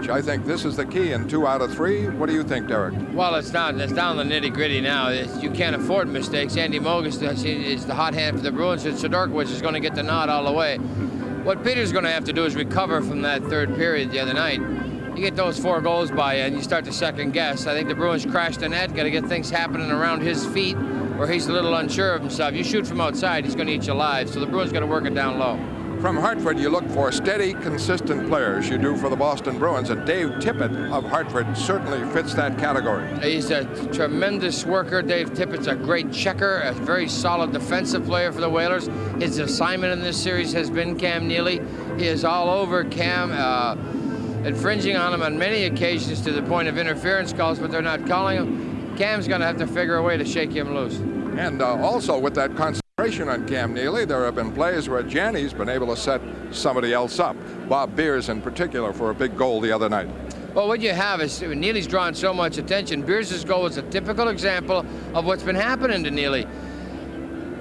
I think this is the key in 2 out of 3. What do you think, Derek? Well, it's down to the nitty-gritty now. You can't afford mistakes. Andy Moog is the hot hand for the Bruins, and Sidorkiewicz is going to get the nod all the way. What Peter's going to have to do is recover from that third period the other night. You get those 4 goals by you, and you start to second guess. I think the Bruins crashed the net, got to get things happening around his feet, or he's a little unsure of himself. You shoot from outside, he's going to eat you alive, so the Bruins got to work it down low. From Hartford, you look for steady, consistent players. You do for the Boston Bruins, and Dave Tippett of Hartford certainly fits that category. He's a tremendous worker. Dave Tippett's a great checker, a very solid defensive player for the Whalers. His assignment in this series has been Cam Neely. He is all over Cam, infringing on him on many occasions to the point of interference calls, but they're not calling him. Cam's going to have to figure a way to shake him loose. And also with that concentration on Cam Neely, there have been plays where Janney's been able to set somebody else up. Bob Beers in particular for a big goal the other night. Well, what you have is Neely's drawn so much attention. Beers' goal is a typical example of what's been happening to Neely.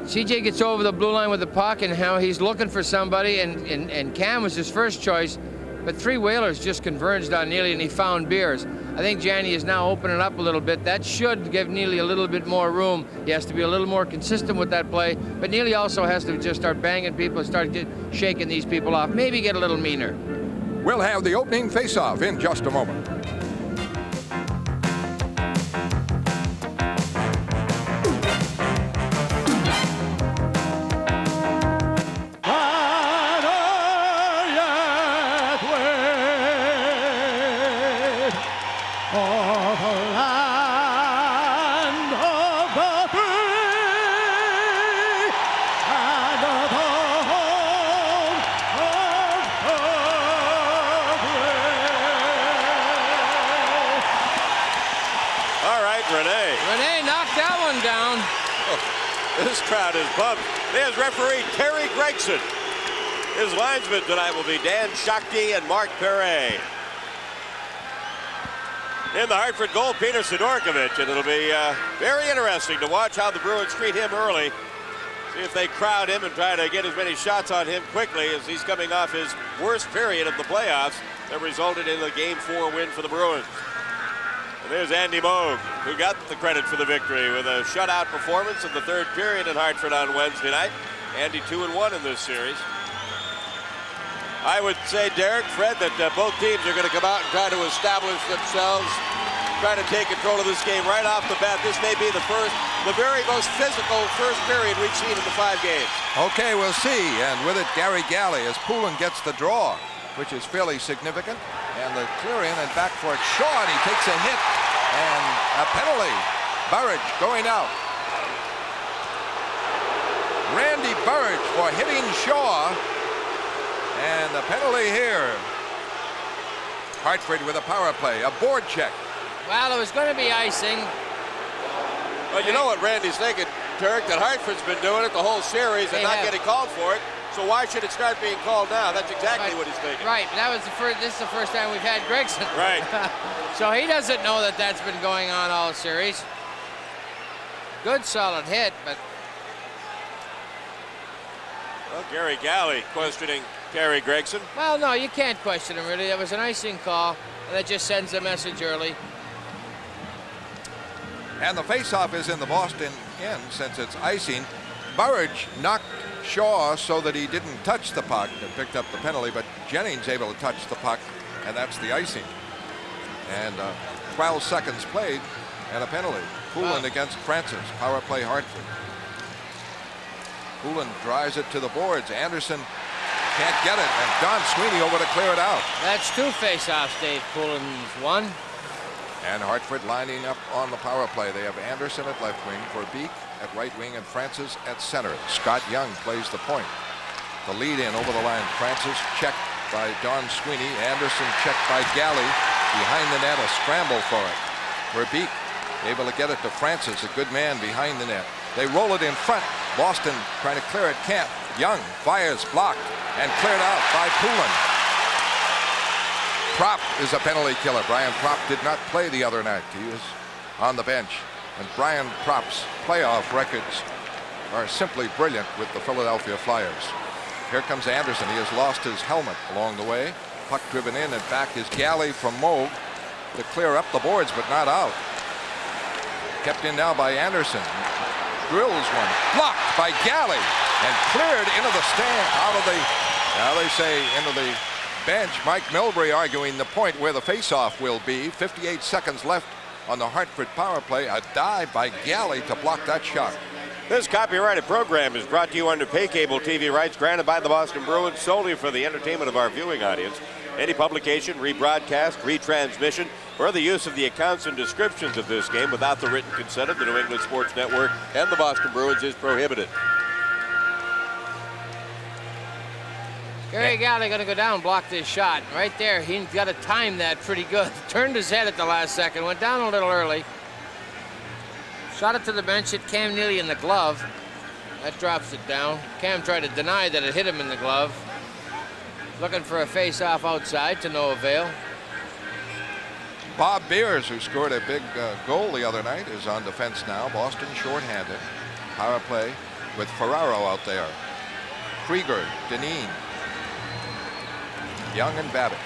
CJ gets over the blue line with the puck and how he's looking for somebody, and Cam was his first choice, but 3 Whalers just converged on Neely and he found Beers. I think Janney is now opening up a little bit. That should give Neely a little bit more room. He has to be a little more consistent with that play, but Neely also has to just start banging people and start shaking these people off, maybe get a little meaner. We'll have the opening face-off in just a moment. This crowd is pumped. There's referee Terry Gregson. His linesmen tonight will be Dan Shakti and Mark Perret. In the Hartford goal, Peter Sidorkiewicz, and it'll be very interesting to watch how the Bruins treat him early. See if they crowd him and try to get as many shots on him quickly as he's coming off his worst period of the playoffs that resulted in the Game 4 win for the Bruins. And there's Andy Moog, who got the credit for the victory with a shutout performance in the third period in Hartford on Wednesday night. Andy 2-1 in this series. I would say, Derek, Fred, that both teams are going to come out and try to establish themselves, try to take control of this game right off the bat. This may be the very most physical first period we've seen in the 5 games. Okay, we'll see. And with it, Gary Galley as Poulin gets the draw, which is fairly significant. And the clear in and back for Shaw, and he takes a hit. And a penalty. Burridge going out. Randy Burridge for hitting Shaw. And the penalty here. Hartford with a power play, a board check. Well, it was going to be icing. Well, you know what Randy's thinking, Turk, that Hartford's been doing it the whole series and not getting called for it. So why should it start being called now? That's exactly what he's thinking. Right, that was this is the first time we've had Gregson. Right. So he doesn't know that that's been going on all series. Good solid hit, but... Well, Gary Galley questioning Terry Gregson. Well, no, you can't question him, really. That was an icing call, and that just sends a message early. And the face-off is in the Boston end since it's icing. Burridge knocked Shaw so that he didn't touch the puck and picked up the penalty, but Jennings able to touch the puck, and that's the icing. And 12 seconds played and a penalty. Poulin against Francis. Power play Hartford. Poulin drives it to the boards. Anderson can't get it, and Don Sweeney over to clear it out. That's 2 face-offs, Dave. Poulin's 1. And Hartford lining up on the power play. They have Anderson at left wing, Verbeek at right wing, and Francis at center. Scott Young plays the point. The lead in over the line. Francis checked by Don Sweeney. Anderson checked by Galley. Behind the net, a scramble for it. Verbeek able to get it to Francis, a good man behind the net. They roll it in front. Boston trying to clear it, can't. Young fires, blocked, and cleared out by Poulin. Propp is a penalty killer. Brian Propp did not play the other night. He was on the bench. And Brian Propp's playoff records are simply brilliant with the Philadelphia Flyers. Here comes Anderson. He has lost his helmet along the way. Puck driven in, and back is Galley from Moog to clear up the boards, but not out. Kept in now by Anderson. Drills one. Blocked by Galley and cleared into the stand, out of the, now they say into the bench. Mike Milbury arguing the point where the faceoff will be. 58 seconds left on the Hartford power play. A dive by Galley to block that shot. This copyrighted program is brought to you under pay cable TV rights granted by the Boston Bruins solely for the entertainment of our viewing audience. Any publication, rebroadcast, retransmission, or the use of the accounts and descriptions of this game without the written consent of the New England Sports Network and the Boston Bruins is prohibited. Gary Galley going to go down and block this shot. Right there, he's got to time that pretty good. Turned his head at the last second, went down a little early. Shot it to the bench, hit Cam Neely in the glove. That drops it down. Cam tried to deny that it hit him in the glove. Looking for a face-off outside to no avail. Bob Beers, who scored a big goal the other night, is on defense now. Boston shorthanded. Power play with Ferraro out there. Krieger, Dineen, Young and Babbage.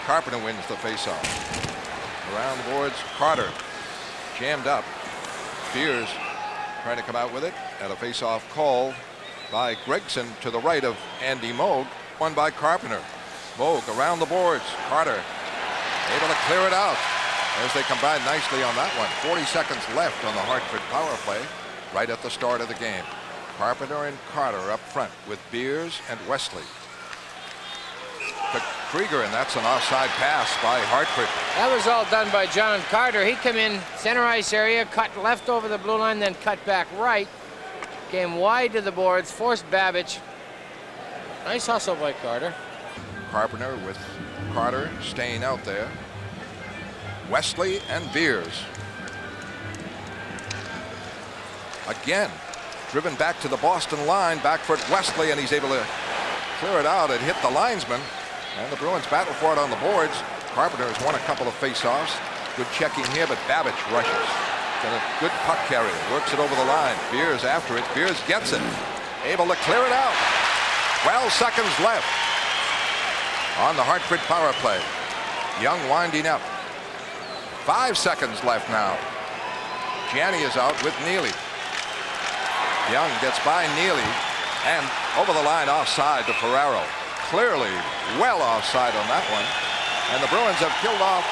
Carpenter wins the faceoff. Around the boards, Carter jammed up. Beers trying to come out with it, and a faceoff call by Gregson to the right of Andy Moog. Won by Carpenter. Moog around the boards. Carter able to clear it out as they combine nicely on that one. 40 seconds left on the Hartford power play right at the start of the game. Carpenter and Carter up front with Beers and Wesley. To Krieger, and that's an offside pass by Hartford. That was all done by John Carter. He came in center ice area, cut left over the blue line, then cut back right. Came wide to the boards, forced Babbage. Nice hustle by Carter. Carpenter with Carter staying out there. Wesley and Beers. Again, driven back to the Boston line, back for Wesley, and he's able to clear it out. It hit the linesman, and the Bruins battle for it on the boards. Carpenter has won a couple of face-offs. Good checking here, but Babbage rushes. Got a good puck carrier, works it over the line. Beers after it. Beers gets it. Able to clear it out. 12 seconds left on the Hartford power play. Young winding up. 5 seconds left now. Janney is out with Neely. Young gets by Neely and over the line offside to Ferraro. Clearly well offside on that one. And the Bruins have killed off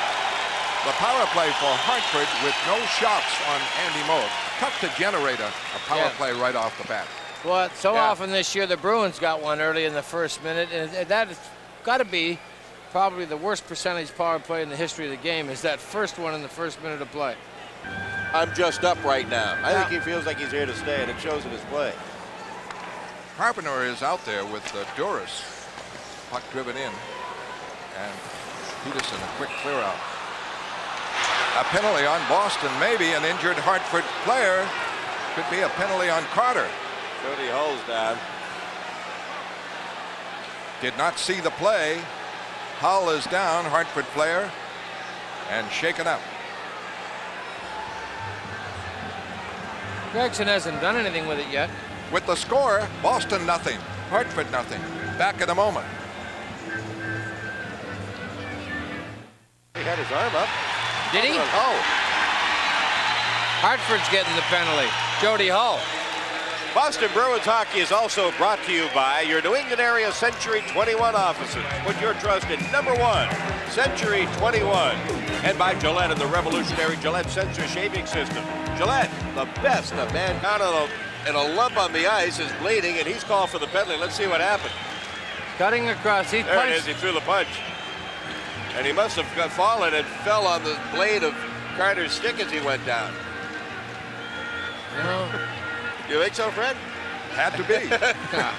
the power play for Hartford with no shots on Andy Moog. Tough to generate a power play right off the bat. Well, so often this year the Bruins got one early in the first minute, and that has got to be probably the worst percentage power play in the history of the game, is that first one in the first minute of play. I'm just up right now. I think he feels like he's here to stay, and it shows in his play. Carpenter is out there with Duras. Puck driven in, and Peterson a quick clear out. A penalty on Boston, maybe an injured Hartford player. Could be a penalty on Carter. Jody Hull's down. Did not see the play. Hull is down, Hartford player, and shaken up. Gregson hasn't done anything with it yet. With the score, Boston nothing, Hartford nothing. Back in a moment. He had his arm up. Did he? Oh. Hartford's getting the penalty. Jody Hull. Boston Bruins hockey is also brought to you by your New England area Century 21 offices. Put your trust in number one, Century 21. And by Gillette and the revolutionary Gillette Sensor Shaving System. Gillette, the best of mankind, and a lump on the ice is bleeding, and he's called for the penalty. Let's see what happened. Cutting across. He There it is. He threw the punch. And he must have fallen and fell on the blade of Carter's stick as he went down. No. You think so, Fred? Had to be.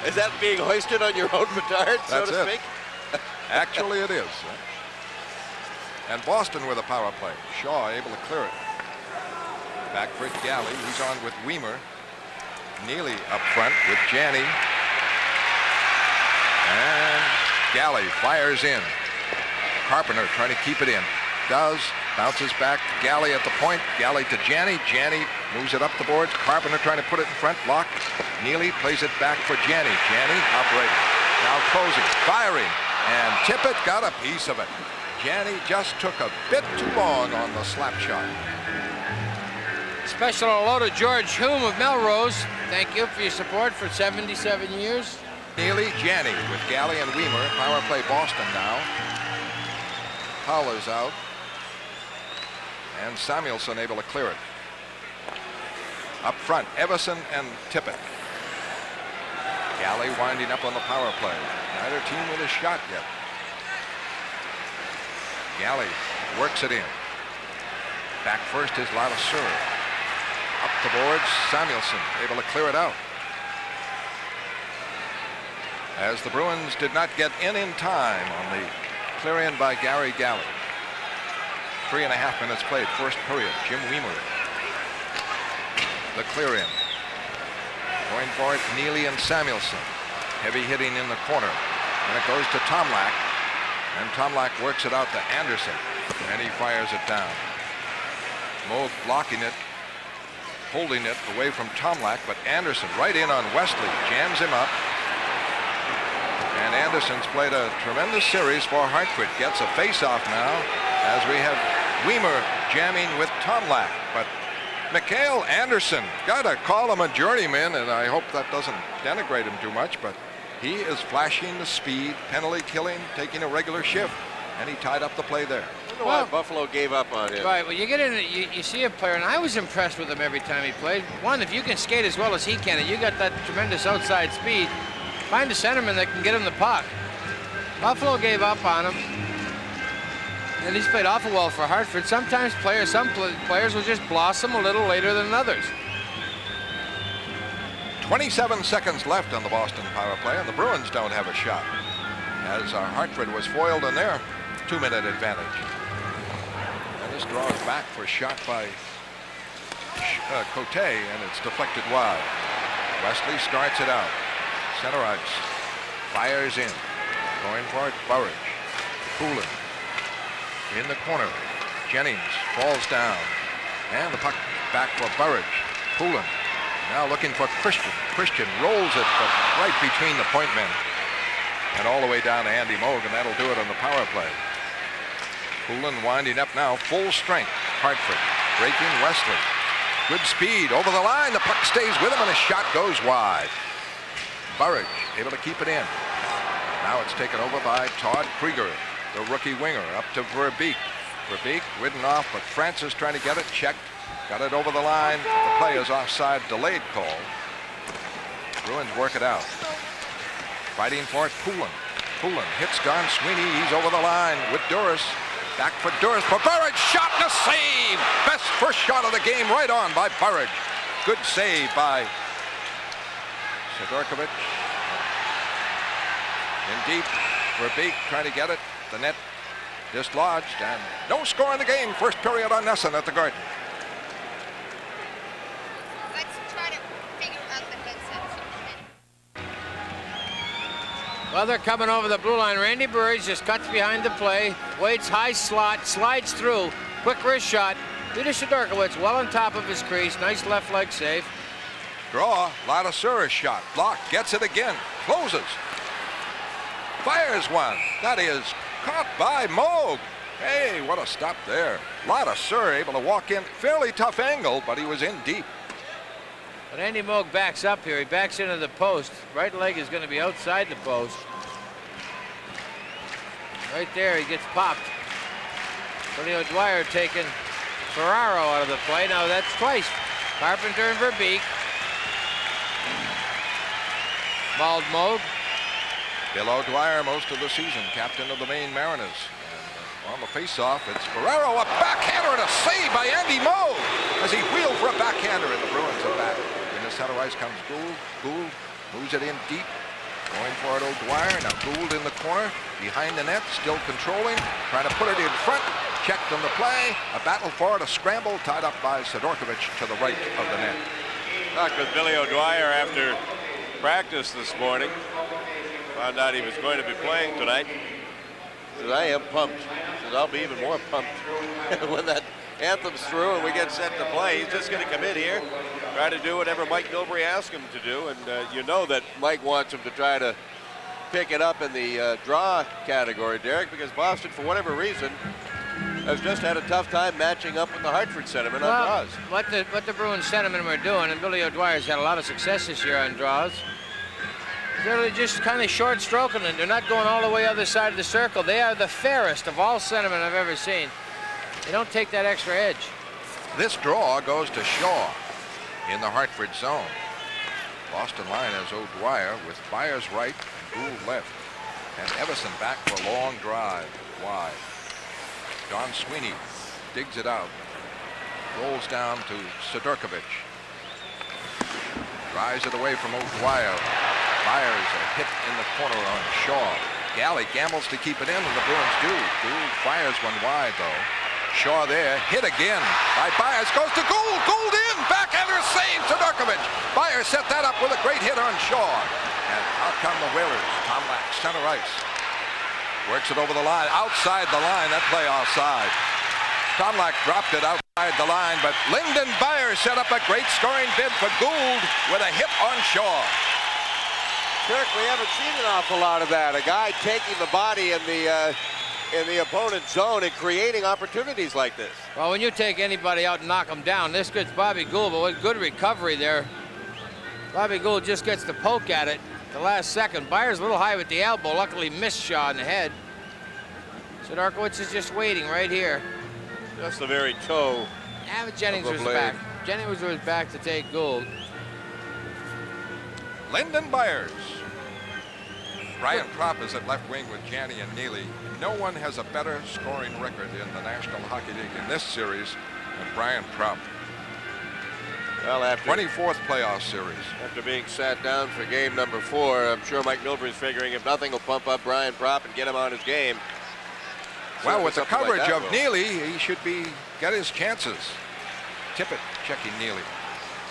Is that being hoisted on your own petard, so to speak? Actually, it is. And Boston with a power play. Shaw able to clear it. Back for Galley. He's on with Weimer. Neely up front with Janney. And Galley fires in. Carpenter trying to keep it in. Does. Bounces back. Galley at the point. Galley to Janney. Janney moves it up the boards. Carpenter trying to put it in front. Blocked. Neely plays it back for Janney. Janney operating. Now closing. Firing. And Tippett got a piece of it. Janney just took a bit too long on the slap shot. Special hello to George Hume of Melrose. Thank you for your support for 77 years. Neely, Janney with Galley and Weimer. Power play Boston now. Fowler's out. And Samuelson able to clear it. Up front, Everson and Tippett. Galley winding up on the power play. Neither team with a shot yet. Galley works it in. Back first is Lavaseur. Up the boards, Samuelson able to clear it out. As the Bruins did not get in time on the clear in by Gary Galley. 3.5 minutes played, first period. Jim Weimer. The clear in. Going for it, Neely and Samuelson. Heavy hitting in the corner. And it goes to Tomlak. And Tomlak works it out to Anderson. And he fires it down. Moog blocking it. Holding it away from Tomlak. But Anderson right in on Wesley. Jams him up. And Anderson's played a tremendous series for Hartford. Gets a face-off now as we have Weimer jamming with Tomlak. But Mikhail Anderson, gotta call him a journeyman, and I hope that doesn't denigrate him too much, but he is flashing the speed, penalty killing, taking a regular shift, and he tied up the play there. I don't know why Buffalo gave up on him. Right, well, you get in, you see a player, and I was impressed with him every time he played. One, if you can skate as well as he can, and you got that tremendous outside speed, find a centerman that can get him the puck. Buffalo gave up on him, and he's played awful well for Hartford. Sometimes some players will just blossom a little later than others. 27 seconds left on the Boston power play, and the Bruins don't have a shot, as Hartford was foiled in their 2-minute advantage. And this draws back for a shot by Cote, and it's deflected wide. Wesley starts it out. Center ice. Fires in. Going for it, Burridge. Poulin. In the corner. Jennings falls down. And the puck back for Burridge. Poulin. Now looking for Christian. Christian rolls it, but right between the point men. And all the way down to Andy Moog, and that'll do it on the power play. Poulin winding up now, full strength. Hartford breaking Wesley. Good speed over the line. The puck stays with him, and a shot goes wide. Burridge able to keep it in. Now it's taken over by Todd Krieger, the rookie winger, up to Verbeek. Verbeek ridden off, but Francis trying to get it checked. Got it over the line. The play is offside, delayed call. Bruins work it out. Fighting for it, Poulin. Poulin hits Don Sweeney. He's over the line with Duras. Back for Duras for Burridge. Shot and a save. Best first shot of the game, right on by Burridge. Good save by Sidorkovich. In deep. Verbeek trying to get it. The net dislodged, and no score in the game. First period on Nesson at the Garden. Let's try to figure out the headsets. Well, they're coming over the blue line. Randy Burridge just cuts behind the play, waits high slot, slides through, quick wrist shot. Peter Sidorkovich well on top of his crease. Nice left leg save. Draw, Ladasura's shot. Blocked, gets it again, closes. Fires one. That is caught by Moog. Hey, what a stop there. Ladasura able to walk in. Fairly tough angle, but he was in deep. But Andy Moog backs up here. He backs into the post. Right leg is going to be outside the post. Right there, he gets popped. Tony O'Dwyer taking Ferraro out of the play. Now that's twice. Carpenter and Verbeek. Mauled Moog. Bill O'Dwyer most of the season, captain of the Maine Mariners. And on the face-off, it's Ferraro, a backhander and a save by Andy Moog as he wheeled for a backhander, and the Bruins are back. In the center ice comes Gould. Gould moves it in deep. Going for it, O'Dwyer. Now Gould in the corner, behind the net, still controlling, trying to put it in front. Checked on the play. A battle for it, a scramble, tied up by Sidorkovich to the right of the net. Talked with Billy O'Dwyer after practice this morning. Found out he was going to be playing tonight. He said, I am pumped. He said, I'll be even more pumped when that anthem's through and we get set to play. He's just going to come in here, try to do whatever Mike Milbury asks him to do. And you know that Mike wants him to try to pick it up in the draw category, Derek, because Boston, for whatever reason, has just had a tough time matching up with the Hartford centerman on draws. What the Bruins centermen were doing, and Billy O'Dwyer's had a lot of success this year on draws, they're just kind of short stroking it. They're not going all the way other side of the circle. They are the fairest of all centermen I've ever seen. They don't take that extra edge. This draw goes to Shaw in the Hartford zone. Boston line has O'Dwyer with Byers right and Gould left. And Everson back for a long drive wide. Don Sweeney digs it out. Rolls down to Sidorkovic. Drives it away from O'Dwyer. Byers a hit in the corner on Shaw. Galley gambles to keep it in, and the Bruins do. Gould fires one wide, though. Shaw there, hit again by Byers, goes to Gould. Gould in, backhander save, Sidorkovic. Byers set that up with a great hit on Shaw. And out come the Whalers. Tom Lack, center ice. Works it over the line, outside the line, that play offside. Tom Lack dropped it outside the line, but Lyndon Byers set up a great scoring bid for Gould with a hit on Shaw. Kirk, we haven't seen an awful lot of that. A guy taking the body in the opponent's zone and creating opportunities like this. Well, when you take anybody out and knock them down, this gets Bobby Gould, but with good recovery there. Bobby Gould just gets the poke at it the last second. Byers a little high with the elbow, luckily missed Shaw in the head. Sidorkovic is just waiting right here. Just the very toe. Yeah, but Jennings was back. Jennings was back to take Gould. Lyndon Byers. Brian Propp is at left wing with Janney and Neely. No one has a better scoring record in the National Hockey League in this series than Brian Propp. Well, after 24th playoff series. After being sat down for game number 4, I'm sure Mike Milbury's figuring if nothing will pump up Brian Propp and get him on his game. Well, with the coverage like of Neely, he should get his chances. Tippett checking Neely.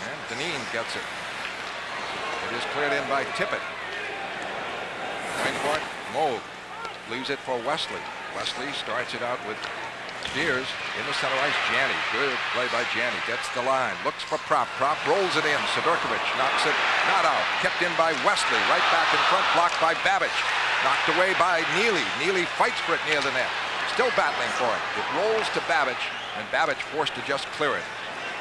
And Dineen gets it. It is cleared in by Tippett. Point court, Moog leaves it for Wesley. Wesley starts it out with Spears in the center ice. Janney, good play by Janney. Gets the line, looks for Propp. Propp rolls it in. Sidorkovic knocks it not out. Kept in by Wesley. Right back in front, blocked by Babbage. Knocked away by Neely. Neely fights for it near the net. Still battling for it. It rolls to Babbage, and Babbage forced to just clear it.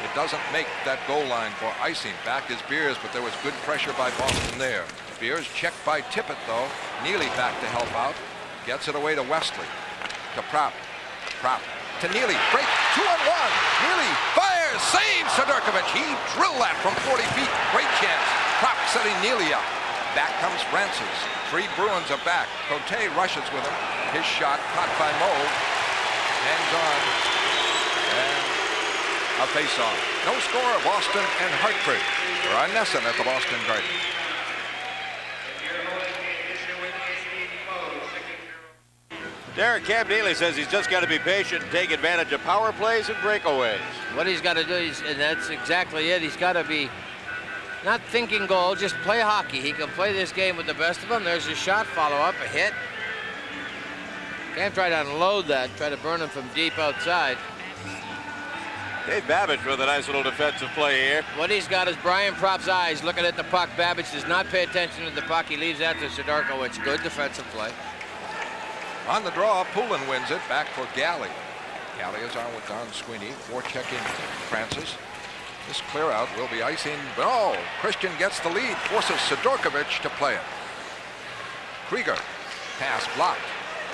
It doesn't make that goal line for icing. Back is Beers, but there was good pressure by Boston there. Beers checked by Tippett, though. Neely back to help out. Gets it away to Wesley. To Propp. Propp to Neely. Break 2-on-1. Neely fires. Saves Sidorkovic. He drilled that from 40 feet. Great chance. Propp setting Neely up. Back comes Francis. 3 Bruins are back. Cote rushes with him. His shot caught by Moe. Hangs on. And a face-off. No score, Boston and Hartford. Ron Nesson at the Boston Garden. Derek, Cam Neely says he's just got to be patient and take advantage of power plays and breakaways. What he's got to do, and that's exactly it, he's got to be not thinking goal, just play hockey. He can play this game with the best of them. There's a shot, follow-up, a hit. Can't try to unload that, try to burn him from deep outside. Dave Babbage with a nice little defensive play here. What he's got is Brian Propp's eyes looking at the puck. Babbage does not pay attention to the puck. He leaves that to Sidorkovic. Good defensive play. On the draw, Poulin wins it. Back for Galley. Galley is on with Don Sweeney. Forechecking Francis. This clear out will be icing. Oh, Christian gets the lead. Forces Sidorkovic to play it. Krieger. Pass blocked.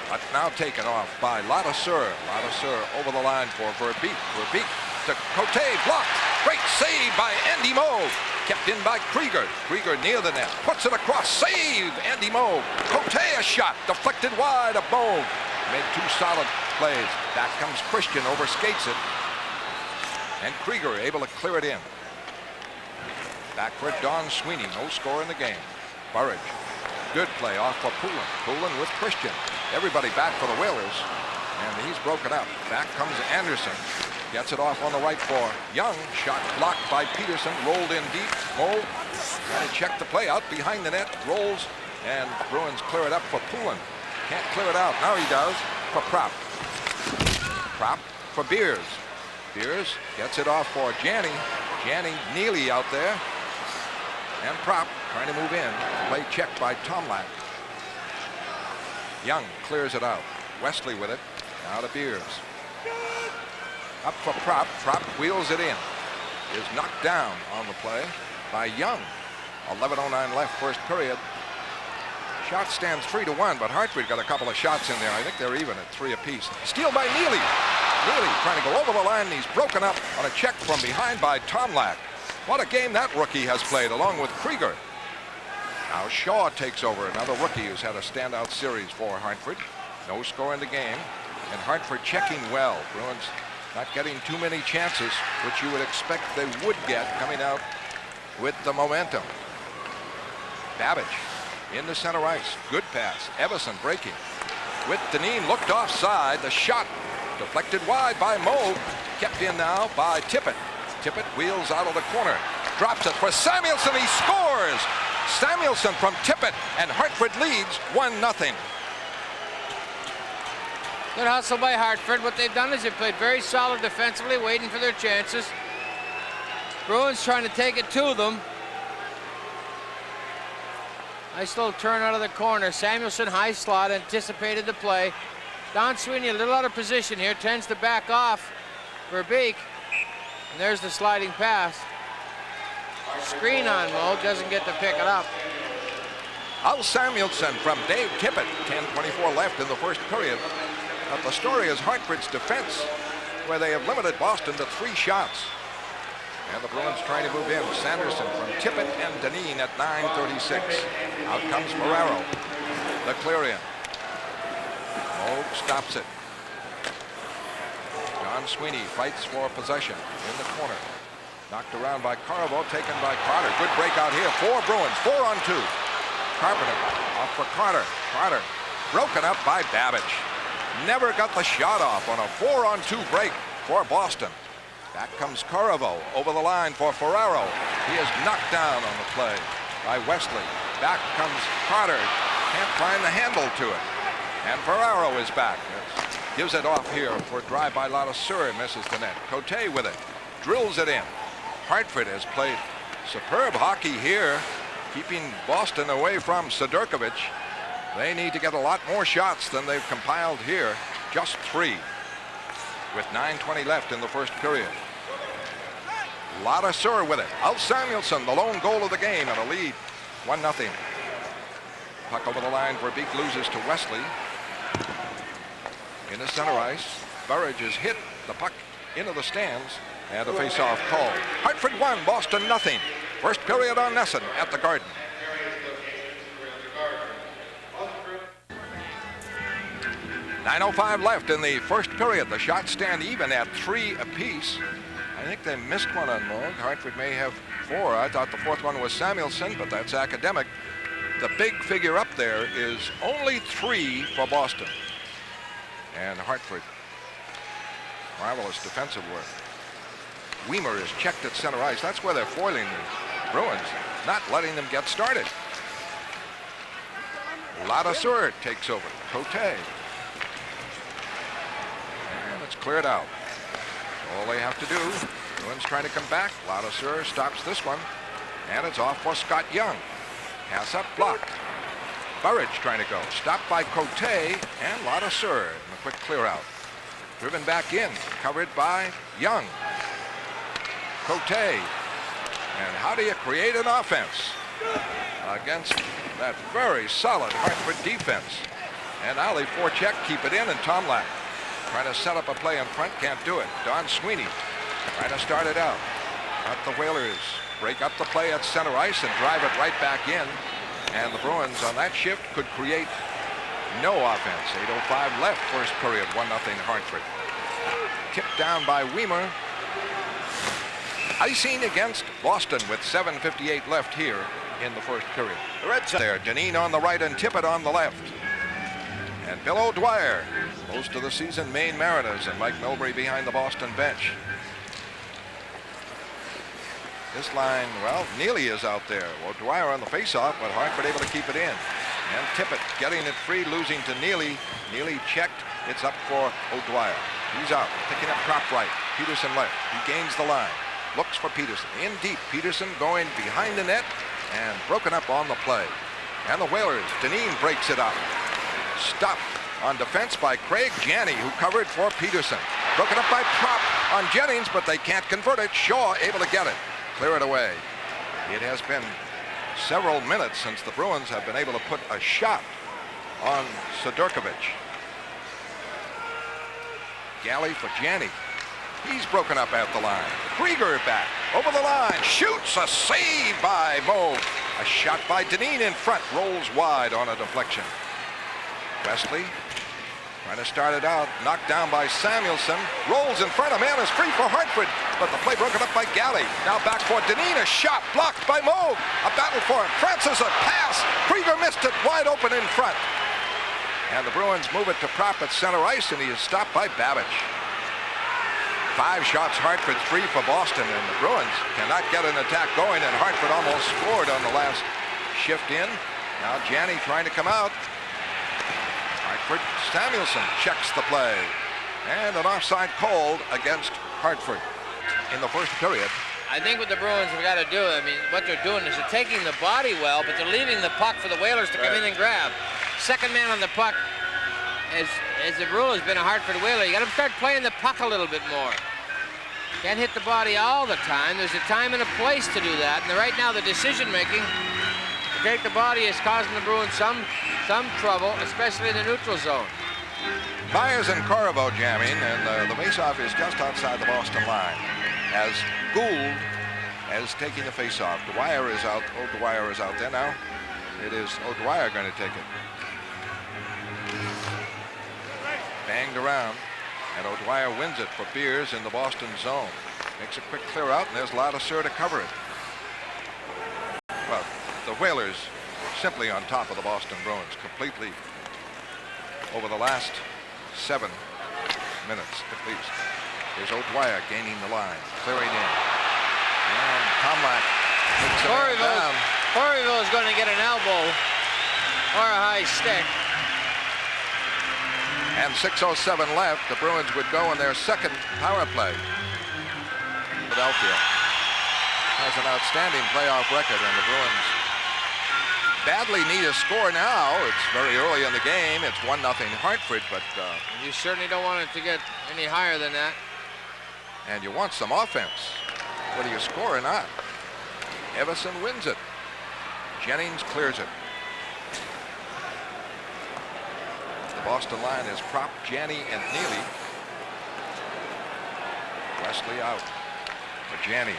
But now taken off by Ladouceur. Ladouceur over the line for Verbeek. Verbeek to Cote. Blocked. Great save by Andy Moe. Kept in by Krieger. Krieger near the net. Puts it across. Save. Andy Moe. Cote a shot. Deflected wide of Moe. Made 2 solid plays. Back comes Christian. Overskates it. And Krieger able to clear it in. Back for Don Sweeney. No score in the game. Burridge. Good play off for Poulin. Poulin with Christian. Everybody back for the Whalers. And he's broken up. Back comes Anderson. Gets it off on the right for Young. Shot blocked by Peterson. Rolled in deep. Moe trying to check the play out behind the net. Rolls. And Bruins clear it up for Poulin. Can't clear it out. Now he does for Propp. Propp for Beers. Beers gets it off for Janney. Janney, Neely out there. And Propp trying to move in. Play checked by Tomlak. Young clears it out. Wesley with it. Now to Beers. Up for Prop. Prop wheels it in. Is knocked down on the play by Young. 11:09 left, first period. Shot stands 3-1, but Hartford got a couple of shots in there. I think they're even at 3 apiece. Steal by Neely. Neely trying to go over the line, and he's broken up on a check from behind by Tomlak. What a game that rookie has played, along with Krieger. Now Shaw takes over, another rookie who's had a standout series for Hartford. No score in the game, and Hartford checking well. Bruins not getting too many chances, which you would expect they would get coming out with the momentum. Babbage into center ice. Good pass. Evison breaking. With Dineen looked offside. The shot deflected wide by Moe. Kept in now by Tippett. Tippett wheels out of the corner. Drops it for Samuelsson. He scores! Samuelsson from Tippett, and Hartford leads 1-0. Good hustle by Hartford. What they've done is they've played very solid defensively, waiting for their chances. Bruins trying to take it to them. Nice little turn out of the corner. Samuelsson high slot, anticipated the play. Don Sweeney a little out of position here, tends to back off for Beek. And there's the sliding pass. Screen on Moe, doesn't get to pick it up. Al Samuelsson from Dave Tippett. 10:24 left in the first period. But the story is Hartford's defense, where they have limited Boston to 3 shots. And the Bruins trying to move in. Sanderson from Tippett and Dineen at 9:36. Out comes Ferraro. The clear in. Moe stops it. Don Sweeney fights for possession in the corner. Knocked around by Carvo, taken by Carter. Good breakout here. 4 Bruins, 4-on-2. Carpenter off for Carter. Carter broken up by Babbage. Never got the shot off on a 4-on-2 break for Boston. Back comes Carvo over the line for Ferraro. He is knocked down on the play by Wesley. Back comes Carter. Can't find the handle to it. And Ferraro is back. Gives it off here for a drive by Ladouceur. Misses the net. Cote with it. Drills it in. Hartford has played superb hockey here, keeping Boston away from Sidorkovic. They need to get a lot more shots than they've compiled here. Just 3 with 9:20 left in the first period. Ladouceur with it. Al Samuelsson, the lone goal of the game, and a lead. 1-0. Puck over the line for Beek, loses to Wesley. Into center ice. Burridge has hit the puck into the stands. And a face-off call. Hartford 1, Boston 0. First period on Nesson at the Garden. .905 left in the first period. The shots stand even at 3 apiece. I think they missed one on Moog. Hartford may have 4. I thought the 4th one was Samuelsson, but that's academic. The big figure up there is only 3 for Boston. And Hartford, marvelous defensive work. Weimer is checked at center ice. That's where they're foiling the Bruins, not letting them get started. Ladouceur takes over. Cote. And it's cleared out. All they have to do. Bruins trying to come back. Ladouceur stops this one. And it's off for Scott Young. Pass up, blocked. Burridge trying to go. Stopped by Cote and Ladouceur. And a quick clear out. Driven back in. Covered by Young. Cote. And how do you create an offense against that very solid Hartford defense? And Ali forecheck, keep it in, and Tomlak trying to set up a play in front, can't do it. Don Sweeney trying to start it out. Let the Whalers break up the play at center ice and drive it right back in. And the Bruins on that shift could create no offense. 8:05 left, first period, 1-0 Hartford. Tipped down by Weimer. Icing against Boston with 7:58 left here in the first period. The Reds there, Dineen on the right and Tippett on the left. And Bill O'Dwyer, most of the season Maine Mariners, and Mike Milbury behind the Boston bench. This line, well, Neely is out there. O'Dwyer on the faceoff, but Hartford able to keep it in. And Tippett getting it free, losing to Neely. Neely checked. It's up for O'Dwyer. He's out, picking up Prop right. Peterson left. He gains the line. Looks for Peterson. In deep. Peterson going behind the net and broken up on the play. And the Whalers, Dineen breaks it up. Stopped on defense by Craig Janney, who covered for Peterson. Broken up by Prop on Jennings, but they can't convert it. Shaw able to get it. Clear it away. It has been several minutes since the Bruins have been able to put a shot on Sidorkovic. Galley for Janney. He's broken up at the line. Krieger back over the line. Shoots. A save by Moe. A shot by Dineen in front. Rolls wide on a deflection. Wesley trying to start it out. Knocked down by Samuelson. Rolls in front. A man is free for Hartford. But the play broken up by Galley. Now back for Dineen. A shot blocked by Moe. A battle for it. Francis a pass. Krieger missed it. Wide open in front. And the Bruins move it to Prop at center ice, and he is stopped by Babbage. 5 shots Hartford, 3 for Boston, and the Bruins cannot get an attack going, and Hartford almost scored on the last shift in. Now Janney trying to come out. Hartford, Samuelson checks the play. And an offside called against Hartford in the first period. I think what the Bruins have got to do, I mean, what they're doing is they're taking the body well, but they're leaving the puck for the Whalers to come in and grab. Second man on the puck, as the rule has been a Hartford Whaler, you got to start playing the puck a little bit more. Can't hit the body all the time. There's a time and a place to do that. And right now, the decision making to take the body is causing the Bruins some trouble, especially in the neutral zone. Myers and Corriveau jamming, and the faceoff is just outside the Boston line. As Gould is taking the faceoff. Dwyer is out. Dwyer is out there now. It is O'Dwyer going to take it. Banged around, and O'Dwyer wins it for Beers in the Boston zone. Makes a quick clear out, and there's Ladouceur to cover it. Well, the Whalers simply on top of the Boston Bruins, completely over the last 7 minutes at least. There's O'Dwyer gaining the line, clearing in. And Tomlak takes it down. Corriveau is going to get an elbow or a high stick. And 6:07 left. The Bruins would go in their second power play. Philadelphia has an outstanding playoff record, and the Bruins badly need a score now. It's very early in the game. It's 1-0 Hartford, but you certainly don't want it to get any higher than that. And you want some offense, whether you score or not. Everson wins it. Jennings clears it. The Boston line is Prop, Janney, and Neely. Wesley out for Janney.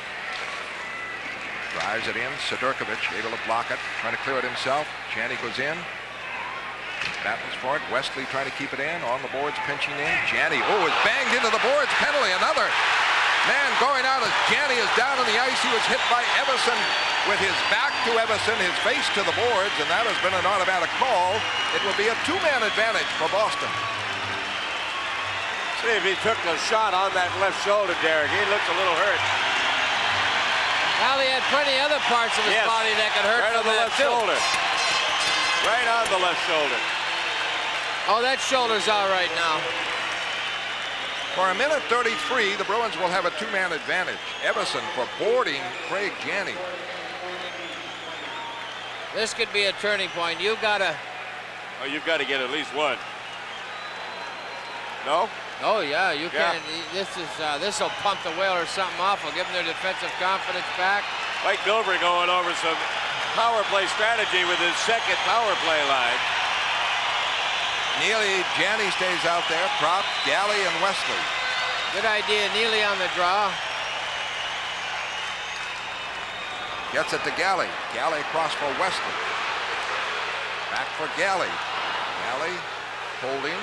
Drives it in. Sidorkovic able to block it. Trying to clear it himself. Janney goes in. Battles for it. Wesley trying to keep it in. On the boards, pinching in. Janney, oh, is banged into the boards. Penalty. Another man going out as Janney is down on the ice. He was hit by Everson with his back to Everson, his face to the boards, and that has been an automatic call. It will be a 2-man advantage for Boston. See if he took a shot on that left shoulder, Derek. He looks a little hurt. Well, he had plenty of other parts of his body that could hurt right from on the that left too. shoulder. Right on the left shoulder. Oh, that shoulder's all right now. For a minute 33, the Bruins will have a 2-man advantage. Everson for boarding Craig Janney. This could be a turning point. You've got to... Oh, you've got to get at least one. No? Oh, yeah, you can't. This will pump the Whalers something off. Will give them their defensive confidence back. Mike Milbury going over some power play strategy with his second power play line. Neely, Janney stays out there. Prop, Galley, and Wesley. Good idea. Neely on the draw. Gets it to Galley. Galley across for Wesley. Back for Galley. Galley holding.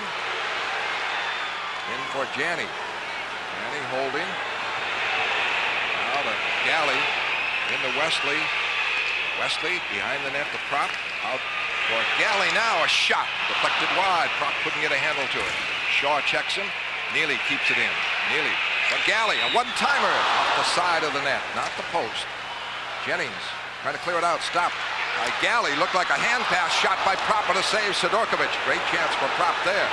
In for Janney. Janney holding. Now to Galley. Into Wesley. Wesley behind the net to Prop. Out for Galley now. A shot. Deflected wide. Prop couldn't get a handle to it. Shaw checks him. Neely keeps it in. Neely for Galley. A one-timer off the side of the net. Not the post. Jennings trying to clear it out. Stopped by Galley. Looked like a hand pass shot by Prop and a save. Sidorkovic. Great chance for Prop there.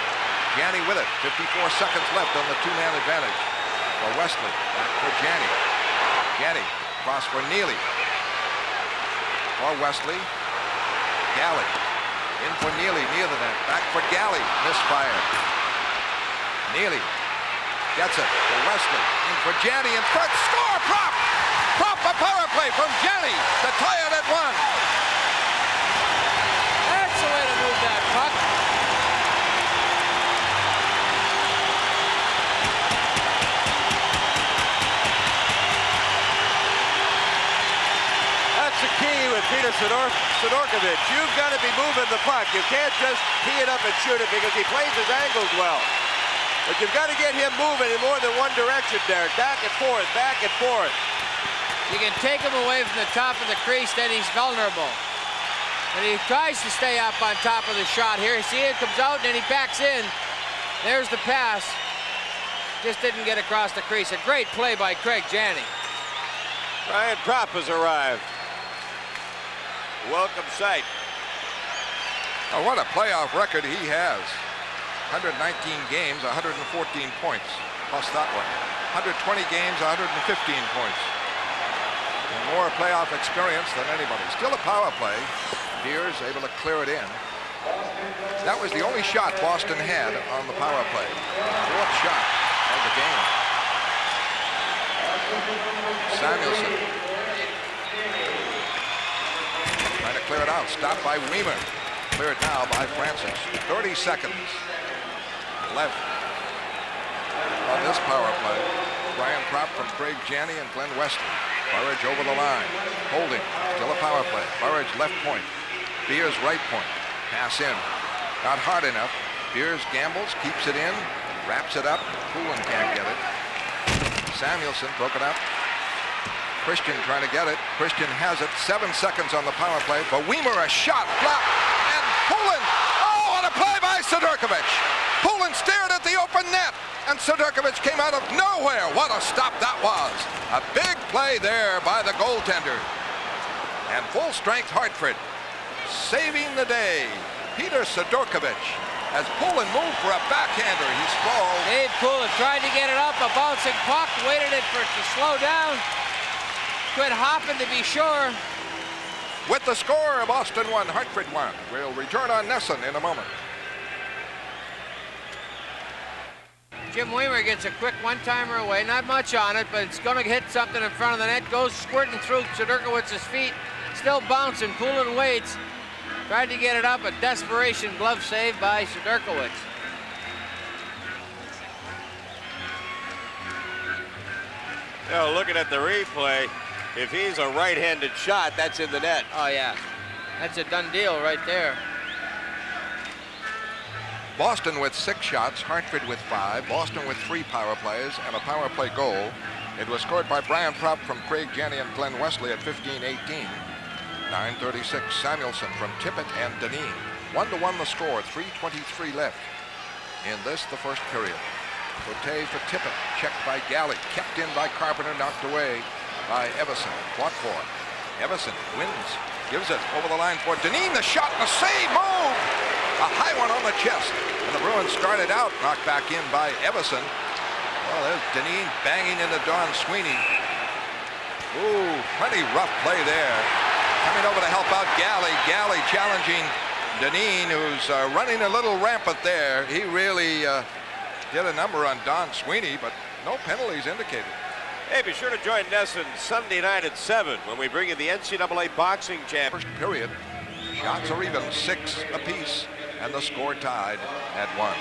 Janney with it. 54 seconds left on the 2-man advantage for Wesley. Back for Janney. Janney cross for Neely. For Wesley. Galley. In for Neely, near the net. Back for Galley. Misfired. Neely gets it to Wesley. In for Janney in front. Score! Prop! Prop a power play from Janney to tie it at 1. That's the way to move that puck. That's the key with Peter Sidorkovich. You've got to be moving the puck. You can't just tee it up and shoot it because he plays his angles well. But you've got to get him moving in more than one direction, Derek. Back and forth, back and forth. You can take him away from the top of the crease, then he's vulnerable. And he tries to stay up on top of the shot here. See, it comes out, and then he backs in. There's the pass. Just didn't get across the crease. A great play by Craig Janney. Ryan Propp has arrived. Welcome sight. Oh, what a playoff record he has. 119 games, 114 points, plus that one. 120 games, 115 points. And more playoff experience than anybody. Still a power play. Beers able to clear it in. That was the only shot Boston had on the power play. Fourth shot of the game. Samuelson trying to clear it out. Stopped by Weimer. Cleared now by Francis. 30 seconds left on this power play. Brian Propp from Craig Janney and Glenn Wesley. Burridge over the line. Holding. Still a power play. Burridge left point. Beers right point. Pass in. Not hard enough. Beers gambles. Keeps it in. Wraps it up. Poulin can't get it. Samuelson broke it up. Christian trying to get it. Christian has it. 7 seconds on the power play. But Weimer a shot. Blocked. And Poulin. Oh, what a play by Sidorkovich. Poulin stared at the open net, and Sidorkovich came out of nowhere. What a stop that was. A big play there by the goaltender. And full-strength Hartford saving the day. Peter Sidorkovich as Poulin moved for a backhander. He sprawled. Dave Poulin tried to get it up, a bouncing puck, waited it for it to slow down. Quit hopping to be sure. With the score, Boston 1, Hartford 1. We'll return on Nesson in a moment. Jim Weimer gets a quick one-timer away. Not much on it, but it's going to hit something in front of the net. Goes squirting through Sidorkowich's feet. Still bouncing. Poulin waits. Tried to get it up. A desperation glove save by Sidorkovich. You know, looking at the replay, if he's a right-handed shot, that's in the net. Oh, yeah. That's a done deal right there. Boston with 6 shots, Hartford with 5, Boston with 3 power plays and a power play goal. It was scored by Brian Propp from Craig Janney and Glenn Wesley at 15-18. 9:36, Samuelson from Tippett and Dineen. 1-1 the score, 3:23 left in this, the first period. Cote for Tippett, checked by Galley, kept in by Carpenter, knocked away by Everson. Fought for. Everson wins, gives it over the line for Dineen. The shot and the save move. A high one on the chest. And the Bruins started out, knocked back in by Everson. Well, there's Dineen banging into Don Sweeney. Ooh, pretty rough play there. Coming over to help out Galley. Galley challenging Dineen, who's running a little rampant there. He really did a number on Don Sweeney, but no penalties indicated. Hey, be sure to join Nesson Sunday night at 7 when we bring you the NCAA Boxing Champ. First period, shots are even, 6 apiece, and the score tied at 1.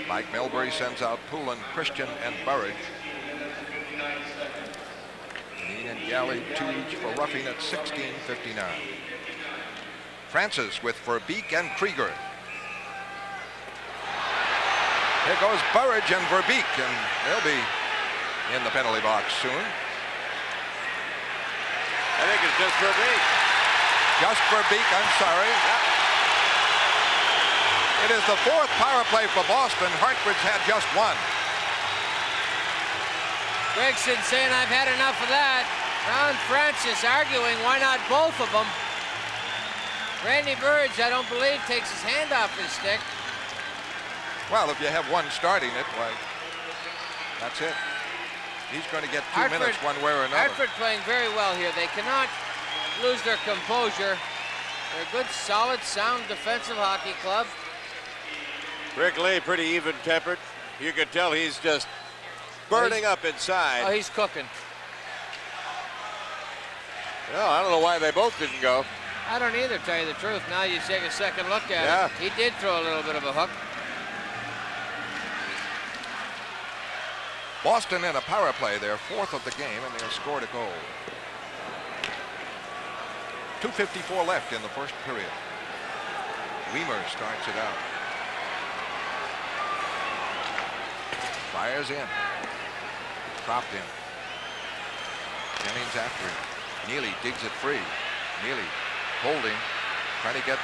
Mike Milbury sends out Poulin, Christian, and Burridge. Dineen and Galley 2 each for roughing at 16:59. Francis with Verbeek and Krieger. Here goes Burridge and Verbeek, and they'll be in the penalty box soon. I think it's just Verbeek. Just Verbeek, I'm sorry. Yep. It is the 4th power play for Boston. Hartford's had just 1. Gregson saying, I've had enough of that. Ron Francis arguing, why not both of them? Randy Burridge, I don't believe, takes his hand off his stick. Well, if you have one starting it, why, that's it. He's going to get 2 minutes one way or another. Hartford playing very well here. They cannot lose their composure. They're a good, solid, sound defensive hockey club. Rick Lee, pretty even-tempered. You can tell he's just burning up inside. Oh, he's cooking. Well, I don't know why they both didn't go. I don't either, tell you the truth. Now you take a second look at it. He did throw a little bit of a hook. Boston in a power play, their 4th of the game, and they have scored a goal. 2:54 left in the first period. Weimer starts it out. Fires in. Dropped in. Jennings after him. Neely digs it free. Neely holding. Trying to get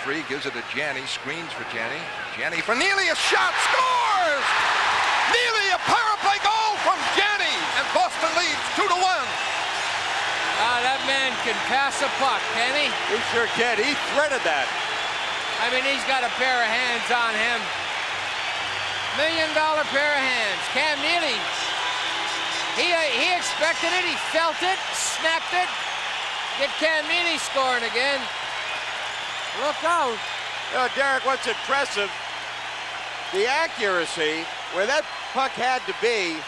free. Gives it to Janney. Screens for Janney. Janney for Neely. A shot. Scores! Neely, a power play goal from Janney. And Boston leads 2-1. That man can pass a puck, can he? He sure can. He threaded that. I mean, he's got a pair of hands on him. $1 million pair of hands. Cam Neely. He expected it. He felt it. Snapped it. Get Cam Neely scoring again. Look out. You know, Derek, what's impressive, the accuracy where that puck had to be,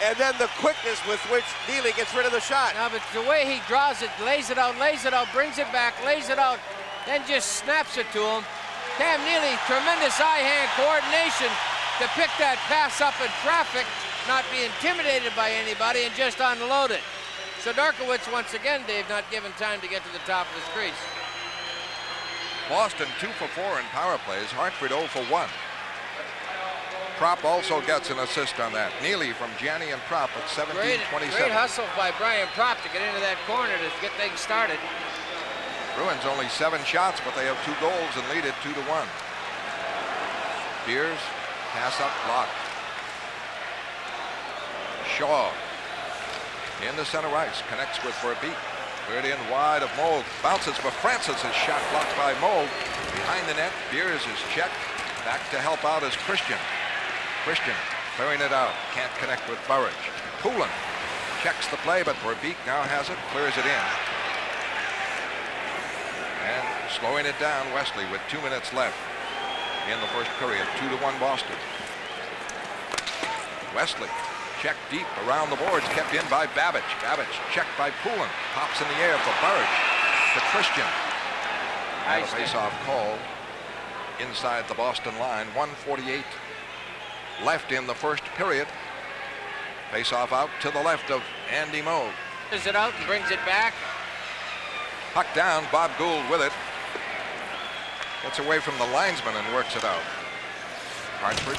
and then the quickness with which Neely gets rid of the shot. No, but the way he draws it, lays it out, brings it back, lays it out, then just snaps it to him. Cam Neely, tremendous eye-hand coordination to pick that pass up in traffic, not be intimidated by anybody, and just unload it. Sidorkiewicz, once again, Dave, not given time to get to the top of his crease. Boston 2 for 4 in power plays. Hartford 0 for 1. Prop also gets an assist on that. Neely from Janney and Prop at 17:27. Great hustle by Brian Prop to get into that corner to get things started. Bruins only 7 shots, but they have 2 goals and lead it 2-1. Beers, pass up, blocked. Shaw in the center ice, connects with Verbeek. Cleared in wide of Mold. Bounces for Francis. His shot blocked by Mold. Behind the net, Beers is checked. Back to help out is Christian. Christian clearing it out. Can't connect with Burridge. Poulin checks the play, but Verbeek now has it. Clears it in. And slowing it down, Wesley with 2 minutes left in the first period. 2-1 Boston. Wesley checked deep around the boards, kept in by Babbage. Babbage checked by Poulin. Pops in the air for Burridge to Christian. And a face-off call inside the Boston line. 1:48 left in the first period. Face-off out to the left of Andy Moog. Is it out and brings it back? Puck down, Bob Gould with it. Gets away from the linesman and works it out. Hartford,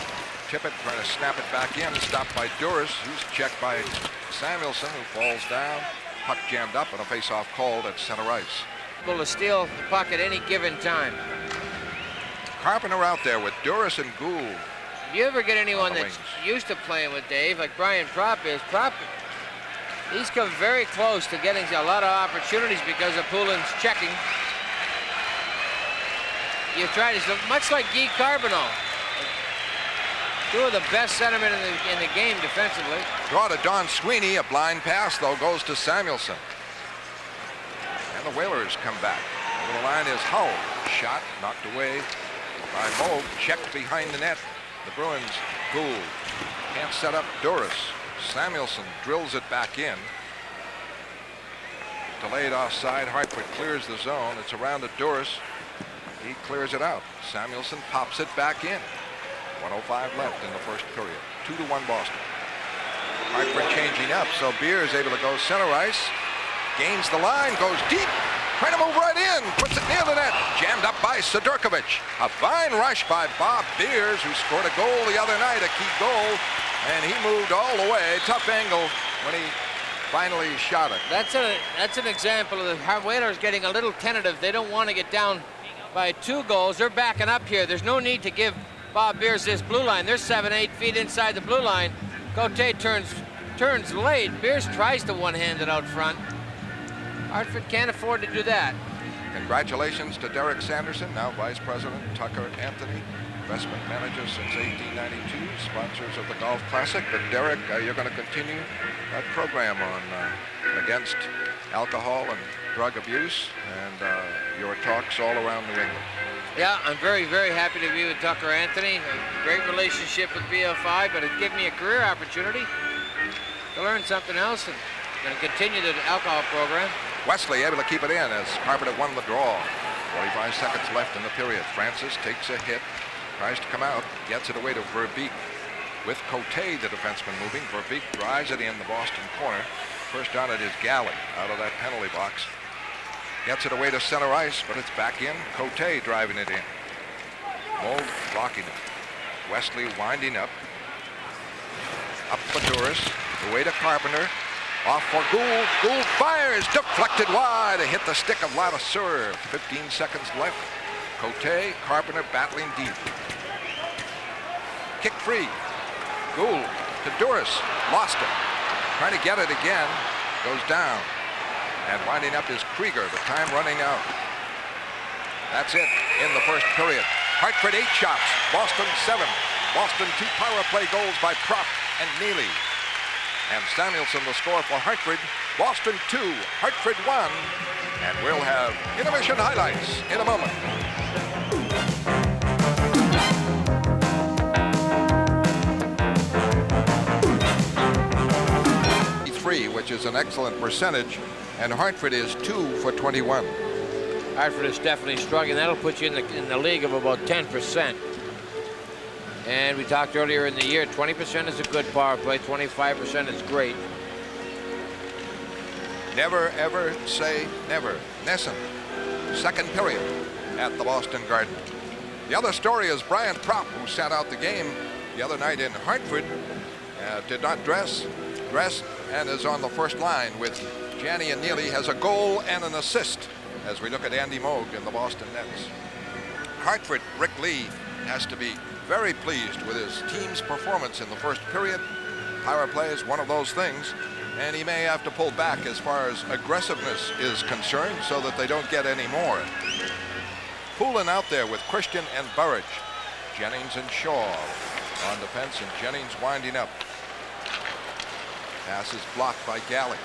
Tippett trying to snap it back in, stopped by Duras, who's checked by Samuelson, who falls down. Puck jammed up and a face-off called at center ice. Able to steal the puck at any given time. Carpenter out there with Duras and Gould. If you ever get anyone that's used to playing with Dave, like Brian Prop is, he's come very close to getting a lot of opportunities because of Poulin's checking. You try to, much like Guy Carbonneau. 2 of the best centermen in the game defensively. Draw to Don Sweeney. A blind pass, though, goes to Samuelson. And the Whalers come back. Over the line is Hull. Shot knocked away by Moog. Checked behind the net. The Bruins, Gould. Can't set up Duras. Samuelson drills it back in. Delayed offside. Hartford clears the zone. It's around to Duras. He clears it out. Samuelson pops it back in. 1:05 left in the first period. 2-1 Boston. Hartford changing up, so Beer is able to go center ice. Gains the line, goes deep. Trying to move right in. Puts it near the net. Jammed up by Sidorkiewicz. A fine rush by Bob Beers, who scored a goal the other night, a key goal. And he moved all the way. Tough angle when he finally shot it. That's an example of the Whalers getting a little tentative. They don't want to get down by 2 goals. They're backing up here. There's no need to give Bob Beers this blue line. They're 7-8 feet inside the blue line. Cote turns late. Beers tries to one-hand it out front. Hartford can't afford to do that. Congratulations to Derek Sanderson, now Vice President Tucker Anthony, investment manager since 1892, sponsors of the Golf Classic. But Derek, you're going to continue that program on against alcohol and drug abuse and your talks all around New England. Yeah, I'm very, very happy to be with Tucker Anthony. A great relationship with BFI, but it gave me a career opportunity to learn something else, and I'm going to continue the alcohol program. Wesley able to keep it in as Carpenter won the draw. 45 seconds left in the period. Francis takes a hit, tries to come out, gets it away to Verbeek. With Cote, the defenseman, moving. Verbeek drives it in the Boston corner. First on it is Galley out of that penalty box. Gets it away to center ice, but it's back in. Cote driving it in. Mold blocking it. Wesley winding up. Up for Duras. Away to Carpenter. Off for Gould. Gould fires. Deflected wide. It hit the stick of Lavaseur. 15 seconds left. Cote, Carpenter battling deep. Kick free. Gould to Duras. Lost it. Trying to get it again. Goes down. And winding up is Krieger. The time running out. That's it in the first period. Hartford 8 shots. Boston 7. Boston 2 power play goals by Propp and Neely. And Samuelson the score for Hartford. Boston 2, Hartford 1. And we'll have intermission highlights in a moment. Which is an excellent percentage, and Hartford is 2 for 21. Hartford is definitely struggling. That'll put you in the league of about 10%. And we talked earlier in the year, 20% is a good power play, 25% is great. Never ever say never. Nesson, second period at the Boston Garden. The other story is Brian Propp, who sat out the game the other night in Hartford, did not dressed and is on the first line with Janney and Neely, has a goal and an assist as we look at Andy Moog in the Boston Nets. Hartford, Rick Lee has to be very pleased with his team's performance in the first period. Power play is one of those things, and he may have to pull back as far as aggressiveness is concerned so that they don't get any more. Poulin out there with Christian and Burridge. Jennings and Shaw on defense, and Jennings winding up. Pass is blocked by Galley.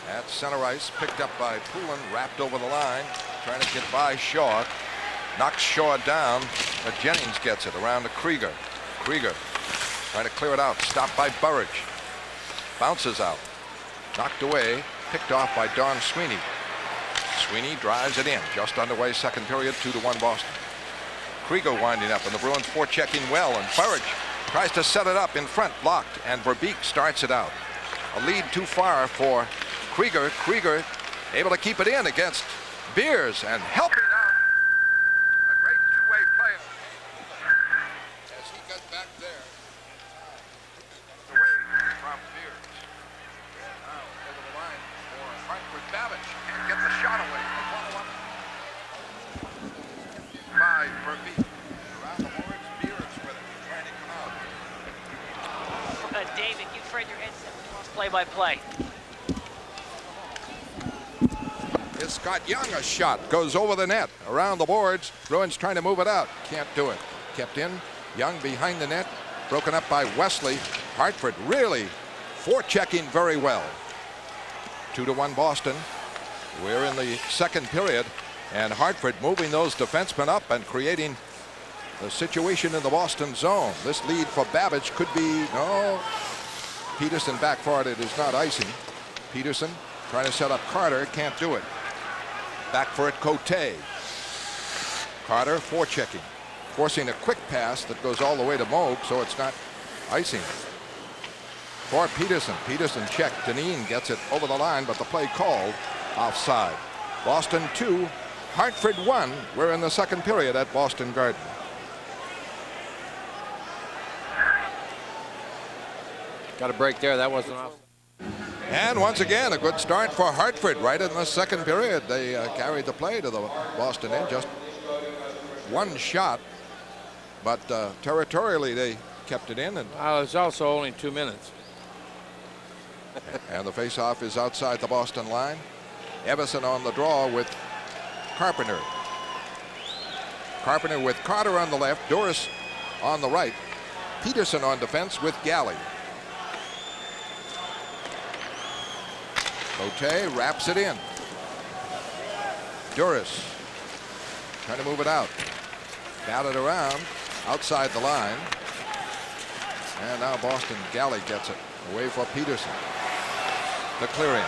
At center ice, picked up by Poulin, wrapped over the line, trying to get by Shaw. Knocks Shaw down, but Jennings gets it around to Krieger. Krieger trying to clear it out, stopped by Burridge. Bounces out, knocked away, picked off by Don Sweeney. Sweeney drives it in, just underway, second period, 2-1 Boston. Krieger winding up, and the Bruins forechecking well, and Burridge tries to set it up in front, blocked, and Verbeek starts it out. A lead too far for Krieger. Krieger able to keep it in against Beers and helping out. A great two-way player as he got back there. Away from Beers. Now over the line for Hartford. Babbage can't get the shot away. By Verbeek. Around the boards, Beers with it, trying to come out. David, you trade your headset play-by-play. Is Scott Young a shot? Goes over the net, around the boards. Bruins trying to move it out. Can't do it. Kept in. Young behind the net. Broken up by Wesley. Hartford really forechecking very well. 2-1 Boston. We're in the second period. And Hartford moving those defensemen up and creating the situation in the Boston zone. This lead for Babbage could be, no. Peterson back for it. It is not icing. Peterson trying to set up Carter. Can't do it. Back for it, Cote. Carter forechecking. Forcing a quick pass that goes all the way to Moog, so it's not icing. For Peterson. Peterson checked. Deneen gets it over the line, but the play called offside. Boston 2, Hartford 1. We're in the second period at Boston Garden. Got a break there. That wasn't off. And once again, a good start for Hartford right in the second period. They carried the play to the Boston end. Just one shot, but territorially they kept it in. And it's also only 2 minutes. And the faceoff is outside the Boston line. Everson on the draw with Carpenter. Carpenter with Carter on the left, Doris on the right. Peterson on defense with Galley. Cote wraps it in. Duras trying to move it out. Batted around outside the line. And now Boston Galley gets it away for Peterson. The clearing.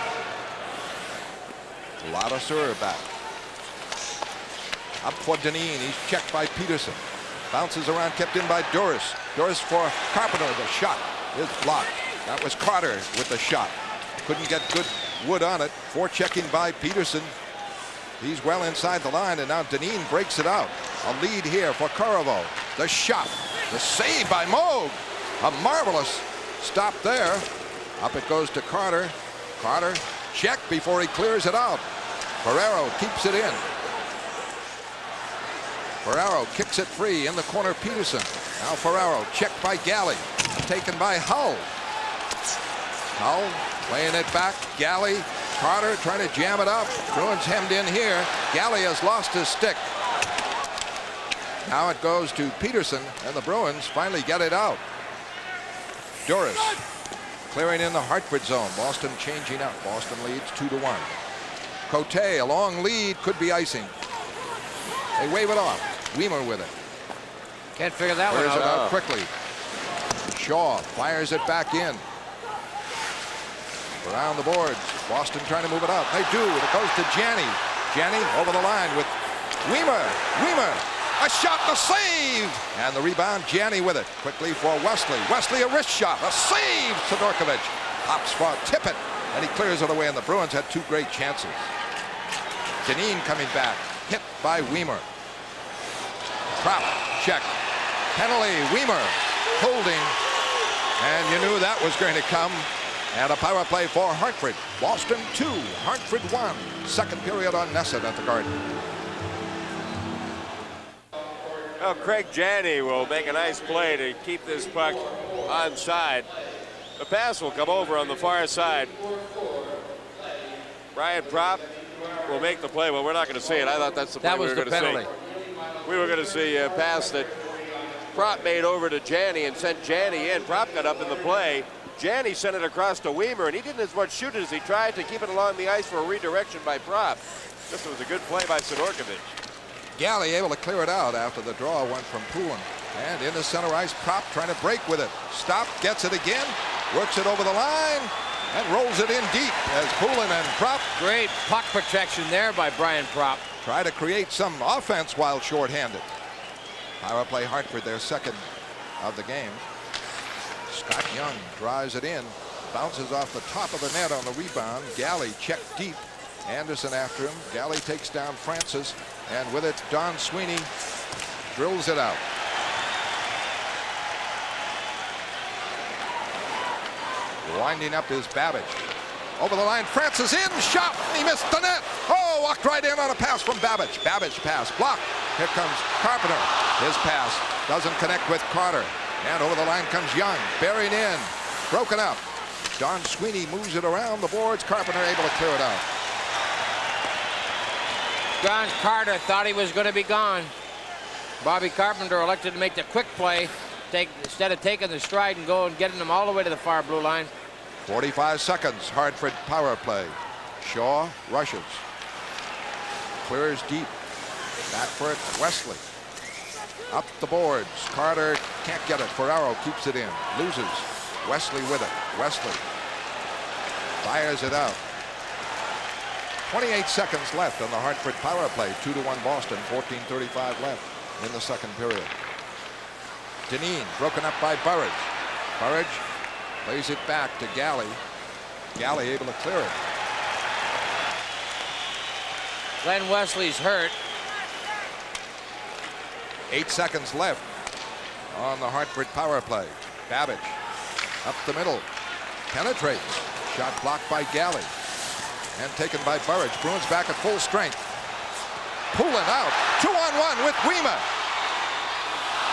A lot of serve back. Up for Dineen. He's checked by Peterson. Bounces around, kept in by Duras. Duras for Carpenter. The shot is blocked. That was Carter with the shot. Couldn't get good wood on it. Forechecking by Peterson. He's well inside the line, and now Dineen breaks it out. A lead here for Corriveau. The shot. The save by Moog. A marvelous stop there. Up it goes to Carter. Carter check before he clears it out. Ferraro keeps it in. Ferraro kicks it free in the corner. Peterson. Now Ferraro checked by Galley. Taken by Hull. Hull playing it back. Galley. Carter trying to jam it up. Bruins hemmed in here. Galley has lost his stick. Now it goes to Peterson, and the Bruins finally get it out. Duras clearing in the Hartford zone. Boston changing up. Boston leads 2-1. Cote, a long lead, could be icing. They wave it off. Weimer with it. Can't figure that one Clears it out. out quickly. Shaw fires it back in. Around the boards. Boston trying to move it out. They do. It goes to Janney. Janney over the line with Weimer. Weimer. A shot, the save. And the rebound, Janney with it. Quickly for Wesley. Wesley, a wrist shot. A save. Sidorkovich hops for Tippett. And he clears it away. And the Bruins had two great chances. Dineen coming back. Hit by Weimer. Prop. Check. Penalty. Weimer holding. And you knew that was going to come. And a power play for Hartford. Boston 2, Hartford 1. Second period on Nesset at the Garden. Well, Craig Janney will make a nice play to keep this puck onside. The pass will come over on the far side. Brian Propp will make the play. Well, we're not going to see it. I thought that's the play we were going to see. We were going to see a pass that Propp made over to Janney and sent Janney in. Propp got up in the play. Janney sent it across to Weimer, and he didn't as much shoot it as he tried to keep it along the ice for a redirection by Propp. This was a good play by Sidorkovich. Galley able to clear it out after the draw went from Poulin. And in the center ice, Propp trying to break with it. Stop, gets it again, works it over the line, and rolls it in deep as Poulin and Propp. Great puck protection there by Brian Propp. Try to create some offense while shorthanded. Power play Hartford, their second of the game. Scott Young drives it in, bounces off the top of the net on the rebound. Galley checked deep. Anderson after him. Galley takes down Francis, and with it, Don Sweeney drills it out. Winding up is Babbage. Over the line, Francis in, shot, he missed the net. Oh, walked right in on a pass from Babbage. Babbage pass, blocked. Here comes Carpenter. His pass doesn't connect with Carter. And over the line comes Young, bearing in, broken up. Don Sweeney moves it around the boards. Carpenter able to clear it out. John Carter thought he was going to be gone. Bobby Carpenter elected to make the quick play, instead of taking the stride and going and getting them all the way to the far blue line. 45 seconds, Hartford power play. Shaw rushes. Clears deep. Back for it, Wesley. Up the boards. Carter can't get it. Ferraro keeps it in. Loses. Wesley with it. Wesley fires it out. 28 seconds left on the Hartford power play. 2-1 Boston. 14:35 left in the second period. Dineen broken up by Burridge. Burridge lays it back to Galley. Galley able to clear it. Glenn Wesley's hurt. 8 seconds left on the Hartford power play. Babbage up the middle. Penetrates. Shot blocked by Galley. And taken by Burridge. Bruins back at full strength. Poulin out. 2-on-1 with Weimer.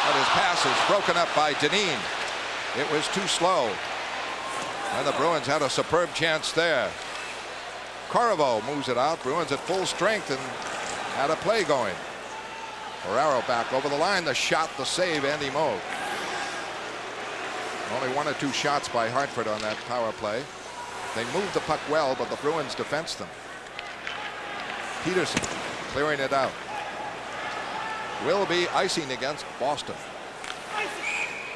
But his pass is broken up by Dineen. It was too slow. And the Bruins had a superb chance there. Corriveau moves it out. Bruins at full strength and had a play going. Ferraro back over the line. The shot, the save, Andy Moog. Only 1 or 2 shots by Hartford on that power play. They moved the puck well, but the Bruins defensed them. Peterson clearing it out. Will be icing against Boston.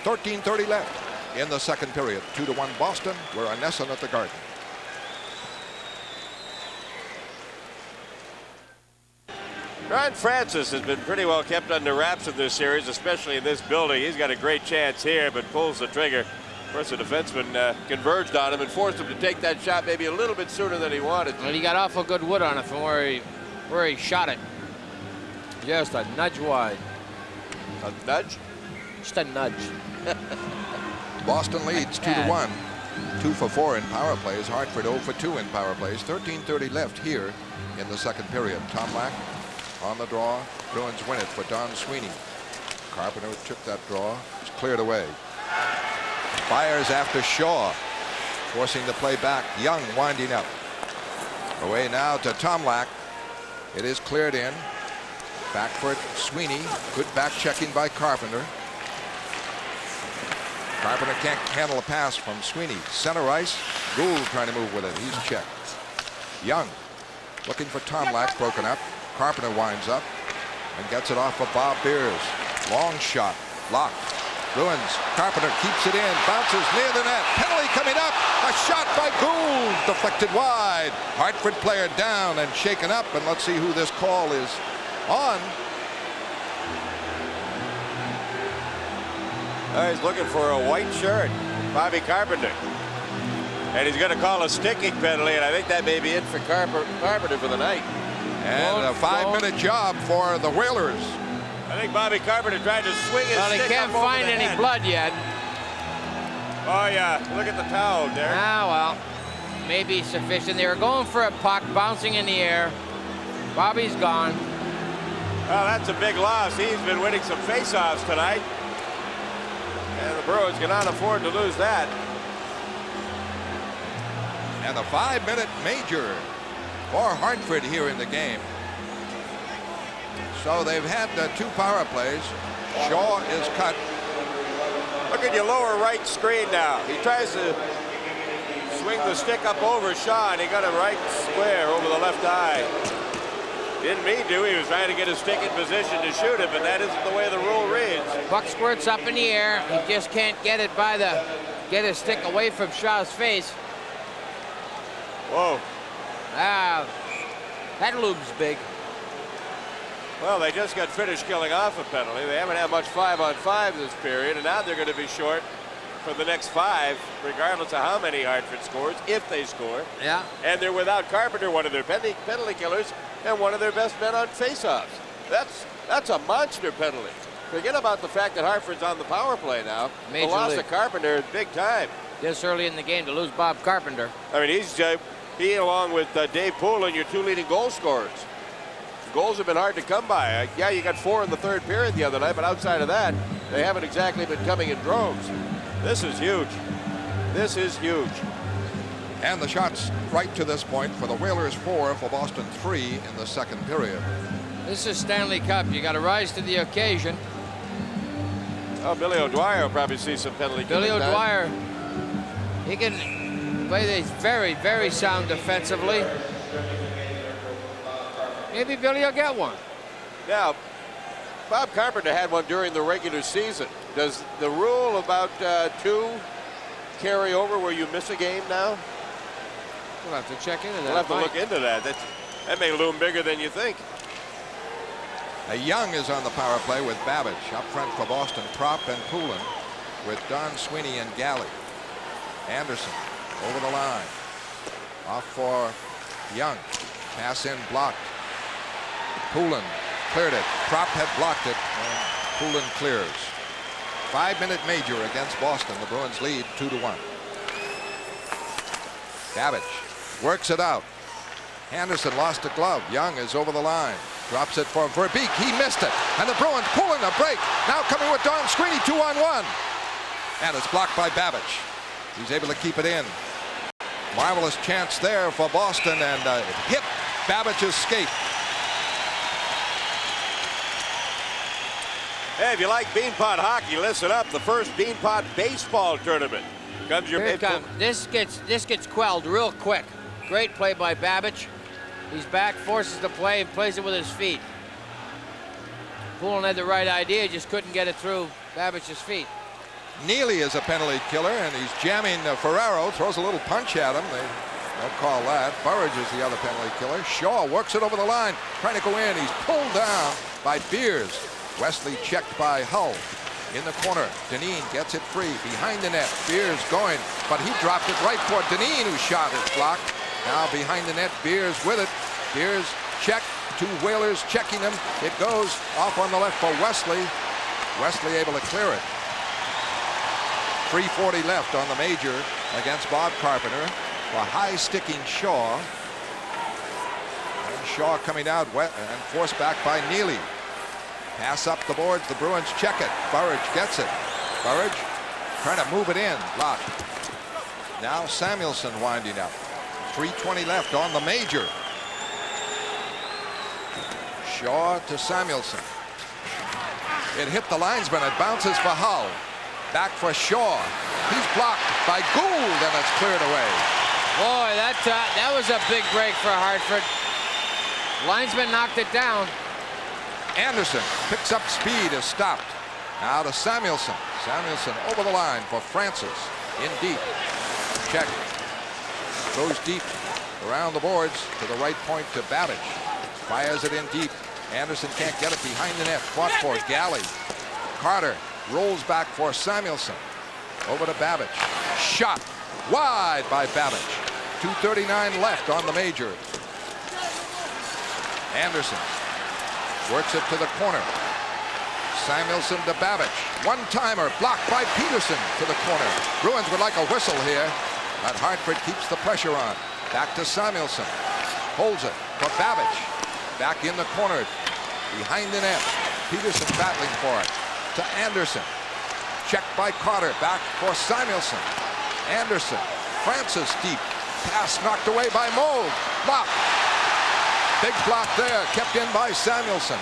13:30 left in the second period. 2-1 Boston. We're on Nesson at the Garden. Ron Francis has been pretty well kept under wraps in this series, especially in this building. He's got a great chance here, but pulls the trigger. Of course, the defenseman converged on him and forced him to take that shot maybe a little bit sooner than he wanted. Well, he got awful good wood on it from where he shot it. Just a nudge wide. A nudge? Just a nudge. Boston leads 2-1. 2 for 4 in power plays. Hartford 0 for 2 in power plays. 13:30 left here in the second period. Tomlak on the draw. Bruins win it for Don Sweeney. Carpenter took that draw. It's cleared away. Fires after Shaw, forcing the play back. Young winding up. Away now to Tomlak. It is cleared in. Back for Sweeney. Good back checking by Carpenter. Carpenter can't handle a pass from Sweeney. Center ice. Gould trying to move with it. He's checked. Young looking for Tomlak. Broken up. Carpenter winds up and gets it off of Bob Beers. Long shot. Blocked. Bruins. Carpenter keeps it in. Bounces near the net. Penalty coming up. A shot by Gould. Deflected wide. Hartford player down and shaken up. And let's see who this call is on. He's looking for a white shirt. Bobby Carpenter. And he's going to call a sticking penalty, and I think that may be it for Carpenter for the night. And a 5-minute job for the Whalers. I think Bobby Carpenter tried to swing his Well, he stick can't up over find the any head. blood yet. Oh, yeah. Look at the towel, Derek. Ah, well, maybe sufficient. They were going for a puck, bouncing in the air. Bobby's gone. Well, that's a big loss. He's been winning some faceoffs tonight. And the Bruins cannot afford to lose that. And a 5-minute major for Hartford here in the game. So they've had 2 power plays. Shaw is cut. Look at your lower right screen now. He tries to swing the stick up over Shaw, and he got it right square over the left eye. Didn't mean to. He was trying to get his stick in position to shoot it, but that isn't the way the rule reads. Puck squirts up in the air. He just can't get it get his stick away from Shaw's face. Whoa. Ah, that lube's big. Well, they just got finished killing off a penalty. They haven't had much 5-on-5 this period, and now they're going to be short for the next 5, regardless of how many Hartford scores, if they score. Yeah. And they're without Carpenter, one of their penalty killers, and one of their best men on faceoffs. That's a monster penalty. Forget about the fact that Hartford's on the power play now. Major the loss league. of Carpenter is big time. This early in the game to lose Bob Carpenter. I mean, he along with Dave Poulin, your 2 leading goal scorers. Goals have been hard to come by. Yeah, you got 4 in the third period the other night, but outside of that, they haven't exactly been coming in droves. This is huge. This is huge. And the shots right to this point for the Whalers 4, for Boston 3 in the second period. This is Stanley Cup. You got to rise to the occasion. Oh, Billy O'Dwyer will probably see some penalty. Billy killing time. O'Dwyer, he can play these very, very sound defensively. Maybe Billy will get one. Now, Bob Carpenter had one during the regular season. Does the rule about 2 carry over where you miss a game now? We'll have to check into that. We'll have to look into that. That may loom bigger than you think. Young is on the power play with Babbage. Up front for Boston, Prop and Poulin, with Don Sweeney and Galley. Anderson over the line. Off for Young. Pass in blocked. Poulin cleared it. Prop had blocked it, and Poulin clears. 5-minute major against Boston. The Bruins lead 2-1. Babbage works it out. Anderson lost a glove. Young is over the line. Drops it for Verbeek. He missed it. And the Bruins pulling a break. Now coming with Don Sweeney, 2-on-1. And it's blocked by Babbage. He's able to keep it in. Marvelous chance there for Boston, and it hit Babbage's skate. Hey, if you like Beanpot hockey, listen up. The first Beanpot baseball tournament comes your Here it comes. This gets quelled real quick. Great play by Babbage. He's back, forces the play, and plays it with his feet. Poulin had the right idea, just couldn't get it through Babbich's feet. Neely is a penalty killer, and he's jamming Ferraro, throws a little punch at him. They don't call that. Burridge is the other penalty killer. Shaw works it over the line, trying to go in. He's pulled down by Beers. Wesley checked by Hull. In the corner, Deneen gets it free behind the net. Beers going, but he dropped it right for Deneen, whose shot is blocked. Now behind the net, Beers with it. Beers check. Two Whalers checking him. It goes off on the left for Wesley. Wesley able to clear it. 3:40 left on the major against Bob Carpenter for high-sticking Shaw. And Shaw coming out wet and forced back by Neely. Pass up the boards. The Bruins check it. Burridge gets it. Burridge trying to move it in. Blocked. Now Samuelson winding up. 3:20 left on the major. Shaw to Samuelson. It hit the linesman. It bounces for Hull. Back for Shaw. He's blocked by Gould, and it's cleared away. Boy, that was a big break for Hartford. Linesman knocked it down. Anderson picks up speed, is stopped. Now to Samuelson. Samuelson over the line for Francis. In deep. Check. Goes deep around the boards to the right point to Babbage. Fires it in deep. Anderson can't get it behind the net. Fought for Galley. Carter rolls back for Samuelson. Over to Babbage. Shot wide by Babbage. 2:39 left on the major. Anderson works it to the corner. Samuelson to Babbage. One-timer blocked by Peterson to the corner. Bruins would like a whistle here, but Hartford keeps the pressure on. Back to Samuelson. Holds it for Babbage. Back in the corner. Behind the net. Peterson battling for it. To Anderson. Checked by Carter. Back for Samuelson. Anderson. Francis deep. Pass knocked away by Moog. Block. Big block there. Kept in by Samuelson.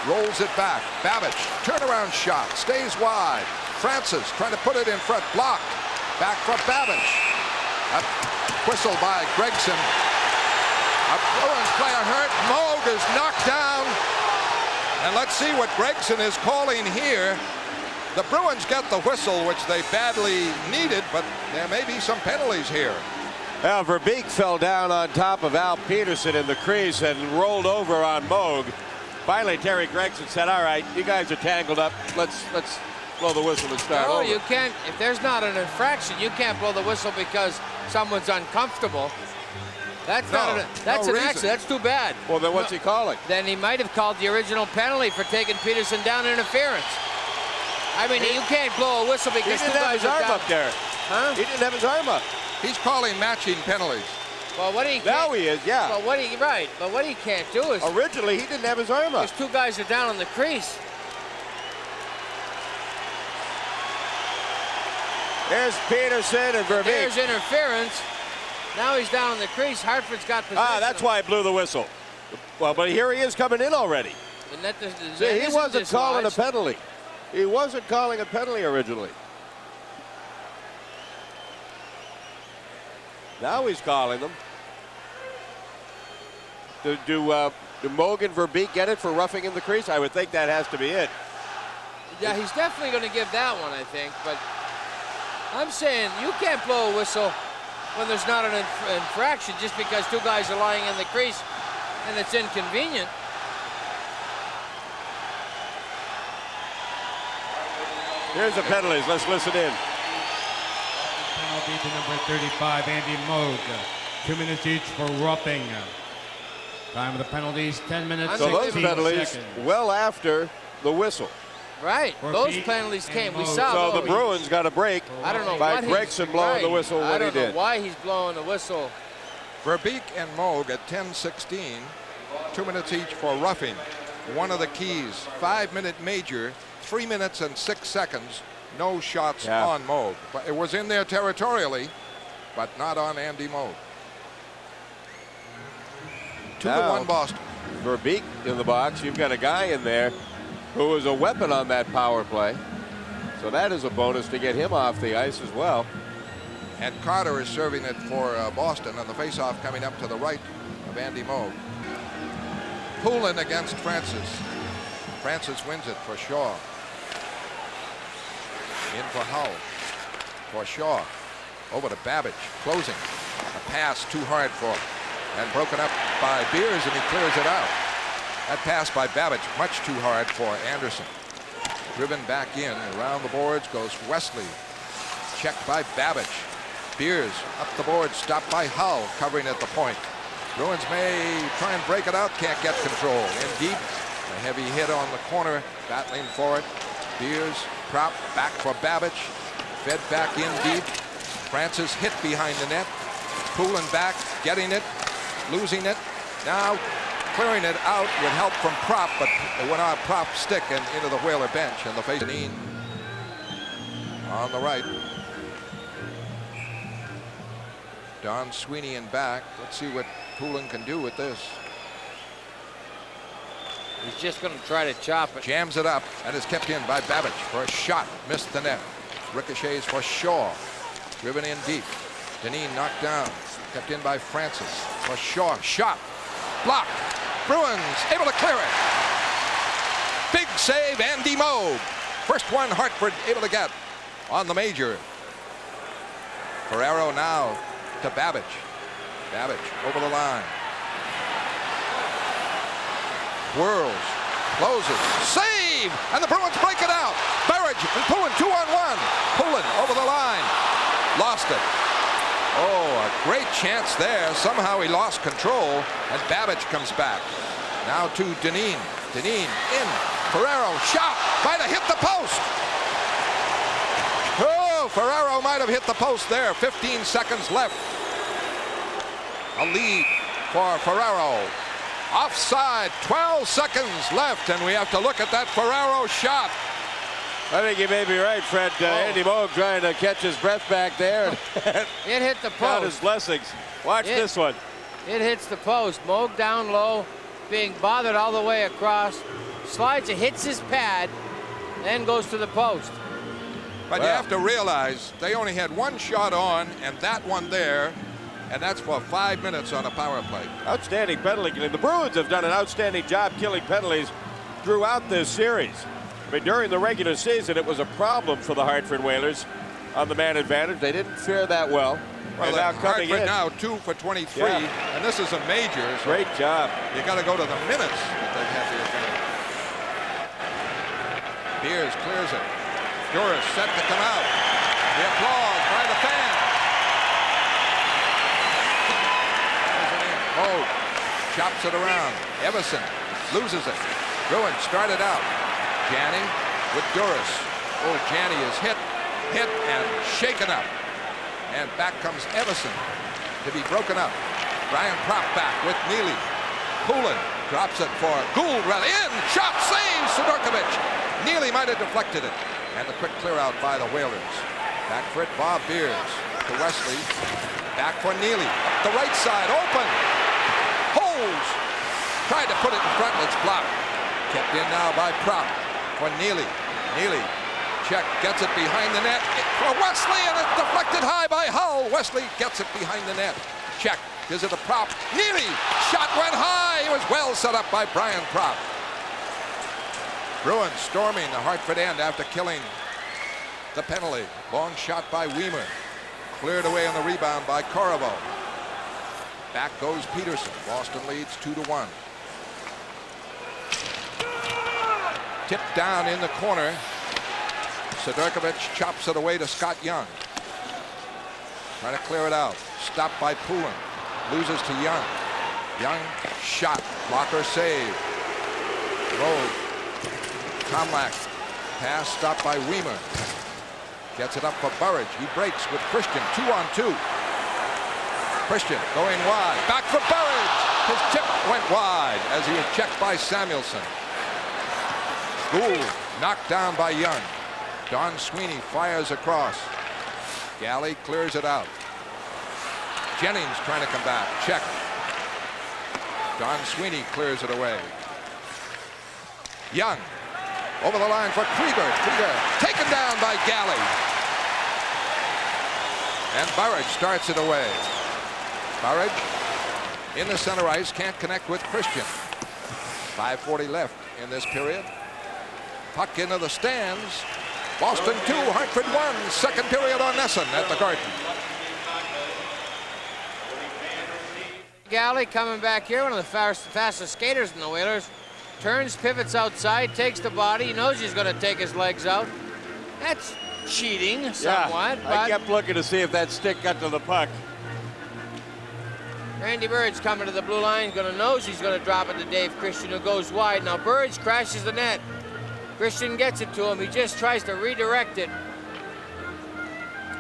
Rolls it back. Babbage. Turnaround shot. Stays wide. Francis trying to put it in front. Blocked. Back for Babbage. A whistle by Gregson. A Bruins player hurt. Moog is knocked down. And let's see what Gregson is calling here. The Bruins get the whistle, which they badly needed, but there may be some penalties here. Well, Verbeek fell down on top of Al Peterson in the crease and rolled over on Moog. Finally, Terry Gregson said, all right, you guys are tangled up. Let's blow the whistle and start over. You can't, if there's not an infraction, you can't blow the whistle because someone's uncomfortable. That's not an accident. That's too bad. Well, then what's he calling? Then he might have called the original penalty for taking Peterson down in interference. I mean, you can't blow a whistle because he didn't have his arm up there. Huh? He didn't have his arm up. He's calling matching penalties. Well, what he now he is, yeah. Well, what he can't do is originally he didn't have his arm up. These two guys are down on the crease. There's Peterson and Verbeek. There's interference. Now he's down on the crease. Hartford's got possession. That's why I blew the whistle. Well, but here he is coming in already. See, he wasn't calling a penalty. He wasn't calling a penalty originally. Now he's calling them. Do Moog and Verbeek get it for roughing in the crease? I would think that has to be it. Yeah, he's definitely going to give that one, I think. But I'm saying you can't blow a whistle when there's not an infraction just because two guys are lying in the crease and it's inconvenient. Here's the penalties. Let's listen in. Penalty to number 35, Andy Moog. 2 minutes each for roughing. Time of the penalties, 10 minutes, so 16 those penalties seconds. well after the whistle. Right. Those penalties came. We saw. So the Bruins got a break. I don't know by Gregson blowing the whistle when he did. I don't know why he's blowing the whistle. Verbeek and Moog at 10:16, 2 minutes each for roughing. One of the keys, 5-minute major, 3 minutes and 6 seconds. No shots on Moog. But it was in there territorially, but not on Andy Moog. 2-1 Boston. Verbeek in the box. You've got a guy in there who was a weapon on that power play. So that is a bonus to get him off the ice as well. And Carter is serving it for Boston, and the faceoff coming up to the right Andy Moog. Poulin against Francis. Francis wins it for Shaw. In for Hull. For Shaw. Over to Babbage. Closing. A pass too hard for him. And broken up by Beers, and he clears it out. That pass by Babbage much too hard for Anderson. Driven back in. Around the boards goes Wesley. Checked by Babbage. Beers up the board, stopped by Hull, covering at the point. Bruins may try and break it out, can't get control. In deep, a heavy hit on the corner, battling for it. Beers, prop, back for Babbage. Fed back in deep. Francis hit behind the net. Poulin back, getting it, losing it. Now clearing it out with help from Prop, but it went on Prop stick and into the Whaler bench, and the face on the right. Don Sweeney in back. Let's see what Poulin can do with this. He's just going to try to chop it. Jams it up and is kept in by Babbage for a shot. Missed the net. Ricochets for Shaw. Driven in deep. Deneen knocked down. Kept in by Francis for Shaw. Shot. Blocked. Bruins able to clear it. Big save, Andy Moog. First one Hartford able to get on the major. Ferraro now to Babbage. Babbage over the line. Whirls. Closes. Save! And the Bruins break it out. Burridge and Poulin 2-on-1. Poulin over the line. Lost it. Oh, a great chance there. Somehow he lost control, and Babbage comes back. Now to Deneen. Deneen in. Ferraro shot. Might have hit the post. Oh, Ferraro might have hit the post there. 15 seconds left. A lead for Ferraro. Offside, 12 seconds left, and we have to look at that Ferraro shot. I think you may be right, Fred. Andy Moog trying to catch his breath back there. It hit the Count his post. blessings. Watch this one. It hits the post. Moog down low, being bothered all the way across. Slides, it hits his pad, then goes to the post. But you have to realize they only had one shot on, and that one there, and that's for 5 minutes on a power play. Outstanding penalty killing. The Bruins have done an outstanding job killing penalties throughout this series. I mean, during the regular season, it was a problem for the Hartford Whalers on the man advantage. They didn't fare that well. Well, now coming Hartford in now 2 for 23, Yeah. and this is a major. So great job. you got to go to the minutes that they've had the advantage. Beers clears it. Duras set to come out. The applause by the fans. Oh, chops it around. Everson loses it. Bruins started out. Janney with Duras. Oh, Janney is hit, and shaken up. And back comes Everson to be broken up. Brian Prop back with Neely. Poulin drops it for Gould. In, shot, saves Sidorkovich. Neely might have deflected it. And the quick clear out by the Whalers. Back for it, Bob Beers to Wesley. Back for Neely. Up the right side, open. Holds. Tried to put it in front, it's blocked. Kept in now by Prop for Neely. Neely, check, gets it behind the net for Wesley, and it's deflected high by Hull. Wesley gets it behind the net. Check, gives it a Prop. Neely, shot went high. It was well set up by Brian Prop. Bruins storming the Hartford end after killing the penalty. Long shot by Weimer. Cleared away on the rebound by Corriveau. Back goes Peterson. Boston leads 2-1. Tipped down in the corner. Sidorkovich chops it away to Scott Young. Trying to clear it out. Stopped by Poulin. Loses to Young. Young shot. Blocker save. Roll. Tomlak. Pass stopped by Weimer. Gets it up for Burridge. He breaks with Christian. 2-on-2. Christian going wide. Back for Burridge. His tip went wide as he was checked by Samuelson. Gould knocked down by Young. Don Sweeney fires across. Galley clears it out. Jennings trying to come back. Check. Don Sweeney clears it away. Young over the line for Krieger. Krieger taken down by Galley. And Burridge starts it away. Burridge in the center ice, can't connect with Christian. 5:40 left in this period. Puck into the stands. Boston 2, Hartford 1. Second period on Nesson at the Garden. Galley coming back here, one of the fastest skaters in the Whalers. Turns, pivots outside, takes the body. He knows he's going to take his legs out. That's cheating somewhat. Yeah, I kept looking to see if that stick got to the puck. Randy Burge coming to the blue line, knows he's going to drop it to Dave Christian, who goes wide. Now Burge crashes the net. Christian gets it to him. He just tries to redirect it.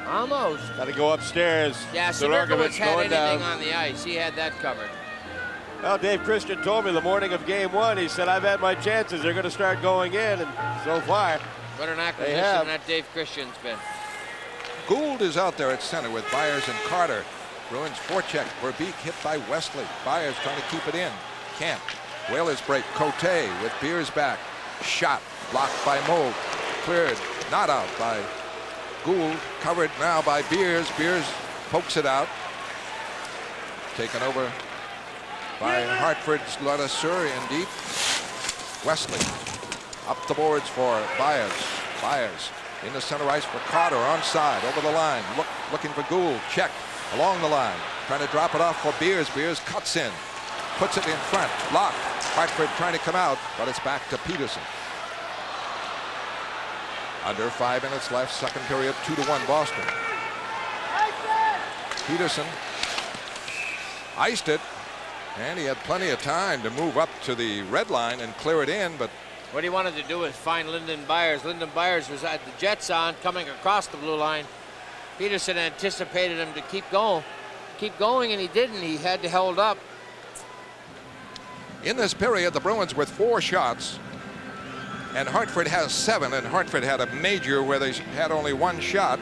Almost. Got to go upstairs. Yeah, Sidorkiewicz had anything on the ice. He had that covered. Well, Dave Christian told me the morning of game one, he said, I've had my chances. They're going to start going in, and so far, what an acquisition that Dave Christian's been. Gould is out there at center with Byers and Carter. Bruins forecheck. Verbeek hit by Wesley. Byers trying to keep it in. Can't. Whalers break. Cote with Beers back. Shot. Blocked by Moog. Cleared. Not out by Gould. Covered now by Beers. Beers pokes it out. Taken over by Hartford's Ladouceur in deep. Wesley up the boards for Byers. Byers in the center ice for Carter onside over the line. Looking for Gould. Check along the line. Trying to drop it off for Beers. Beers cuts in. Puts it in front. Blocked. Hartford trying to come out, but it's back to Peterson. Under 5 minutes left, second period, 2-1 Boston. Peterson iced it, and he had plenty of time to move up to the red line and clear it in, but what he wanted to do was find Lyndon Byers. Lyndon Byers was at the Jets on, coming across the blue line. Peterson anticipated him to keep going, and he didn't. He had to hold up. In this period, the Bruins with 4 shots, and Hartford has 7, and Hartford had a major where they had only 1 shot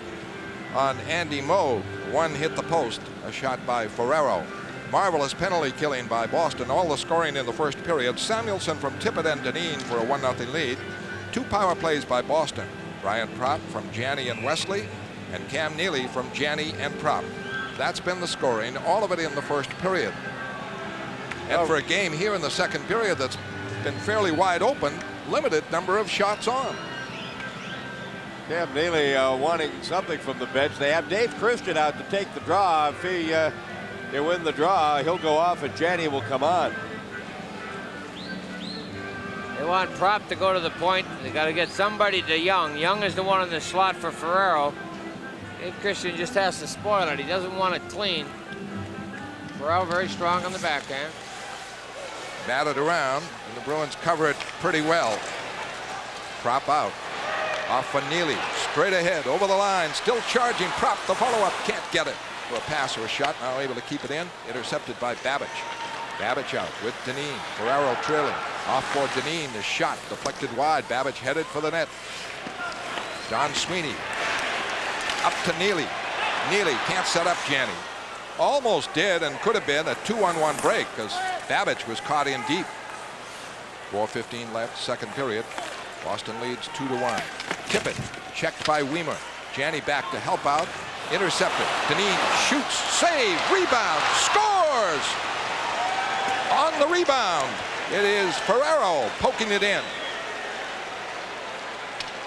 on Andy Moog. 1 hit the post, a shot by Ferrero. Marvelous penalty killing by Boston. All the scoring in the first period. Samuelson from Tippett and Dineen for a 1-0 lead. 2 power plays by Boston. Brian Propp from Janney and Wesley, and Cam Neely from Janney and Propp. That's been the scoring, all of it in the first period. And for a game here in the second period that's been fairly wide open, limited number of shots on. Cam Neely wanting something from the bench. They have Dave Christian out to take the draw. If they win the draw, he'll go off and Janney will come on. They want Propp to go to the point. They got to get somebody to Young. Young is the one in the slot for Ferrero. Dave Christian just has to spoil it. He doesn't want it clean. Ferrero very strong on the backhand. Batted around, and the Bruins cover it pretty well. Propp out. Off for Neely. Straight ahead, over the line. Still charging. Propp, the follow-up. Can't get it for a pass or a shot. Now able to keep it in. Intercepted by Babbage. Babbage out with Dineen. Ferrero trailing. Off for Dineen. The shot deflected wide. Babbage headed for the net. Don Sweeney. Up to Neely. Neely can't set up Janney. Almost did, and could have been a 2-on-1 break because Babbage was caught in deep. 4:15 left, second period. Boston leads 2-1. Tippett checked by Weimer. Janney back to help out. Intercepted. Dineen shoots, save, rebound, scores! On the rebound, it is Ferrero poking it in.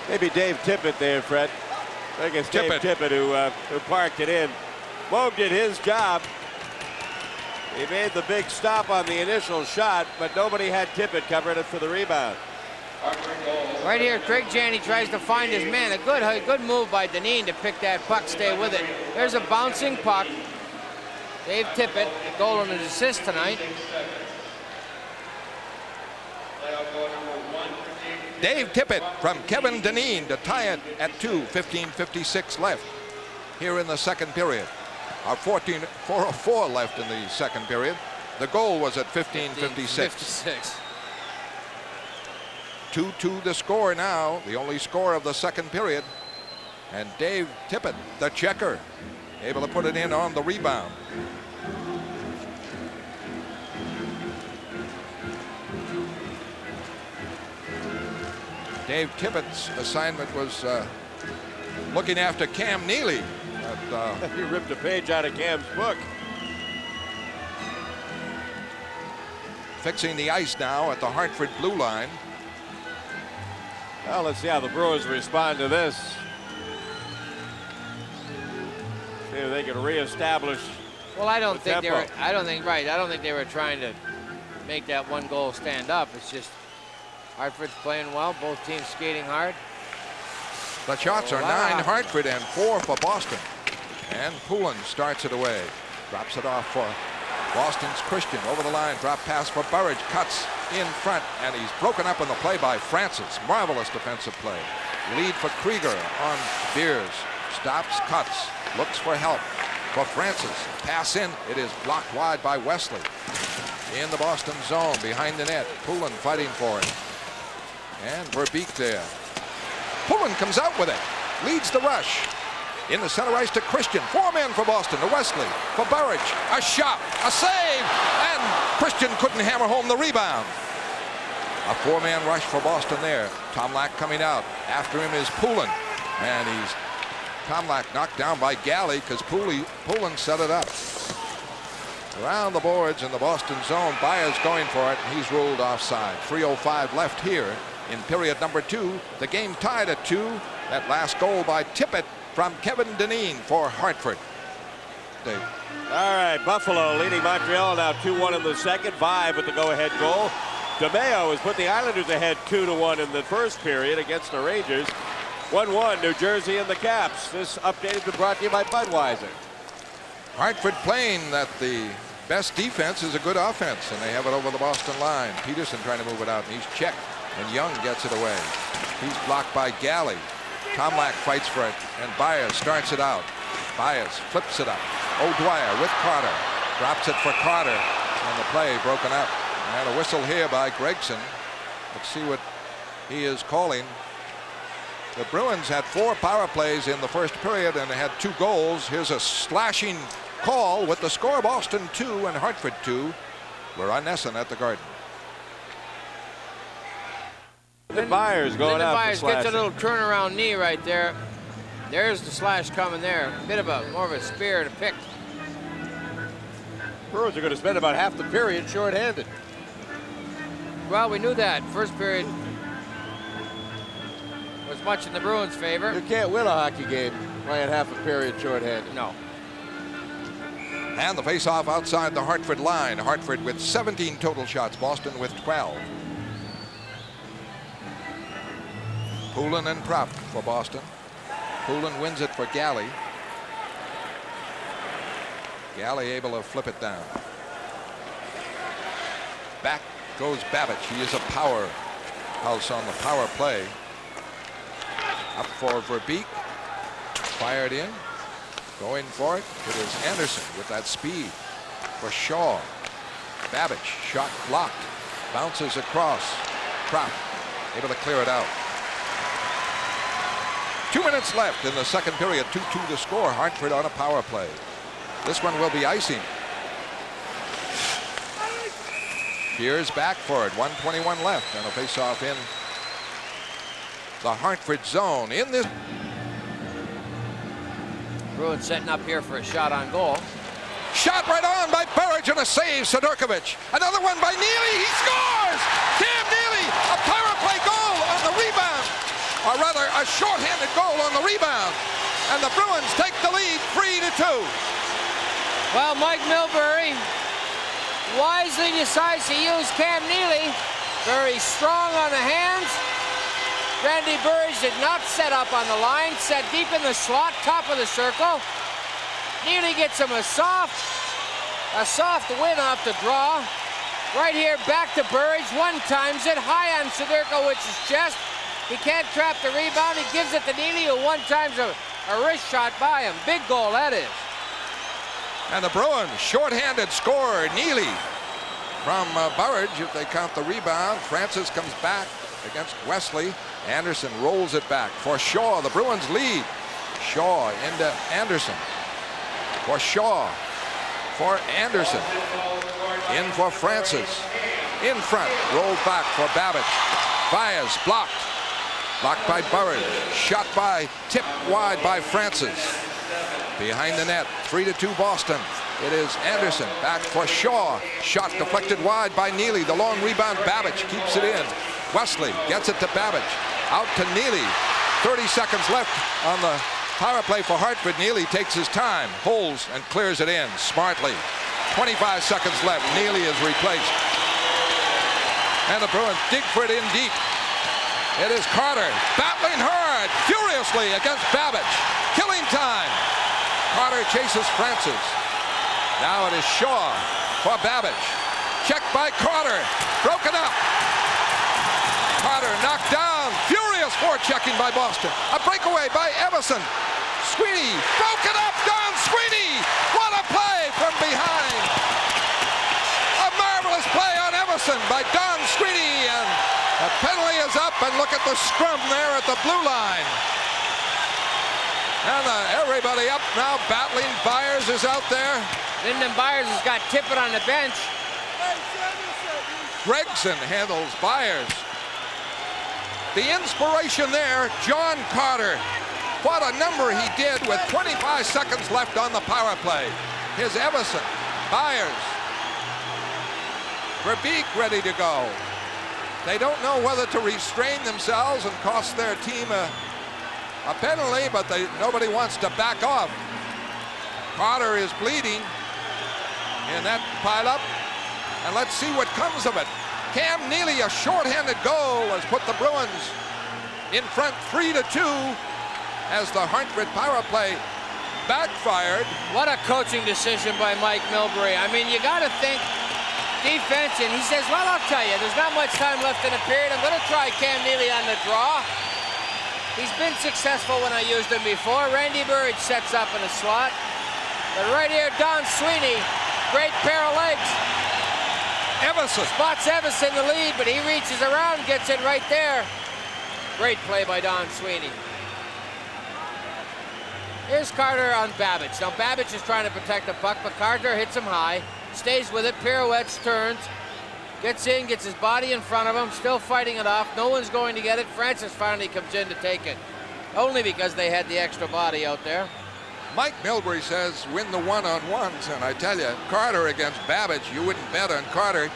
Maybe Dave Tippett there, Fred. I think it's Dave Tippett who parked it in. Moog did his job. He made the big stop on the initial shot, but nobody had Tippett covering it for the rebound. Right here, Craig Janney tries to find his man. A good move by Dineen to pick that puck, stay with it. There's a bouncing puck. Dave Tippett, a goal and an assist tonight. Dave Tippett from Kevin Dineen to tie it at 2:15:56 left here in the second period. 4:04 left in the second period. The goal was at 15:56. 2-2 the score now, the only score of the second period. And Dave Tippett, the checker, able to put it in on the rebound. Dave Tippett's assignment was looking after Cam Neely. He ripped a page out of Cam's book. fixing the ice now at the Hartford blue line. Well, let's see how the Bruins respond to this. See if they can reestablish. Well, I don't think they were. tempo. I don't think they were trying to make that one goal stand up. It's just Hartford's playing well. Both teams skating hard. The shots are Wow. 9 Hartford and 4 for Boston. And Poulin starts it away. Drops it off for Boston's Christian. Over the line, drop pass for Burridge. Cuts in front, and he's broken up in the play by Francis. Marvelous defensive play. Lead for Krieger on Beers. Stops, cuts, looks for help for Francis. Pass in. It is blocked wide by Wesley. In the Boston zone, behind the net. Poulin fighting for it. And Verbeek there. Poulin comes out with it. Leads the rush. In the center ice to Christian. 4 men for Boston. To Wesley. For Burridge. A shot. A save. And Christian couldn't hammer home the rebound. A 4-man rush for Boston there. Tomlak coming out. After him is Poulin. And he's Tomlak knocked down by Galley because Poulin set it up. Around the boards in the Boston zone. Baez going for it. And he's ruled offside. 3:05 left here in period number 2. The game tied at 2. That last goal by Tippett from Kevin Dineen for Hartford. Dave. All right, Buffalo leading Montreal now 2-1 in the second. Vive with the go-ahead goal. DeMeo has put the Islanders ahead 2-1 in the first period against the Rangers. 1-1 New Jersey and the Caps. This update has been brought to you by Budweiser. Hartford playing that the best defense is a good offense, and they have it over the Boston line. Peterson trying to move it out, and he's checked, and Young gets it away. He's blocked by Galley. Tomlak fights for it, and Baez starts it out. Baez flips it up. O'Dwyer with Carter. Drops it for Carter, and the play broken up. And a whistle here by Gregson. Let's see what he is calling. The Bruins had 4 power plays in the first period, and they had 2 goals. Here's a slashing call with the score: Boston 2 and Hartford 2. We're on Nesson at the Garden. Byers going Lyndon out Byers for gets a slashing. little turnaround knee right there. There's the slash coming there. Bit of more of a spear to pick. Bruins are going to spend about half the period shorthanded. Well, we knew that. First period was much in the Bruins' favor. You can't win a hockey game playing half a period shorthanded. No. And the face-off outside the Hartford line. Hartford with 17 total shots. Boston with 12. Poulin and Propp for Boston. Poulin wins it for Galley. Galley able to flip it down. Back goes Babbage. He is a powerhouse on the power play. Up for Verbeek. Fired in. Going for it. It is Anderson with that speed for Shaw. Babbage. Shot blocked. Bounces across. Propp able to clear it out. 2 minutes left in the second period. 2-2 the score. Hartford on a power play. This one will be icing. Beers back for it. 1:21 left, and a face-off in the Hartford zone. In this, Bruins setting up here for a shot on goal. shot right on by Burridge and a save. Sidorkovich. Another one by Neely. He scores. Cam Neely, a power play goal on the rebound, or rather, a shorthanded goal on the rebound, and the Bruins take the lead 3-2. Well, Mike Milbury wisely decides to use Cam Neely. Very strong on the hands. Randy Burridge did not set up on the line, set deep in the slot, top of the circle. Neely gets him a soft win off the draw. Right here, back to Burridge, one times it, high on Sidorkowich's chest. He can't trap the rebound. He gives it to Neely, who one times a wrist shot by him. Big goal, that is. And the Bruins shorthanded score. Neely from Burridge, if they count the rebound. Francis comes back against Wesley. Anderson rolls it back for Shaw. The Bruins lead. Shaw into Anderson. For Shaw. For Anderson. In for Francis. In front. Rolled back for Babbage. Baez blocked. Blocked by Burridge. Shot by, tipped wide by Francis. Behind the net, 3-2 Boston. It is Anderson back for Shaw. Shot deflected wide by Neely. The long rebound, Babbage keeps it in. Wesley gets it to Babbage. Out to Neely. 30 seconds left on the power play for Hartford. Neely takes his time, holds and clears it in smartly. 25 seconds left. Neely is replaced. And the Bruins dig for it in deep. It is Carter battling hard, furiously against Babbage. Killing time. Carter chases Francis. Now it is Shaw for Babbage. Checked by Carter. Broken up. Carter knocked down. Furious forechecking by Boston. A breakaway by Everson. Sweeney broken up. Don Sweeney. What a play from behind. A marvelous play on Everson by Don Sweeney. And the penalty is up. And look at the scrum there at the blue line. And everybody up now battling. Byers is out there. Lyndon Byers has got Tippett on the bench. Gregson handles Byers. The inspiration there, John Carter. What a number he did with 25 seconds left on the power play. Here's Everson, Byers, Verbeek ready to go. They don't know whether to restrain themselves and cost their team a penalty, but nobody wants to back off. Carter is bleeding in that pileup, and let's see what comes of it. Cam Neely, a shorthanded goal, has put the Bruins in front 3-2 as the Hartford power play backfired. What a coaching decision by Mike Milbury. I mean, you got to think defense, and he says, well, I'll tell you, there's not much time left in the period. I'm going to try Cam Neely on the draw. He's been successful when I used him before. Randy Burridge sets up in a slot. But right here, Don Sweeney, great pair of legs. Everson spots Everson the lead, but he reaches around, gets it right there. Great play by Don Sweeney. Here's Carter on Babbage. Now Babbage is trying to protect the puck, but Carter hits him high, stays with it, pirouettes, turns, gets in, gets his body in front of him, still fighting it off. No one's going to get it. Francis finally comes in to take it, only because they had the extra body out there. Mike Milbury says win the one-on-ones, and I tell you, Carter against Babbage, you wouldn't bet on Carter,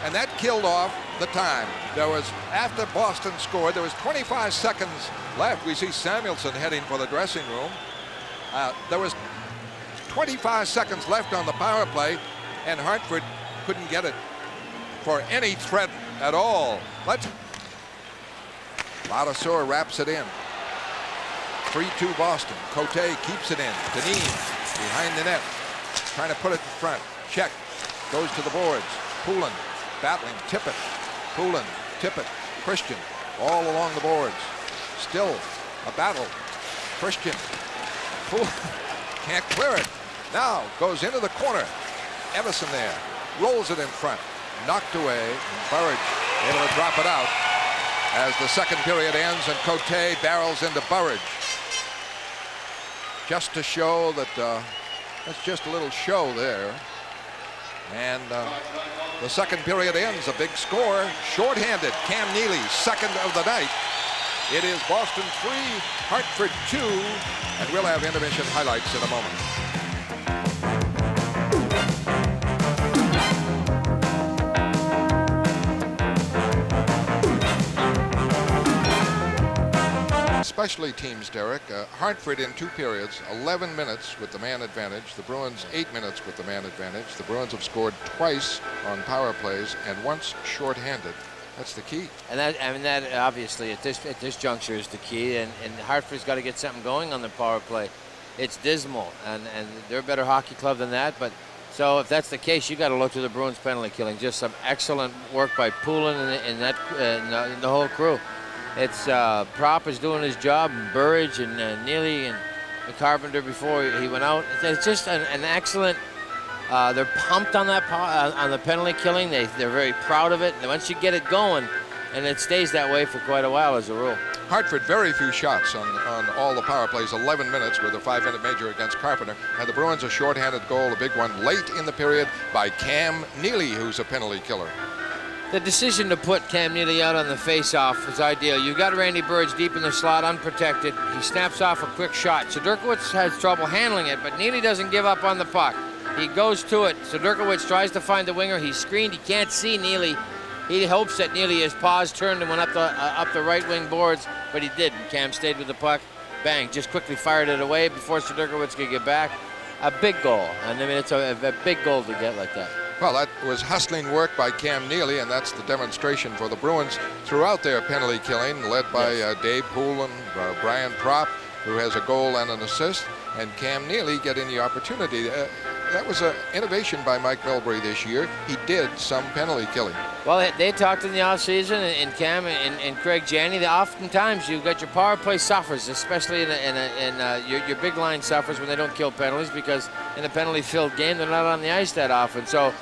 and that killed off the time. There was, after Boston scored, there was 25 seconds left. We see Samuelson heading for the dressing room. There was 25 seconds left on the power play, and Hartford couldn't get it for any threat at all. Ladouceur wraps it in. 3-2 Boston. Cote keeps it in. Deneen behind the net, trying to put it in front. Check. Goes to the boards. Poulin battling. Tippett. Poulin. Tippett. Christian. All along the boards. Still a battle. Christian. Poulin can't clear it. Now goes into the corner. Everson there. Rolls it in front. Knocked away. And Burridge able to drop it out as the second period ends and Cote barrels into Burridge. Just to show that that's just a little show there. And the second period ends, a big score, shorthanded. Cam Neely, second of the night. It is Boston 3, Hartford 2, and we'll have intermission highlights in a moment. Especially teams, Derek. Hartford in 2 periods, 11 minutes with the man advantage. The Bruins 8 minutes with the man advantage. The Bruins have scored twice on power plays and once shorthanded. That's the key. And that obviously at this juncture is the key. And Hartford's got to get something going on the power play. It's dismal, and they're a better hockey club than that. But so if that's the case, you got to look to the Bruins penalty killing. Just some excellent work by Poulin and the whole crew. It's Prop is doing his job, and Burridge and Neely and Carpenter before he went out. It's just an excellent. They're pumped on that on the penalty killing. They're very proud of it. And once you get it going, and it stays that way for quite a while as a rule. Hartford very few shots on all the power plays. 11 minutes with a 5-minute major against Carpenter, and the Bruins a shorthanded goal, a big one late in the period by Cam Neely, who's a penalty killer. The decision to put Cam Neely out on the face-off was ideal. You got Randy Burridge deep in the slot, unprotected. He snaps off a quick shot. Sudurkiewicz has trouble handling it, but Neely doesn't give up on the puck. He goes to it. Sadurkowicz tries to find the winger. He's screened. He can't see Neely. He hopes that Neely, his paws turned and went up the right wing boards, but he didn't. Cam stayed with the puck. Bang, just quickly fired it away before Sadurkowicz could get back. A big goal. And I mean, it's a big goal to get like that. Well, that was hustling work by Cam Neely, and that's the demonstration for the Bruins throughout their penalty killing, led by Dave Poole and Brian Propp, who has a goal and an assist, and Cam Neely getting the opportunity. That was an innovation by Mike Milbury this year. He did some penalty killing. Well, they talked in the offseason, and Cam and Craig Janney, that oftentimes you've got your power play suffers, especially your big line suffers when they don't kill penalties, because in a penalty-filled game, they're not on the ice that often. So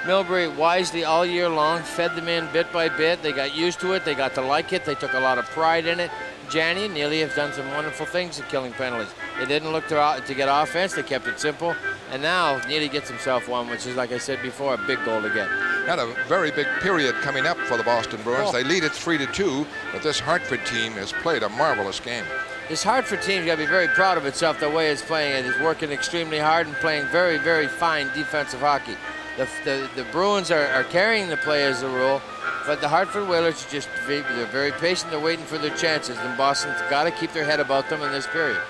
Milbury wisely all year long fed them in bit by bit. They got used to it. They got to like it. They took a lot of pride in it. Janney and Neely have done some wonderful things at killing penalties. They didn't look to get offense. They kept it simple. And now Neely gets himself one, which is, like I said before, a big goal to get. Had a very big period coming up for the Boston Bruins. They lead it 3-2, but this Hartford team has played a marvelous game. This Hartford team's got to be very proud of itself the way it's playing. It is working extremely hard and playing very, very fine defensive hockey. The Bruins are carrying the play as a rule, but the Hartford Whalers they're very patient. They're waiting for their chances, and Boston's got to keep their head about them in this period.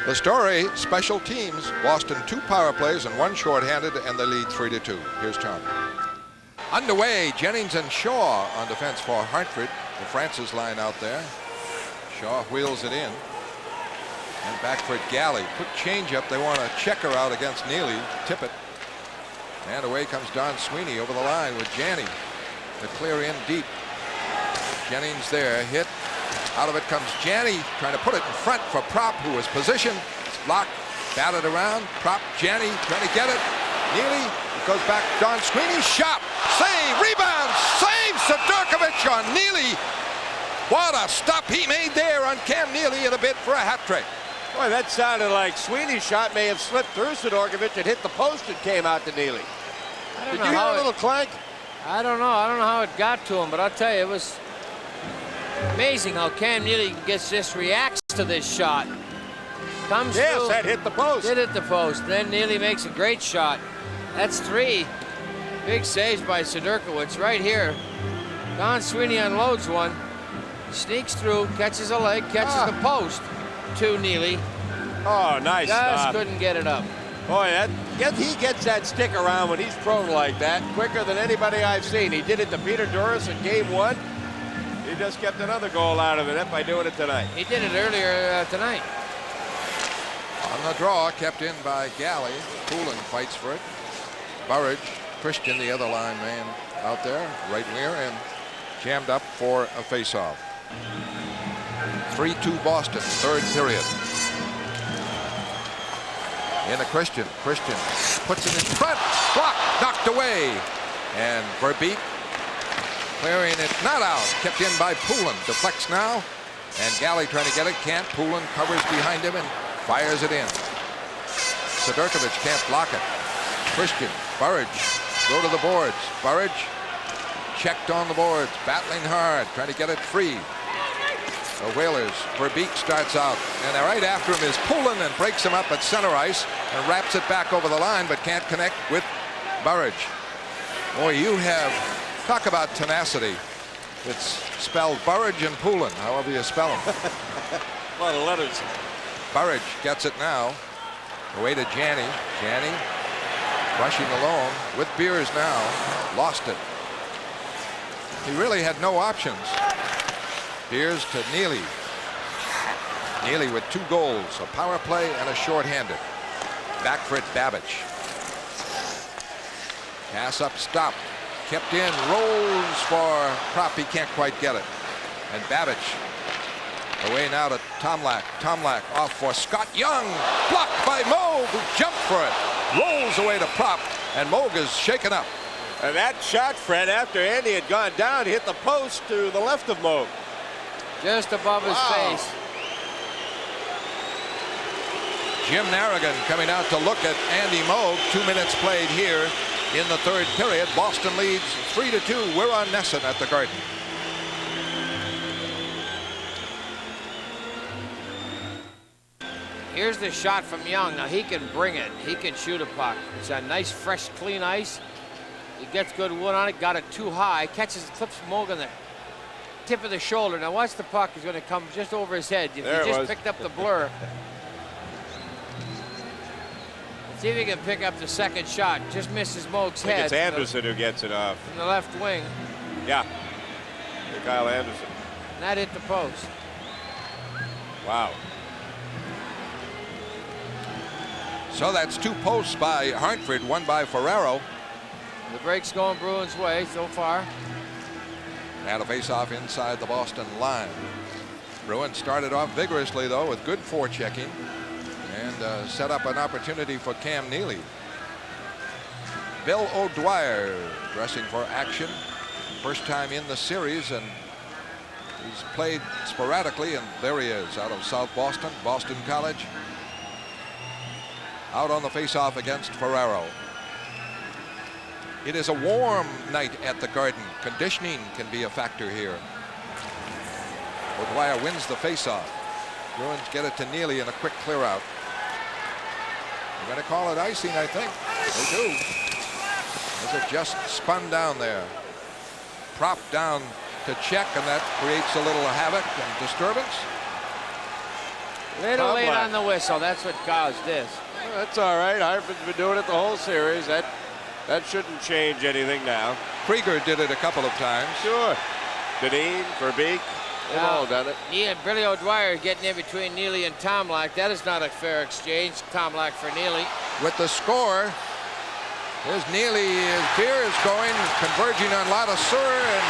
The story, special teams. Boston 2 power plays and 1 shorthanded, and they lead 3-2. Here's Tom. Underway, Jennings and Shaw on defense for Hartford. The Francis line out there. Shaw wheels it in. And back for Galley. Quick change-up. They want to check her out against Neely. Tip it. And away comes Don Sweeney over the line with Janney. The clear in deep. Jennings there, hit. Out of it comes Janney, trying to put it in front for Propp, who was positioned. It's blocked, batted around. Propp, Janney trying to get it. Neely, it goes back. Don Sweeney, shot, save, rebound, save. Sadurkowicz on Neely. What a stop he made there on Cam Neely in a bid for a hat trick. Boy, that sounded like Sweeney's shot may have slipped through Sadurkowicz and hit the post and came out to Neely. Did you hear a little clank? I don't know. I don't know how it got to him, but I'll tell you, it was amazing how Cam Neely reacts to this shot. Comes through, that hit the post. Did hit the post. Then Neely makes a great shot. That's 3 big saves by Sadurkowicz right here. Don Sweeney unloads one, sneaks through, catches a leg, catches the post to Neely. Oh, nice Just stop. couldn't get it up. Boy, he gets that stick around when he's prone like that quicker than anybody I've seen. He did it to Peter Duras in Game 1. He just kept another goal out of it by doing it tonight. He did it earlier tonight. On the draw, kept in by Galley. Poulin fights for it. Burridge, Christian, the other line man out there, right winger, and jammed up for a faceoff. 3-2 Boston, 3rd period. In a Christian puts it in front, blocked, knocked away, and Verbeek clearing it, not out, kept in by Poulin, deflects now, and Galley trying to get it, can't. Poulin covers behind him and fires it in. Sadurkowicz can't block it. Christian, Burridge, go to the boards. Burridge checked on the boards, battling hard, trying to get it free. The Whalers, Verbeek starts out, and right after him is Poulin and breaks him up at center ice and wraps it back over the line, but can't connect with Burridge. Boy, you have, talk about tenacity. It's spelled Burridge and Poulin, however you spell them. A lot of letters. Burridge gets it now. Away to Janney. Janney rushing alone with Beers now. Lost it. He really had no options. Beers to Neely. Neely with 2 goals, a power play and a shorthanded. Back for it, Babbage. Pass up, stopped. Kept in, rolls for Propp. He can't quite get it. And Babbage away now to Tomlak. Tomlak off for Scott Young. Blocked by Moog, who jumped for it. Rolls away to Propp, and Moog is shaken up. And that shot, Fred, after Andy had gone down, hit the post to the left of Moog. Just above his face. Jim Narrigan coming out to look at Andy Moog. 2 minutes played here in the 3rd period. Boston leads 3-2. We're on Nesson at the Garden. Here's the shot from Young. Now he can bring it. He can shoot a puck. It's a nice, fresh, clean ice. He gets good wood on it. Got it too high. Catches, clips Moog on the tip of the shoulder. Now watch the puck. Is going to come just over his head. If he just picked up the blur. See if he can pick up the second shot. Just misses Moog's head. It's Anderson who gets it off. From the left wing. Yeah. Kyle Anderson. And that hit the post. Wow. So that's 2 posts by Hartford, 1 by Ferraro. The break's going Bruins' way so far. And a face-off inside the Boston line. Bruins started off vigorously, though, with good forechecking and set up an opportunity for Cam Neely. Bill O'Dwyer dressing for action. First time in the series, and he's played sporadically, and there he is out of South Boston, Boston College. Out on the face-off against Ferraro. It is a warm night at the Garden. Conditioning can be a factor here. O'Dwyer wins the face-off. Bruins get it to Neely in a quick clear-out. They're going to call it icing, I think. They do. As it just spun down there. Propped down to check, and that creates a little havoc and disturbance. Little late on the whistle. That's what caused this. Well, that's all right. Hartford's been doing it the whole series. That shouldn't change anything now. Krieger did it a couple of times. Sure. Deneen, Verbeek, they've all done it. Yeah, Billy O'Dwyer getting in between Neely and Tomlak. That is not a fair exchange. Tomlak for Neely. With the score, there's Neely. His beer is going, converging on Ladouceur, and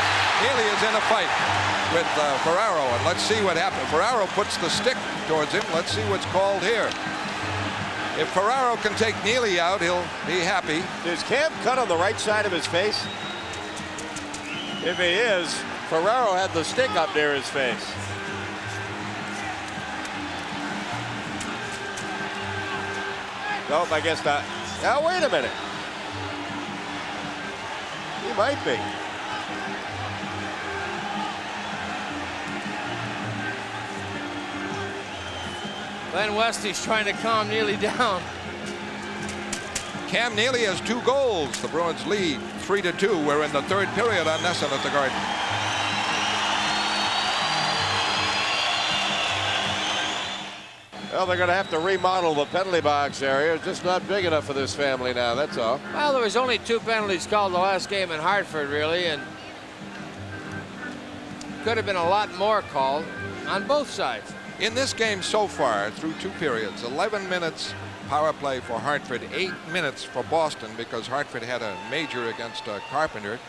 Neely is in a fight with Ferraro. And let's see what happens. Ferraro puts the stick towards him. Let's see what's called here. If Ferraro can take Neely out, he'll be happy. Is Cam cut on the right side of his face? If he is, Ferraro had the stick up near his face. Nope, I guess not. Now, wait a minute. He might be. Glenn Wesley's trying to calm Neely down. Cam Neely has 2 goals. The Bruins lead 3-2. We're in the 3rd period on Nesson at the Garden. Well, they're going to have to remodel the penalty box area. It's just not big enough for this family now, that's all. Well, there was only 2 penalties called the last game in Hartford, really, and could have been a lot more called on both sides. In this game so far, through 2 periods, 11 minutes power play for Hartford, 8 minutes for Boston, because Hartford had a major against Carpenter,